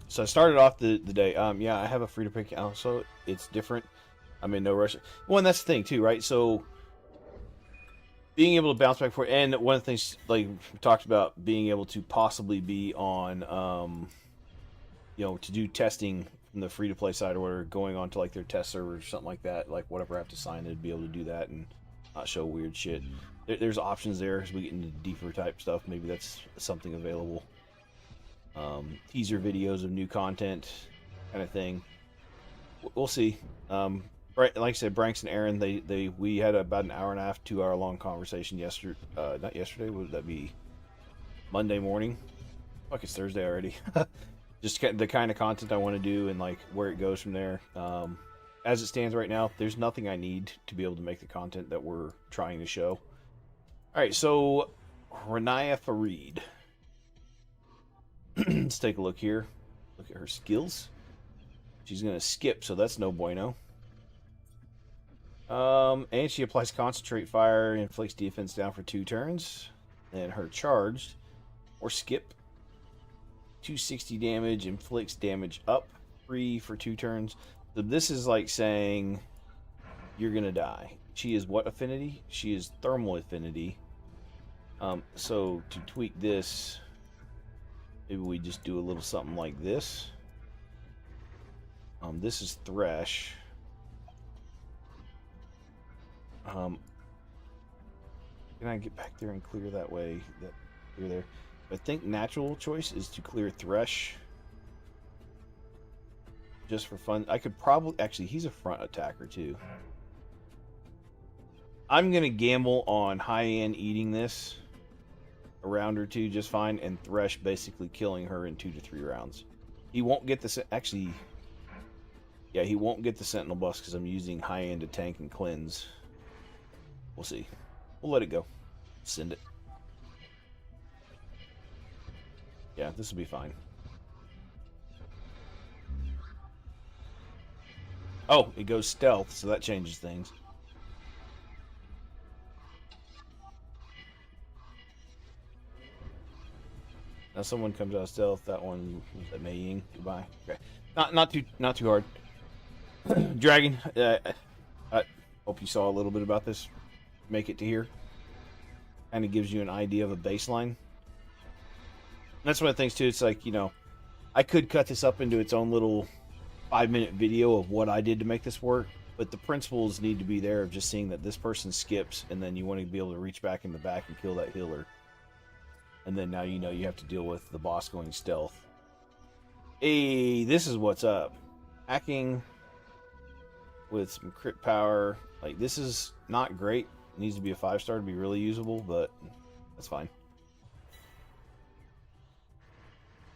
Speaker 1: So I started off the day. Yeah, I have a free-to-play account, so it's different. I'm in no rush. Well, and that's the thing too, right? So being able to bounce back for, and one of the things like we talked about, being able to possibly be on, you know, to do testing from the free-to-play side or whatever, going on to like their test server or something like that. Like whatever I have to sign in to be able to do that and not show weird shit. There's options there as we get into deeper type stuff. Maybe that's something available. Teaser videos of new content kind of thing. We'll see. Right, like I said, Branks and Aaron, we had about an hour and a half, 2-hour long conversation yesterday. Not yesterday. Would that be Monday morning? Fuck, it's Thursday already. Just the kind of content I want to do and like where it goes from there. As it stands right now, there's nothing I need to be able to make the content that we're trying to show. All right, so Renaya Farid. Let's take a look here. Look at her skills. She's going to skip, so that's no bueno. And she applies Concentrate Fire, inflicts defense down for 2 turns. And her charged, or skip. 260 damage, inflicts damage up 3 for 2 turns. So this is like saying you're gonna die. She is what affinity? She is thermal affinity. So to tweak this, maybe we just do a little something like this. This is Thresh. Can I get back there and clear that way? Clear there. I think natural choice is to clear Thresh. Just for fun. I could probably... Actually, he's a front attacker, too. I'm going to gamble on High-End eating this a round or two just fine, and Thresh basically killing her in 2 to 3 rounds. He won't get the... Actually... Yeah, he won't get the Sentinel buffs because I'm using High-End to tank and cleanse. We'll see. We'll let it go. Send it. Yeah, this will be fine. Oh, it goes stealth, so that changes things. Now someone comes out of stealth. That one was that Mei Ying. Goodbye. Okay, not too hard. Dragon. I hope you saw a little bit about this. Make it to here. Kind of gives you an idea of a baseline. And that's one of the things too. It's like, you know, I could cut this up into its own little 5-minute video of what I did to make this work, but the principles need to be there of just seeing that this person skips, and then you want to be able to reach back in the back and kill that healer. And then now you know you have to deal with the boss going stealth. Hey, this is what's up. Hacking with some crit power. Like, this is not great. It needs to be a 5-star to be really usable, but that's fine.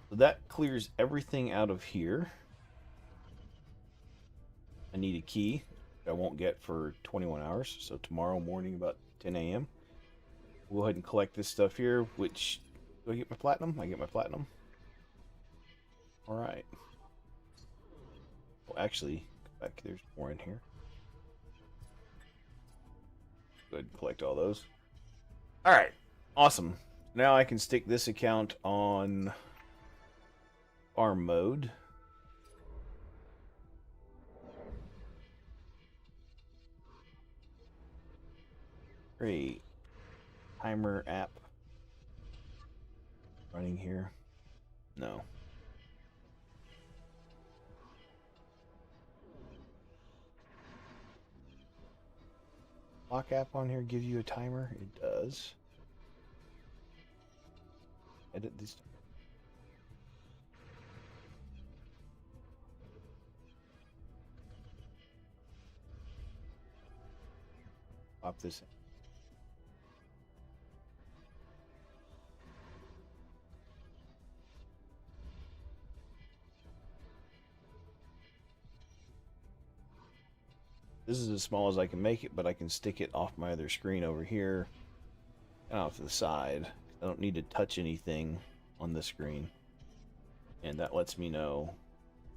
Speaker 1: So that clears everything out of here. I need a key I won't get for 21 hours, so tomorrow morning about 10 a.m. We'll go ahead and collect this stuff here, which... Do I get my platinum? I get my platinum. Alright. Well, actually, back there's more in here. Go ahead and collect all those. Alright. Awesome. Now I can stick this account on farm mode. Great. Timer app running here. No. Lock app on here give you a timer? It does. Edit these. Pop this in. This is as small as I can make it, but I can stick it off my other screen over here and off to the side. I don't need to touch anything on this screen. And that lets me know.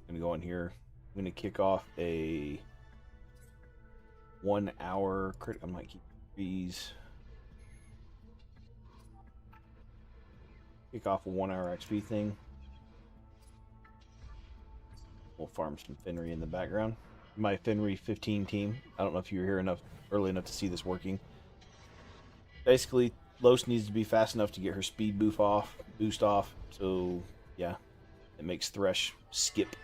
Speaker 1: I'm going to go in here. I'm going to kick off a 1 hour crit. I might keep these. Kick off a 1 hour XP thing. We'll farm some Fenrir in the background. My Fenrir 15 team. I don't know if you were here early enough to see this working. Basically, Los needs to be fast enough to get her speed boost off. So, yeah, it makes Thresh skip.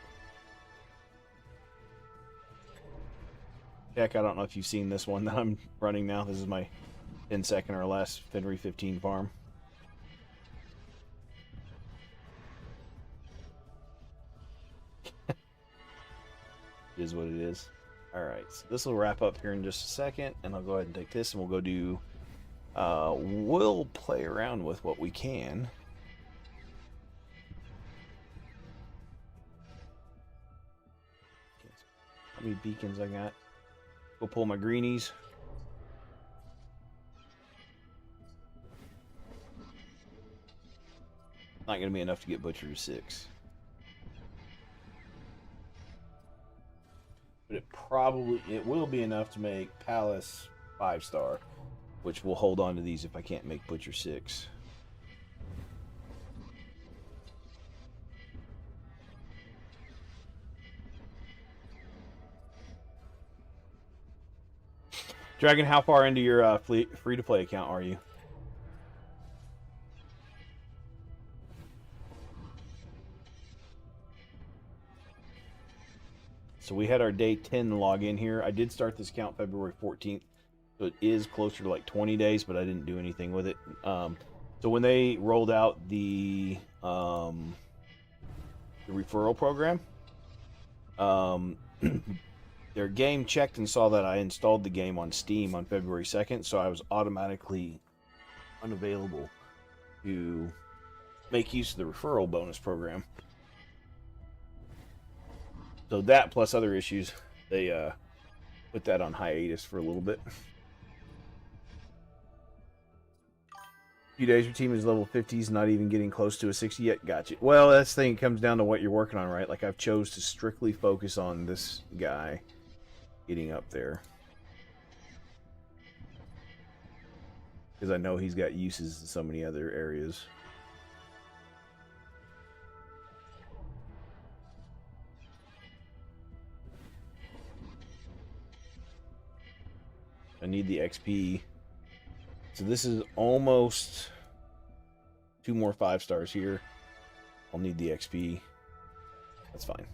Speaker 1: Heck, I don't know if you've seen this one that I'm running now. This is my 10-second or less Fenrir 15 farm. Is what it is. Alright, so this will wrap up here in just a second, and I'll go ahead and take this and we'll go do we'll play around with what we can. How many beacons I got? We'll pull my greenies. Not gonna be enough to get Butcher to 6. But it will be enough to make Palace 5-star, which will hold on to these if I can't make Butcher 6. Dragon, how far into your free-to-play account are you? So we had our day 10 login here. I did start this account February 14th, so it is closer to like 20 days, but I didn't do anything with it. So when they rolled out the referral program, their game checked and saw that I installed the game on Steam on February 2nd, so I was automatically unavailable to make use of the referral bonus program. So that plus other issues, they put that on hiatus for a little bit. A few days, your team is level 50s, not even getting close to a 60 yet. Gotcha. Well, that's the thing. It comes down to what you're working on, right? Like, I've chose to strictly focus on this guy getting up there, because I know he's got uses in so many other areas. I need the XP. So this is almost 2 more 5 stars here. I'll need the XP. That's fine.